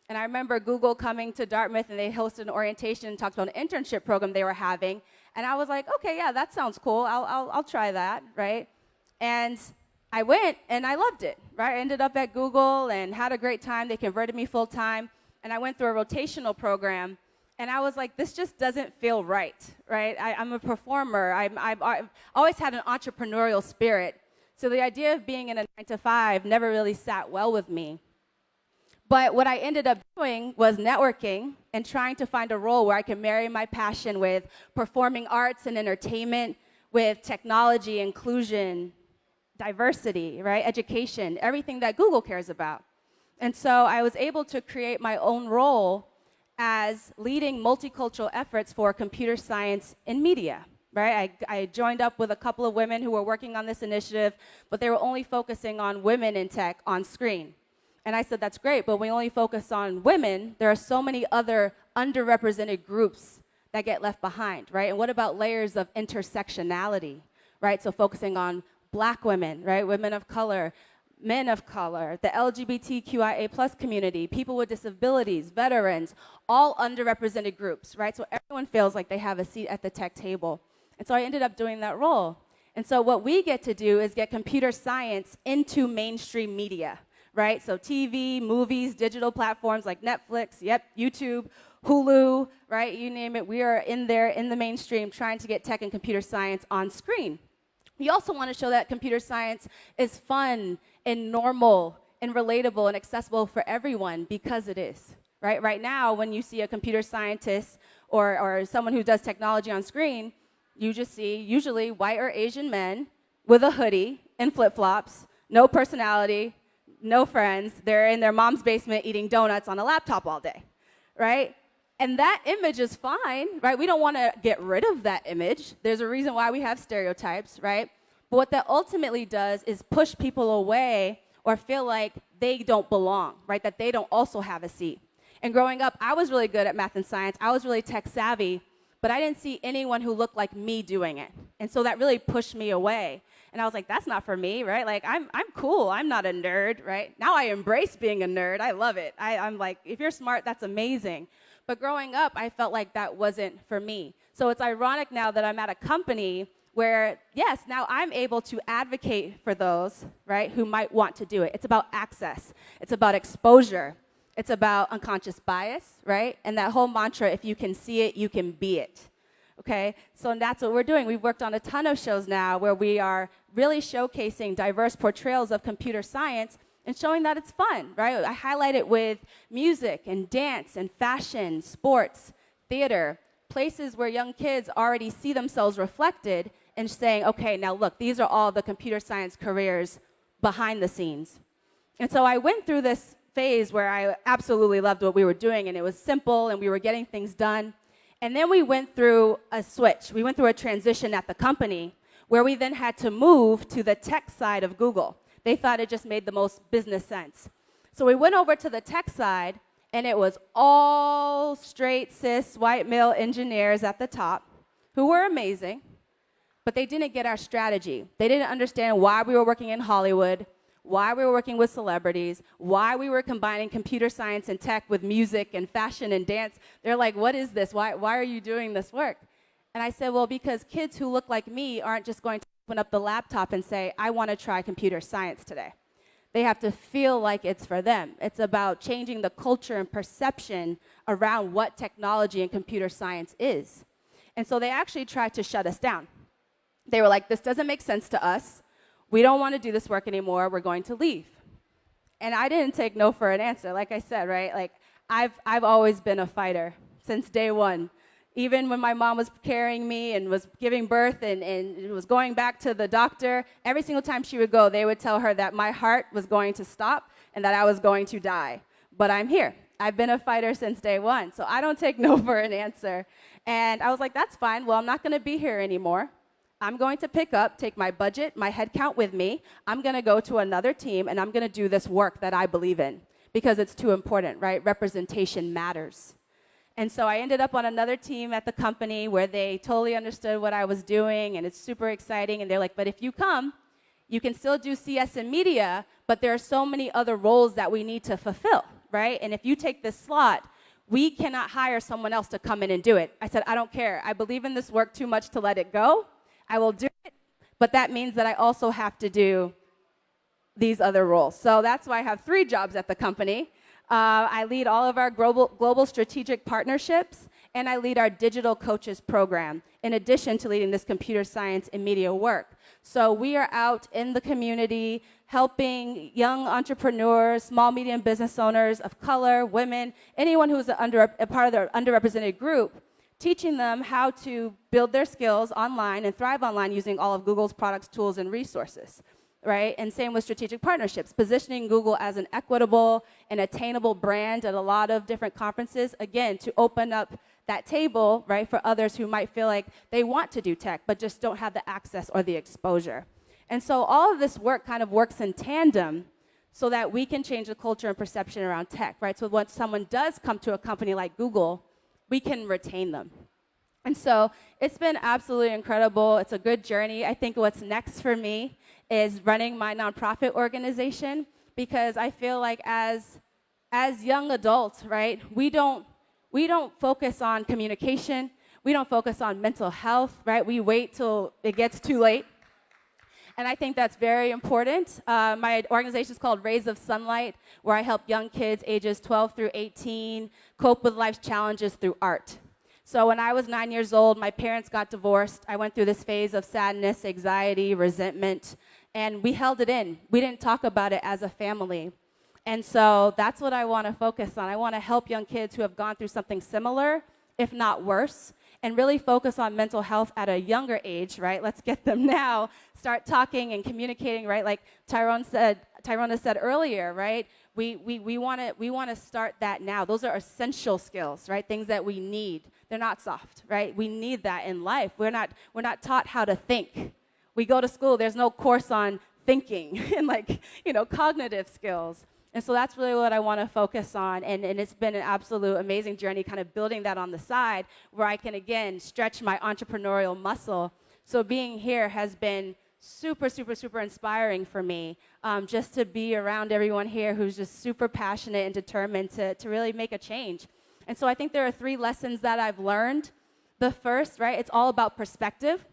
And I remember Google coming to Dartmouth, and they hosted an orientation and talked about an internship program they were having. And I was like, okay, yeah, that sounds cool. I'll try that, right? And I went, and I loved it, right? I ended up at Google and had a great time. They converted me full time. And I went through a rotational program. And I was like, this just doesn't feel right? I'm a performer. I've always had an entrepreneurial spirit. So the idea of being in a 9-to-5 never really sat well with me. But what I ended up doing was networking and trying to find a role where I can marry my passion with performing arts and entertainment, with technology, inclusion, diversity, right? Education, everything that Google cares about. And so I was able to create my own role as leading multicultural efforts for computer science in media, right? I joined up with a couple of women who were working on this initiative, but they were only focusing on women in tech on screen. And I said, that's great, but we only focus on women. There are so many other underrepresented groups that get left behind, right? And what about layers of intersectionality, right? So focusing on Black women, right? Women of color, men of color, the LGBTQIA+ community, people with disabilities, veterans, all underrepresented groups, right? So everyone feels like they have a seat at the tech table. And so I ended up doing that role. And so what we get to do is get computer science into mainstream media, right? So TV, movies, digital platforms like Netflix, YouTube, Hulu, right? You name it, we are in there in the mainstream trying to get tech and computer science on screen. We also want to show that computer science is fun and normal and relatable and accessible for everyone because it is, right? Right now, when you see a computer scientist or someone who does technology on screen, you just see usually white or Asian men with a hoodie and flip-flops, no personality, no friends. They're in their mom's basement eating donuts on a laptop all day, right? And that image is fine, right? We don't want to get rid of that image. There's a reason why we have stereotypes, right? But what that ultimately does is push people away or feel like they don't belong, right? That they don't also have a seat. And growing up, I was really good at math and science. I was really tech savvy, but I didn't see anyone who looked like me doing it. And so that really pushed me away. And I was like, that's not for me, right? Like, I'm cool. I'm not a nerd, right? Now I embrace being a nerd. I love it. I'm like, if you're smart, that's amazing. But growing up, I felt like that wasn't for me. So it's ironic now that I'm at a company where, yes, now I'm able to advocate for those, right, who might want to do it. It's about access. It's about exposure. It's about unconscious bias, right? And that whole mantra, if you can see it, you can be it, okay? So that's what we're doing. We've worked on a ton of shows now where we are really showcasing diverse portrayals of computer science and showing that it's fun, right? I highlight it with music and dance and fashion, sports, theater, places where young kids already see themselves reflected and saying, okay, now look, these are all the computer science careers behind the scenes. And so I went through this phase where I absolutely loved what we were doing, and it was simple, and we were getting things done. And then we went through a switch. We went through a transition at the company where we then had to move to the tech side of Google. They thought it just made the most business sense. So we went over to the tech side, and it was all straight, cis, white male engineers at the top who were amazing, but they didn't get our strategy. They didn't understand why we were working in Hollywood, why we were working with celebrities, why we were combining computer science and tech with music and fashion and dance. They're like, what is this? Why are you doing this work? And I said, well, because kids who look like me aren't just going to open up the laptop and say, I want to try computer science today. They have to feel like it's for them. It's about changing the culture and perception around what technology and computer science is. And so they actually tried to shut us down. They were like, this doesn't make sense to us. We don't want to do this work anymore. We're going to leave. And I didn't take no for an answer. Like I said, right? Like I've always been a fighter since day one. Even when my mom was carrying me and was giving birth and was going back to the doctor, every single time she would go, they would tell her that my heart was going to stop and that I was going to die. But I'm here. I've been a fighter since day one. So I don't take no for an answer. And I was like, that's fine. Well, I'm not going to be here anymore. I'm going to take my budget, my headcount with me. I'm going to go to another team, and I'm going to do this work that I believe in because it's too important, right? Representation matters. And so I ended up on another team at the company where they totally understood what I was doing, and it's super exciting. And they're like, but if you come, you can still do CS and media, but there are so many other roles that we need to fulfill, right? And if you take this slot, we cannot hire someone else to come in and do it. I said, I don't care. I believe in this work too much to let it go. I will do it, but that means that I also have to do these other roles. So that's why I have 3 jobs at the company. I lead all of our global strategic partnerships, and I lead our digital coaches program, in addition to leading this computer science and media work. So we are out in the community helping young entrepreneurs, small, medium business owners of color, women, anyone who's a part of the underrepresented group, teaching them how to build their skills online and thrive online using all of Google's products, tools, and resources. Right? And same with strategic partnerships, positioning Google as an equitable and attainable brand at a lot of different conferences, again, to open up that table, right, for others who might feel like they want to do tech, but just don't have the access or the exposure. And so all of this work kind of works in tandem so that we can change the culture and perception around tech, right? So once someone does come to a company like Google, we can retain them. And so it's been absolutely incredible. It's a good journey. I think what's next for me is running my nonprofit organization, because I feel like as young adults, right, we don't focus on communication. We don't focus on mental health, right? We wait till it gets too late. And I think that's very important. My organization is called Rays of Sunlight, where I help young kids ages 12 through 18 cope with life's challenges through art. So when I was 9 years old, my parents got divorced. I went through this phase of sadness, anxiety, resentment, and we held it in. We didn't talk about it as a family. And so that's what I want to focus on. I want to help young kids who have gone through something similar, if not worse, and really focus on mental health at a younger age, right? Let's get them now, start talking and communicating, right? Like Tyrone said earlier, right? We want to start that now. Those are essential skills, right? Things that we need. They're not soft, right? We need that in life. We're not taught how to think. We go to school, there's no course on thinking and cognitive skills. And so that's really what I want to focus on. And it's been an absolute amazing journey kind of building that on the side where I can, again, stretch my entrepreneurial muscle. So being here has been super, super, super inspiring for me, just to be around everyone here who's just super passionate and determined to really make a change. And so I think there are 3 lessons that I've learned. The first, right, it's all about perspective,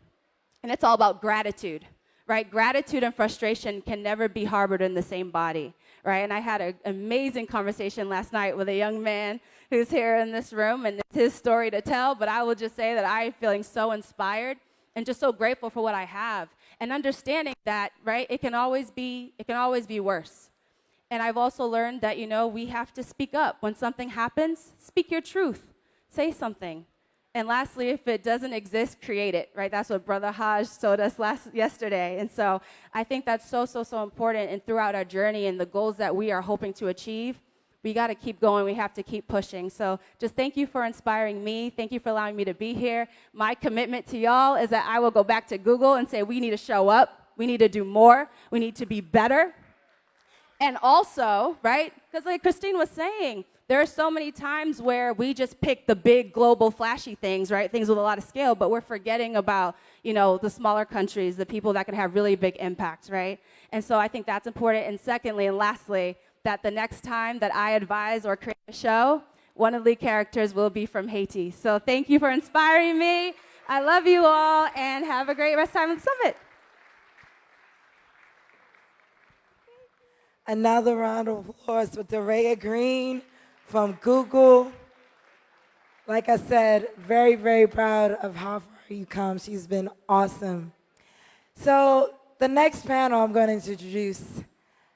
and it's all about gratitude, right? Gratitude and frustration can never be harbored in the same body, right? And I had an amazing conversation last night with a young man who's here in this room, and it's his story to tell, but I will just say that I'm feeling so inspired and just so grateful for what I have, and understanding that, right, it can always be worse. And I've also learned that, we have to speak up. When something happens, speak your truth. Say something. And lastly, if it doesn't exist, create it, right? That's what Brother Haj told us yesterday. And so I think that's so, so, so important. And throughout our journey and the goals that we are hoping to achieve, we got to keep going. We have to keep pushing. So just thank you for inspiring me. Thank you for allowing me to be here. My commitment to y'all is that I will go back to Google and say, we need to show up. We need to do more. We need to be better. And also, right, because like Christine was saying, there are so many times where we just pick the big global flashy things, right, things with a lot of scale, but we're forgetting about, the smaller countries, the people that can have really big impacts, right? And so I think that's important. And secondly, and lastly, that the next time that I advise or create a show, one of the lead characters will be from Haiti. So thank you for inspiring me. I love you all, and have a great rest of the time at the summit.
Another round of applause for Derea Green from Google. Like I said, very, very proud of how far you come. She's been awesome. So the next panel I'm going to introduce,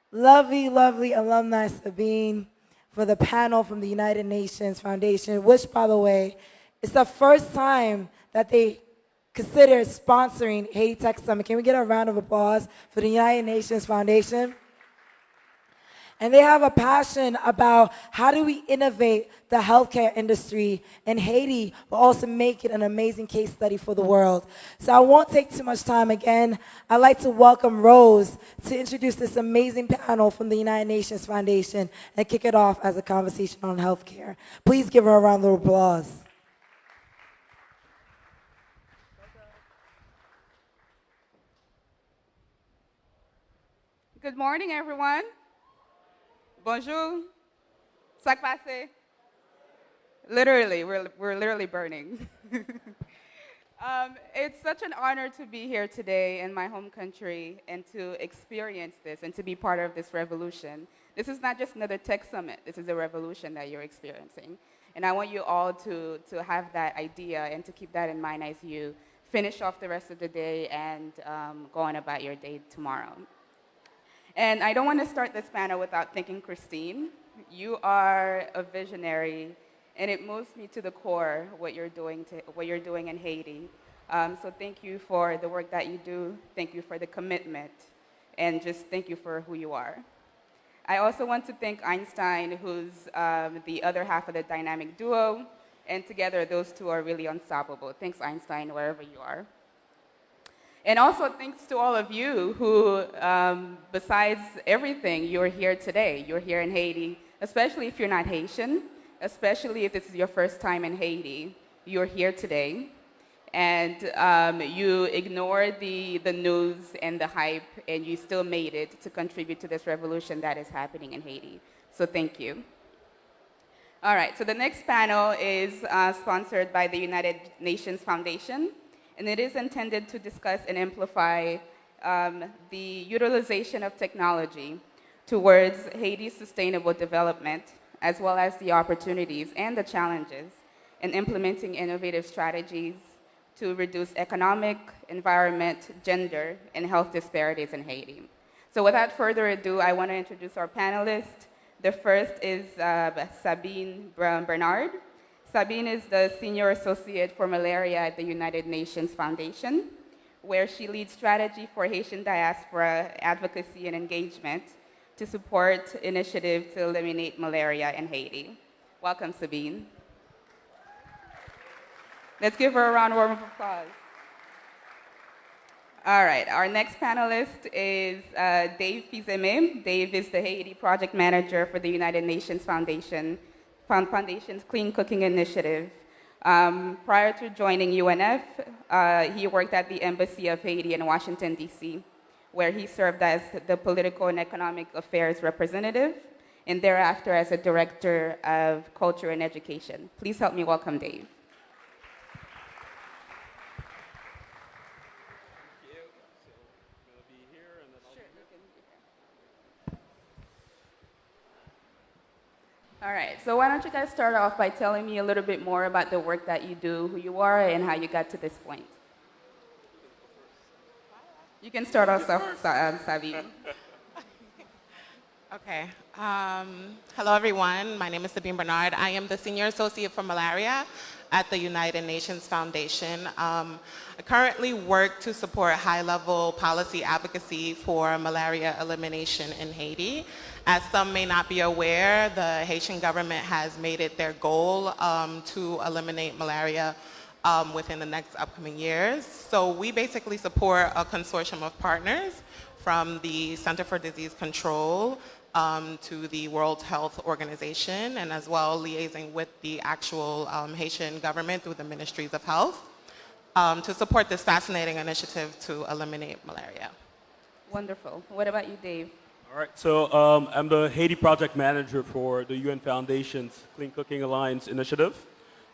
lovely, lovely alumni Sabine for the panel from the United Nations Foundation, which, by the way, is the first time that they consider sponsoring Haiti Tech Summit. Can we get a round of applause for the United Nations Foundation? And they have a passion about how do we innovate the healthcare industry in Haiti, but also make it an amazing case study for the world. So I won't take too much time again. I'd like to welcome Rose to introduce this amazing panel from the United Nations Foundation and kick it off as a conversation on healthcare. Please give her a round of applause.
Good morning, everyone. Bonjour. Sac passe. Literally, we're literally burning. It's such an honor to be here today in my home country and to experience this and to be part of this revolution. This is not just another tech summit. This is a revolution that you're experiencing. And I want you all to have that idea and to keep that in mind as you finish off the rest of the day and go on about your day tomorrow. And I don't want to start this panel without thanking Christine. You are a visionary, and it moves me to the core what you're doing in Haiti. So thank you for the work that you do. Thank you for the commitment, and just thank you for who you are. I also want to thank Einstein, who's the other half of the dynamic duo, and together those two are really unstoppable. Thanks, Einstein, wherever you are. And also thanks to all of you who, besides everything, you're here today. You're here in Haiti, especially if you're not Haitian, especially if this is your first time in Haiti. You're here today. And you ignored the news and the hype, and you still made it to contribute to this revolution that is happening in Haiti. So thank you. All right, so the next panel is sponsored by the United Nations Foundation. And it is intended to discuss and amplify the utilization of technology towards Haiti's sustainable development, as well as the opportunities and the challenges in implementing innovative strategies to reduce economic, environment, gender, and health disparities in Haiti. So without further ado, I want to introduce our panelists. The first is Sabine Bernard. Sabine is the Senior Associate for Malaria at the United Nations Foundation, where she leads strategy for Haitian diaspora advocacy and engagement to support initiatives to eliminate malaria in Haiti. Welcome, Sabine. Let's give her a round of applause. All right, our next panelist is Dave Fizeme. Dave is the Haiti Project Manager for the United Nations Foundation's Clean Cooking Initiative. Prior to joining UNF, he worked at the Embassy of Haiti in Washington, D.C., where he served as the Political and Economic Affairs Representative, and thereafter as a Director of Culture and Education. Please help me welcome Dave. All right, so why don't you guys start off by telling me a little bit more about the work that you do, who you are, and how you got to this point. You can start off, Sabine.
Okay. Hello, everyone. My name is Sabine Bernard. I am the Senior Associate for Malaria at the United Nations Foundation. I currently work to support high-level policy advocacy for malaria elimination in Haiti. As some may not be aware, the Haitian government has made it their goal to eliminate malaria within the next upcoming years. So we basically support a consortium of partners from the Center for Disease Control to the World Health Organization, and as well liaising with the actual Haitian government through the Ministries of Health to support this fascinating initiative to eliminate malaria.
Wonderful. What about you, Dave?
All right, so I'm the Haiti project manager for the UN Foundation's Clean Cooking Alliance initiative.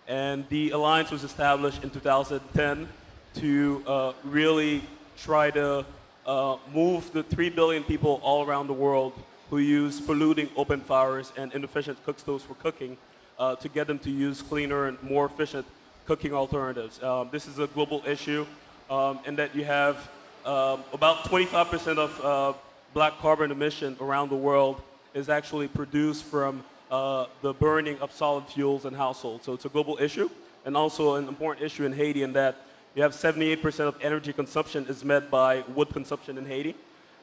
And the alliance was established in 2010 to really try to move the 3 billion people all around the world who use polluting open fires and inefficient cook stoves for cooking to get them to use cleaner and more efficient cooking alternatives. This is a global issue in that you have about 25% of black carbon emission around the world is actually produced from the burning of solid fuels in households. So it's a global issue and also an important issue in Haiti in that you have 78% of energy consumption is met by wood consumption in Haiti.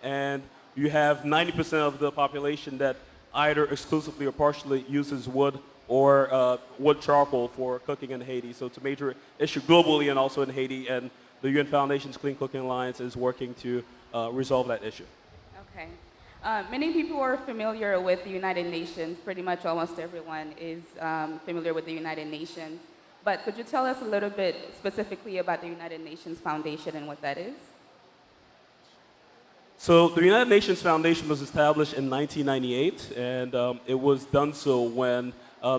And you have 90% of the population that either exclusively or partially uses wood or wood charcoal for cooking in Haiti. So it's a major issue globally and also in Haiti. And the UN Foundation's Clean Cooking Alliance is working to resolve that issue.
Okay. Many people are familiar with the United Nations. Pretty much almost everyone is familiar with the United Nations. But could you tell us a little bit specifically about the United Nations Foundation and what that is?
So the United Nations Foundation was established in 1998, and it was done so when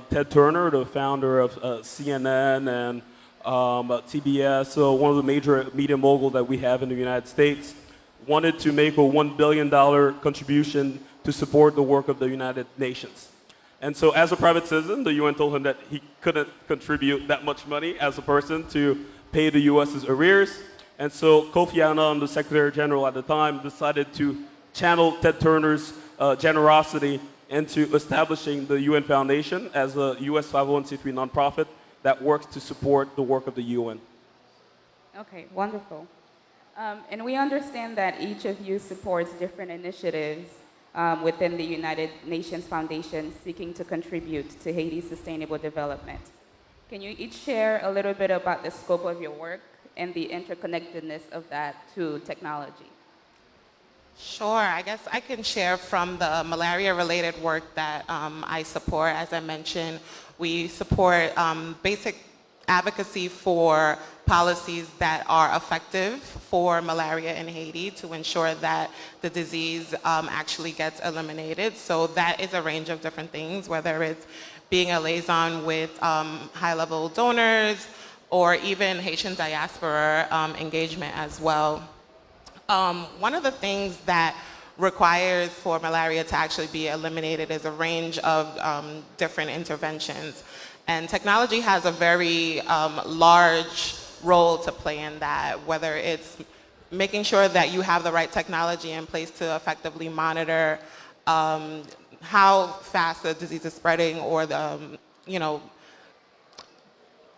Ted Turner, the founder of CNN and TBS, so one of the major media moguls that we have in the United States, wanted to make a $1 billion contribution to support the work of the United Nations. And so as a private citizen, the UN told him that he couldn't contribute that much money as a person to pay the US's arrears. And so Kofi Annan, the Secretary General at the time, decided to channel Ted Turner's generosity into establishing the UN Foundation as a US 501c3 nonprofit that works to support the work of the UN.
Okay, wonderful. And we understand that each of you supports different initiatives within the United Nations Foundation seeking to contribute to Haiti's sustainable development. Can you each share a little bit about the scope of your work and the interconnectedness of that to technology?
Sure, I guess I can share from the malaria-related work that I support. As I mentioned, we support basic advocacy for policies that are effective for malaria in Haiti to ensure that the disease actually gets eliminated. So that is a range of different things, whether it's being a liaison with high-level donors or even Haitian diaspora engagement as well. One of the things that requires for malaria to actually be eliminated is a range of different interventions. And technology has a very large role to play in that, whether it's making sure that you have the right technology in place to effectively monitor how fast the disease is spreading or the,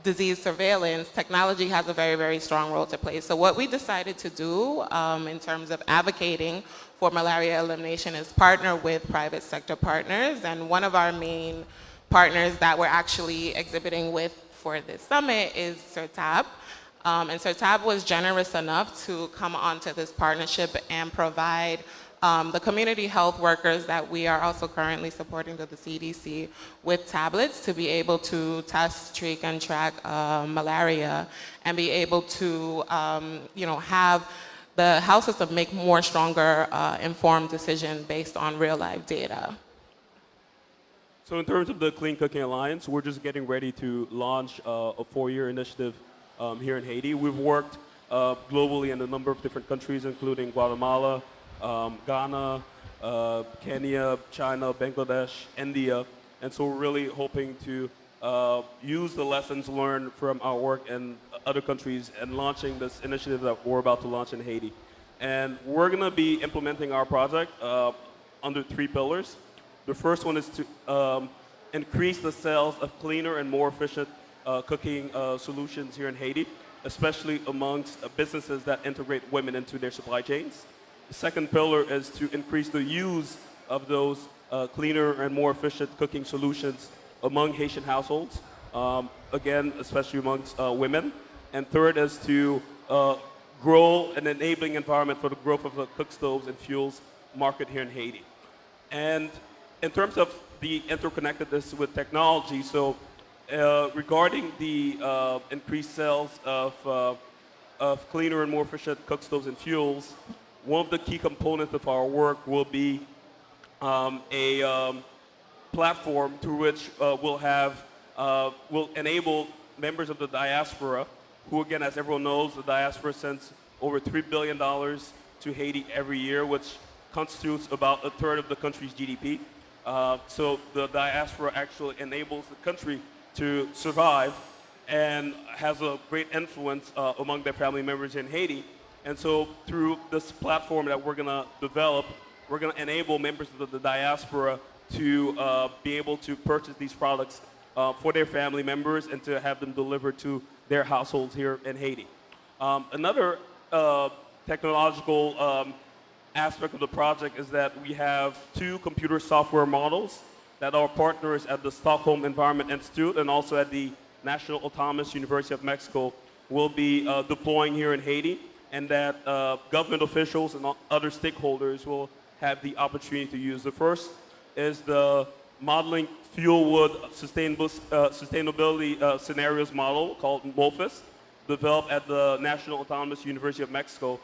disease surveillance. Technology has a very, very strong role to play. So what we decided to do in terms of advocating for malaria elimination is partner with private sector partners. And one of our main partners that we're actually exhibiting with for this summit is CERTAB. And CERTAB was generous enough to come onto this partnership and provide the community health workers that we are also currently supporting to the CDC with tablets to be able to test, treat, and track malaria and be able to, have the health system make more stronger informed decisions based on real life data.
So in terms of the Clean Cooking Alliance, we're just getting ready to launch a 4-year initiative here in Haiti. We've worked globally in a number of different countries, including Guatemala, Ghana, Kenya, China, Bangladesh, India. And so we're really hoping to use the lessons learned from our work in other countries and launching this initiative that we're about to launch in Haiti. And we're going to be implementing our project under 3 pillars. The first one is to increase the sales of cleaner and more efficient cooking solutions here in Haiti, especially amongst businesses that integrate women into their supply chains. The second pillar is to increase the use of those cleaner and more efficient cooking solutions among Haitian households, again, especially amongst women. And third is to grow an enabling environment for the growth of the cook stoves and fuels market here in Haiti. And in terms of the interconnectedness with technology, so regarding the increased sales of cleaner and more efficient cook stoves and fuels, one of the key components of our work will be a platform through which will enable members of the diaspora, who again, as everyone knows, the diaspora sends over $3 billion to Haiti every year, which constitutes about a third of the country's GDP. So the diaspora actually enables the country to survive and has a great influence among their family members in Haiti. And so through this platform that we're going to develop, we're going to enable members of the diaspora to be able to purchase these products for their family members and to have them delivered to their households here in Haiti. Another technological aspect of the project is that we have 2 computer software models that our partners at the Stockholm Environment Institute and also at the National Autonomous University of Mexico will be deploying here in Haiti, and that government officials and other stakeholders will have the opportunity to use. The first is the modeling fuel wood sustainability scenarios model called MOFIS, developed at the National Autonomous University of Mexico.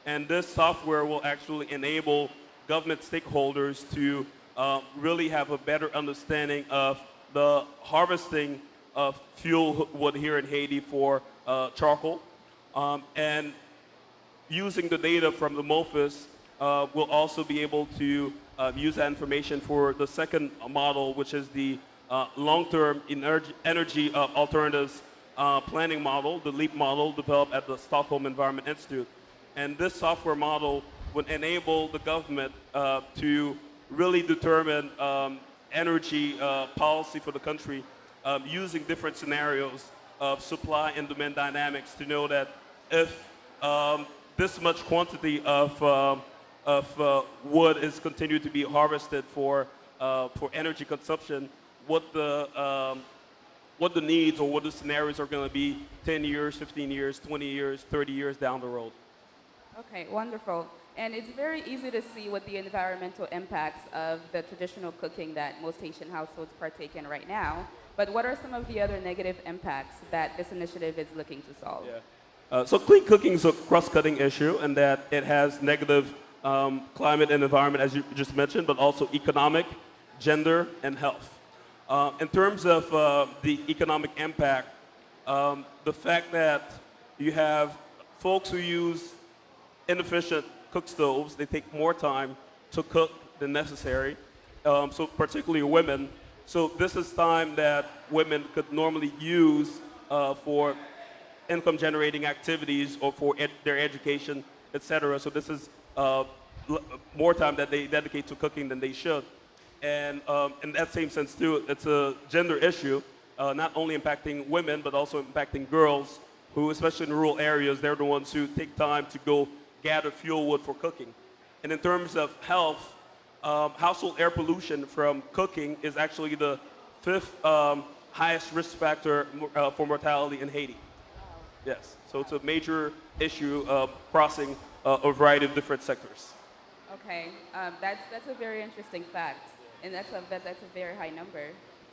And this software will actually enable government stakeholders to really have a better understanding of the harvesting of fuel wood here in Haiti for charcoal. And using the data from the MOFIS, we'll also be able to use that information for the second model, which is the long-term energy alternatives planning model, the LEAP model developed at the Stockholm Environment Institute. And this software model would enable the government to really determine energy policy for the country using different scenarios of supply and demand dynamics to know that if this much quantity of wood is continued to be harvested for energy consumption, what the needs or what the scenarios are going to be 10 years, 15 years, 20 years, 30 years down the road.
Okay, wonderful. And it's very easy to see what the environmental impacts of the traditional cooking that most Haitian households partake in right now. But what are some of the other negative impacts that this initiative is looking to solve?
Yeah. So clean cooking is a cross-cutting issue, and that it has negative climate and environment, as you just mentioned, but also economic, gender, and health. In terms of the economic impact, the fact that you have folks who use inefficient cook stoves, they take more time to cook than necessary, so particularly women. So this is time that women could normally use for income generating activities or for their education, etc. So this is more time that they dedicate to cooking than they should. And in that same sense too, it's a gender issue, not only impacting women, but also impacting girls who, especially in rural areas, they're the ones who take time to go gather fuel wood for cooking. And in terms of health, household air pollution from cooking is actually the 5th highest risk factor for mortality in Haiti. Yes, so it's a major issue crossing a variety of different sectors.
Okay, that's a very interesting fact, and that's a very high number.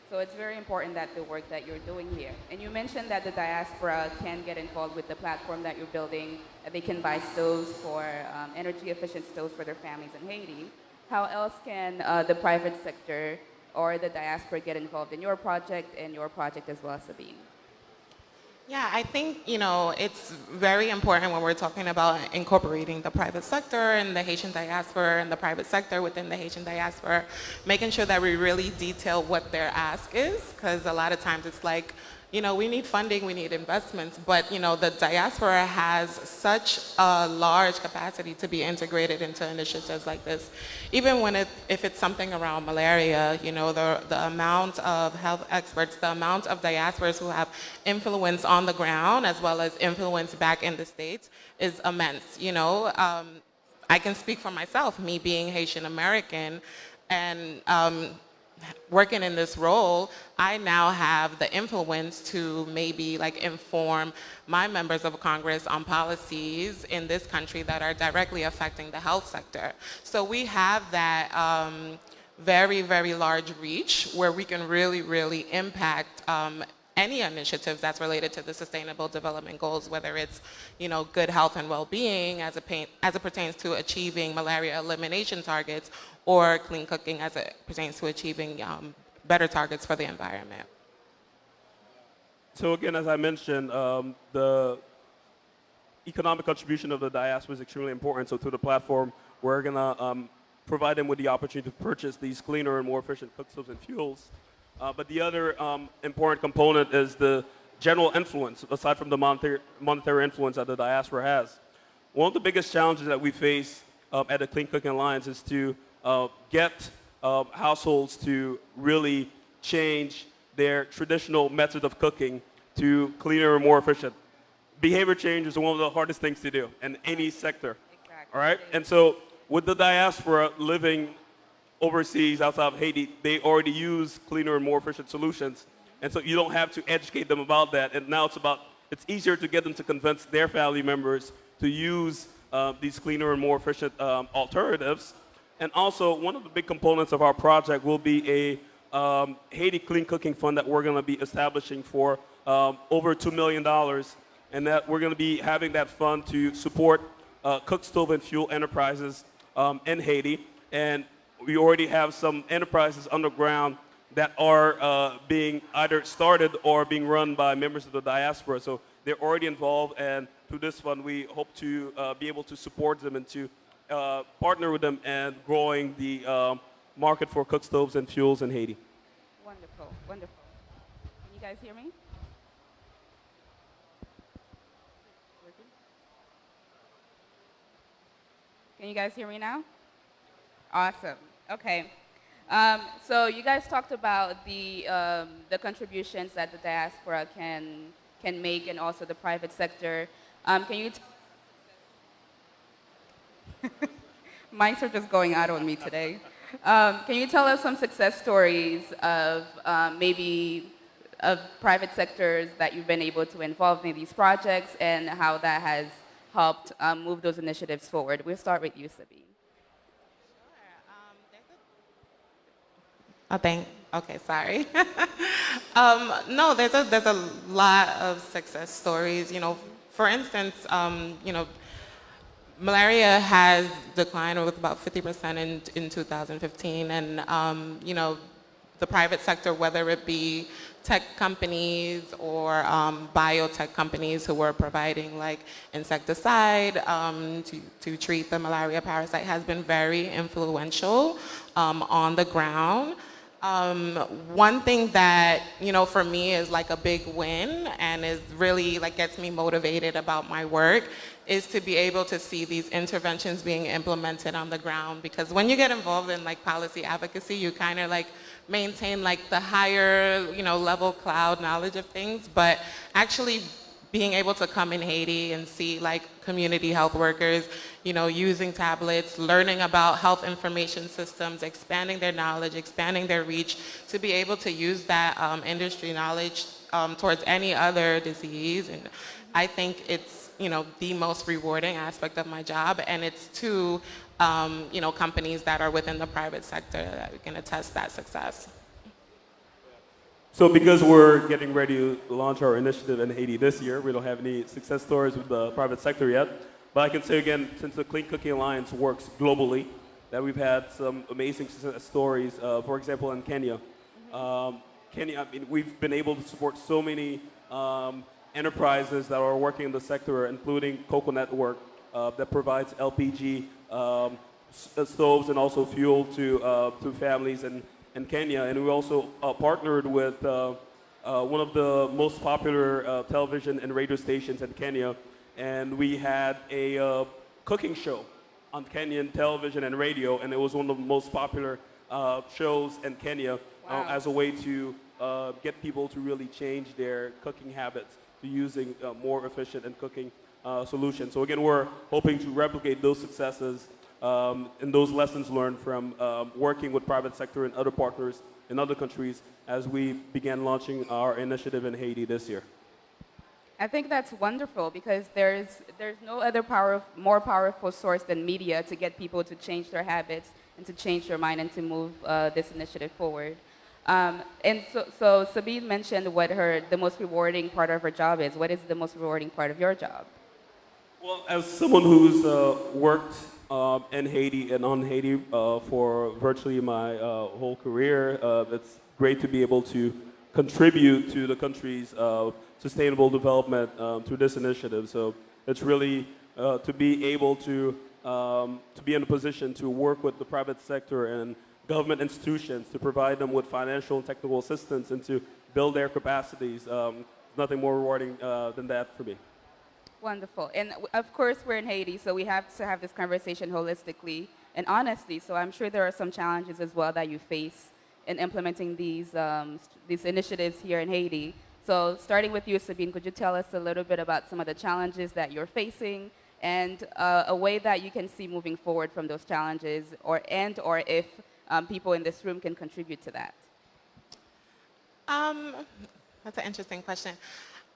So it's very important that the work that you're doing here. And you mentioned that the diaspora can get involved with the platform that you're building, that they can buy stoves for energy-efficient stoves for their families in Haiti. How else can the private sector or the diaspora get involved in your project and your project as well, Sabine?
Yeah, I think, it's very important when we're talking about incorporating the private sector and the Haitian diaspora and the private sector within the Haitian diaspora, making sure that we really detail what their ask is, because a lot of times it's like, we need funding, we need investments, but, the diaspora has such a large capacity to be integrated into initiatives like this. Even if it's something around malaria, the amount of health experts, the amount of diasporas who have influence on the ground as well as influence back in the States is immense, I can speak for myself, me being Haitian American, and working in this role, I now have the influence to maybe inform my members of Congress on policies in this country that are directly affecting the health sector. So we have that very, very large reach where we can really, really impact any initiative that's related to the Sustainable Development Goals, whether it's good health and well-being as it pertains to achieving malaria elimination targets, or clean cooking as it pertains to achieving better targets for the environment.
So again, as I mentioned, the economic contribution of the diaspora is extremely important. So through the platform, we're going to provide them with the opportunity to purchase these cleaner and more efficient cookstoves and fuels. But the other important component is the general influence, aside from the monetary influence that the diaspora has. One of the biggest challenges that we face at the Clean Cooking Alliance is to get households to really change their traditional methods of cooking to cleaner and more efficient. Behavior change is one of the hardest things to do in any sector. Exactly. All right? And so with the diaspora living overseas outside of Haiti, they already use cleaner and more efficient solutions. And so you don't have to educate them about that. And now it's easier to get them to convince their family members to use these cleaner and more efficient alternatives. And also, one of the big components of our project will be a Haiti Clean Cooking Fund that we're going to be establishing for over $2 million. And that we're going to be having that fund to support cook stove and fuel enterprises in Haiti. And we already have some enterprises underground that are being either started or being run by members of the diaspora. So they're already involved, and through this fund, we hope to be able to support them and to partner with them and growing the market for cook stoves and fuels in Haiti.
Wonderful, wonderful. Can you guys hear me? Can you guys hear me now? Awesome. Okay. So you guys talked about the contributions that the diaspora can make, and also the private sector. Can you? Mics are just going out on me today. Can you tell us some success stories of maybe of private sectors that you've been able to involve in these projects, and how that has helped move those initiatives forward? We'll start with you, Sabine.
Okay, sorry. No, there's a lot of success stories. For instance, malaria has declined with about 50% in 2015, and the private sector, whether it be tech companies or biotech companies who were providing insecticide to treat the malaria parasite, has been very influential on the ground. One thing that, for me is a big win and is really gets me motivated about my work is to be able to see these interventions being implemented on the ground. Because when you get involved in policy advocacy, you kind of maintain the higher, level cloud knowledge of things, but actually being able to come in Haiti and see community health workers, using tablets, learning about health information systems, expanding their knowledge, expanding their reach, to be able to use that industry knowledge towards any other disease. And I think it's, the most rewarding aspect of my job, and it's to, companies that are within the private sector that we can attest that success.
So because we're getting ready to launch our initiative in Haiti this year, we don't have any success stories with the private sector yet. But I can say again, since the Clean Cooking Alliance works globally, that we've had some amazing success stories. For example, in Kenya. Kenya, we've been able to support so many enterprises that are working in the sector, including Cocoa Network, that provides LPG stoves and also fuel to families in Kenya. And we also partnered with one of the most popular television and radio stations in Kenya, and we had a cooking show on Kenyan television and radio, and it was one of the most popular shows in Kenya as a way to get people to really change their cooking habits to using more efficient and cooking solutions. So again, we're hoping to replicate those successes and those lessons learned from working with private sector and other partners in other countries as we began launching our initiative in Haiti this year.
I think that's wonderful because there's no other more powerful source than media to get people to change their habits and to change their mind and to move this initiative forward. And so Sabine mentioned what the most rewarding part of her job is. What is the most rewarding part of your job?
Well, as someone who's worked in Haiti and on Haiti for virtually my whole career, it's great to be able to contribute to the country's sustainable development through this initiative. So it's really to be able to be in a position to work with the private sector and government institutions to provide them with financial and technical assistance and to build their capacities. Nothing more rewarding than that for me.
Wonderful. And of course, we're in Haiti, so we have to have this conversation holistically and honestly. So I'm sure there are some challenges as well that you face in implementing these initiatives here in Haiti. So starting with you, Sabine, could you tell us a little bit about some of the challenges that you're facing and a way that you can see moving forward from those challenges, or if people in this room can contribute to that?
That's an interesting question.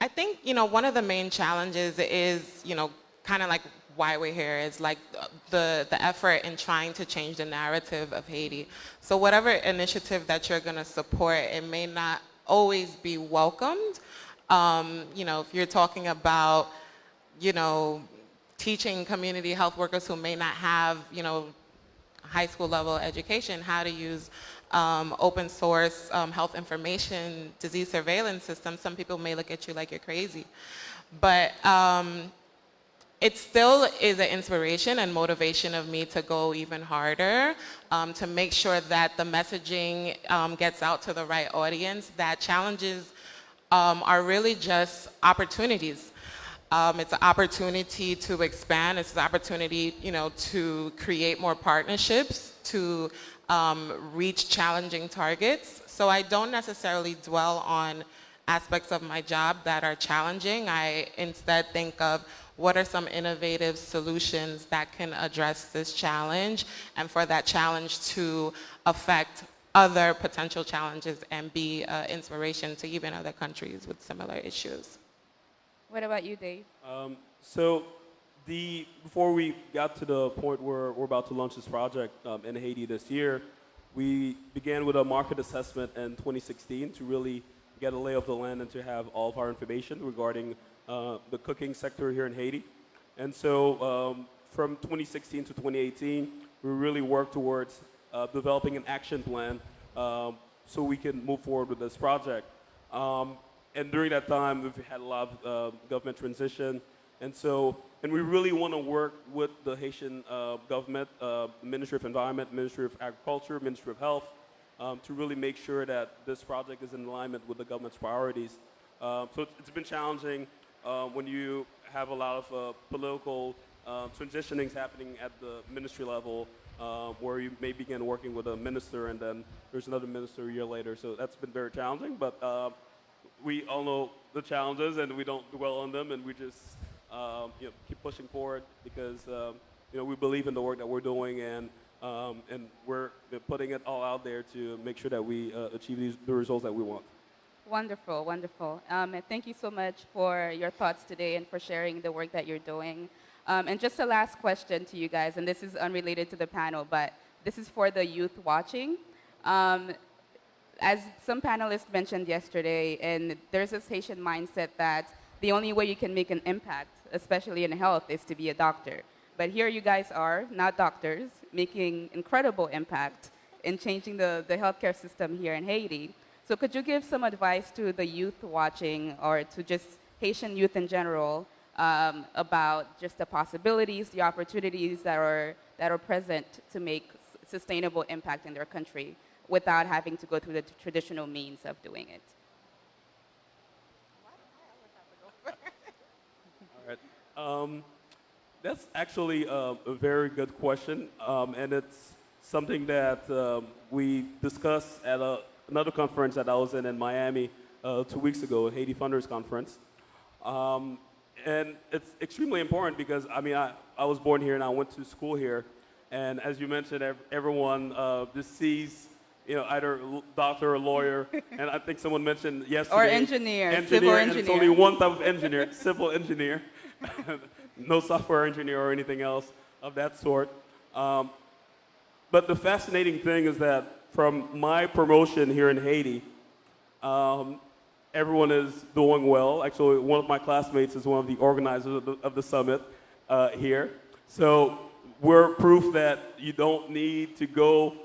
I think, one of the main challenges is, kind of like why we're here is like the effort in trying to change the narrative of Haiti. So whatever initiative that you're going to support, it may not always be welcomed. If you're talking about, teaching community health workers who may not have, high school level education, how to use open source health information, disease surveillance systems, some people may look at you like you're crazy. But it still is an inspiration and motivation of me to go even harder, to make sure that the messaging gets out to the right audience, that challenges are really just opportunities. It's an opportunity to expand. It's an opportunity, to create more partnerships, to reach challenging targets. So I don't necessarily dwell on aspects of my job that are challenging. I instead think of what are some innovative solutions that can address this challenge, and for that challenge to affect other potential challenges and be inspiration to even other countries with similar issues.
What about you, Dave?
Before we got to the point where we're about to launch this project in Haiti this year, we began with a market assessment in 2016 to really get a lay of the land and to have all of our information regarding the cooking sector here in Haiti. And so from 2016 to 2018, we really worked towards developing an action plan so we can move forward with this project. And during that time, we've had a lot of government transition. And we really want to work with the Haitian government, Ministry of Environment, Ministry of Agriculture, Ministry of Health, to really make sure that this project is in alignment with the government's priorities. So it's been challenging when you have a lot of political transitionings happening at the ministry level, where you may begin working with a minister and then there's another minister a year later. So that's been very challenging, but we all know the challenges and we don't dwell on them, and we just keep pushing forward because we believe in the work that we're doing, and we're putting it all out there to make sure that we achieve the results that we want.
Wonderful, wonderful. And thank you so much for your thoughts today and for sharing the work that you're doing. And just a last question to you guys, and this is unrelated to the panel, but this is for the youth watching. As some panelists mentioned yesterday, and there's this Haitian mindset that the only way you can make an impact, especially in health, is to be a doctor. But here you guys are, not doctors, making incredible impact in changing the healthcare system here in Haiti. So could you give some advice to the youth watching, or to just Haitian youth in general, about just the possibilities, the opportunities that are present to make sustainable impact in their country without having to go through the traditional means of doing it?
Um, that's actually a very good question, and it's something that we discussed at another conference that I was in Miami 2 weeks ago, Haiti Funders Conference. And it's extremely important because, I mean, I was born here and I went to school here. And as you mentioned, everyone just sees, you know, either doctor or lawyer. And I think someone mentioned yesterday.
Or engineer, civil
And it's
engineer.
only one type of engineer, civil engineer. No software engineer or anything else of that sort. But the fascinating thing is that from my promotion here in Haiti, everyone is doing well. Actually, one of my classmates is one of the organizers of the summit here. So we're proof that you don't need to go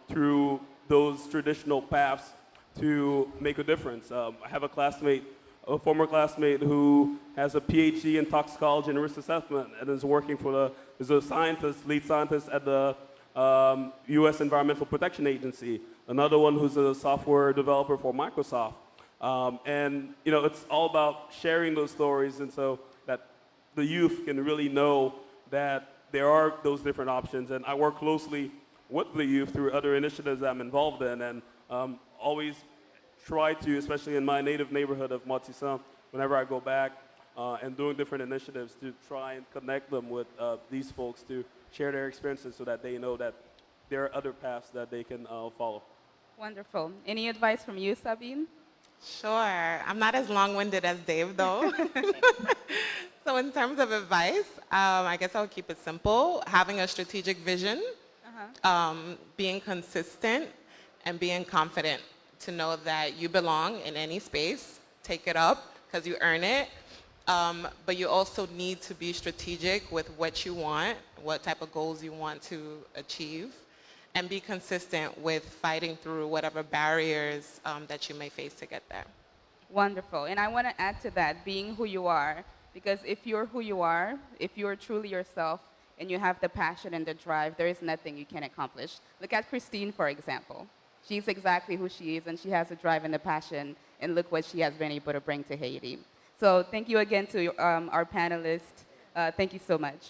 through those traditional paths to make a difference. I have a classmate, a former classmate who has a PhD in toxicology and risk assessment and is working is a scientist, lead scientist at the U.S. Environmental Protection Agency. Another one who's a software developer for Microsoft. And you know, it's all about sharing those stories, and so that the youth can really know that there are those different options. And I work closely with the youth through other initiatives that I'm involved in, and always try to, especially in my native neighborhood of Martissant, whenever I go back and doing different initiatives to try and connect them with these folks to share their experiences so that they know that there are other paths that they can follow.
Wonderful. Any advice from you, Sabine?
Sure. I'm not as long-winded as Dave, though. So in terms of advice, I guess I'll keep it simple. Having a strategic vision, being consistent, and being confident to know that you belong in any space. Take it up because you earn it. But you also need to be strategic with what you want, what type of goals you want to achieve, and be consistent with fighting through whatever barriers that you may face to get there.
Wonderful. And I want to add to that, being who you are, because if you're who you are, if you're truly yourself, and you have the passion and the drive, there is nothing you can't accomplish. Look at Christine, for example. She's exactly who she is, and she has the drive and the passion, and look what she has been able to bring to Haiti. So thank you again to our panelists. Thank you so much.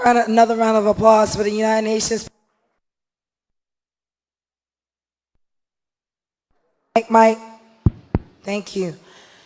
Another round of applause for the United Nations. Mike, thank you.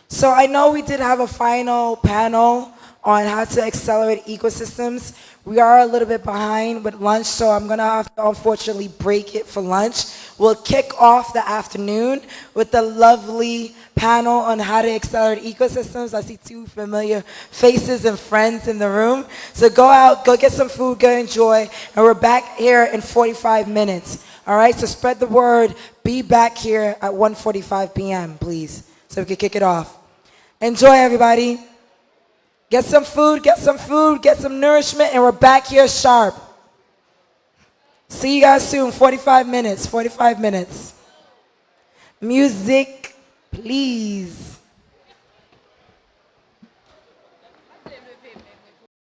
So I know we did have a final panel on how to accelerate ecosystems. We are a little bit behind with lunch, so I'm gonna have to unfortunately break it for lunch. We'll kick off the afternoon with the lovely panel on how to accelerate ecosystems. I see two familiar faces and friends in the room. So go out, go get some food, go enjoy, and we're back here in 45 minutes. All right, so spread the word. Be back here at 1:45 p.m., please, so we can kick it off. Enjoy, everybody. Get some food, get some nourishment, and we're back here sharp. See you guys soon, 45 minutes. Music, please.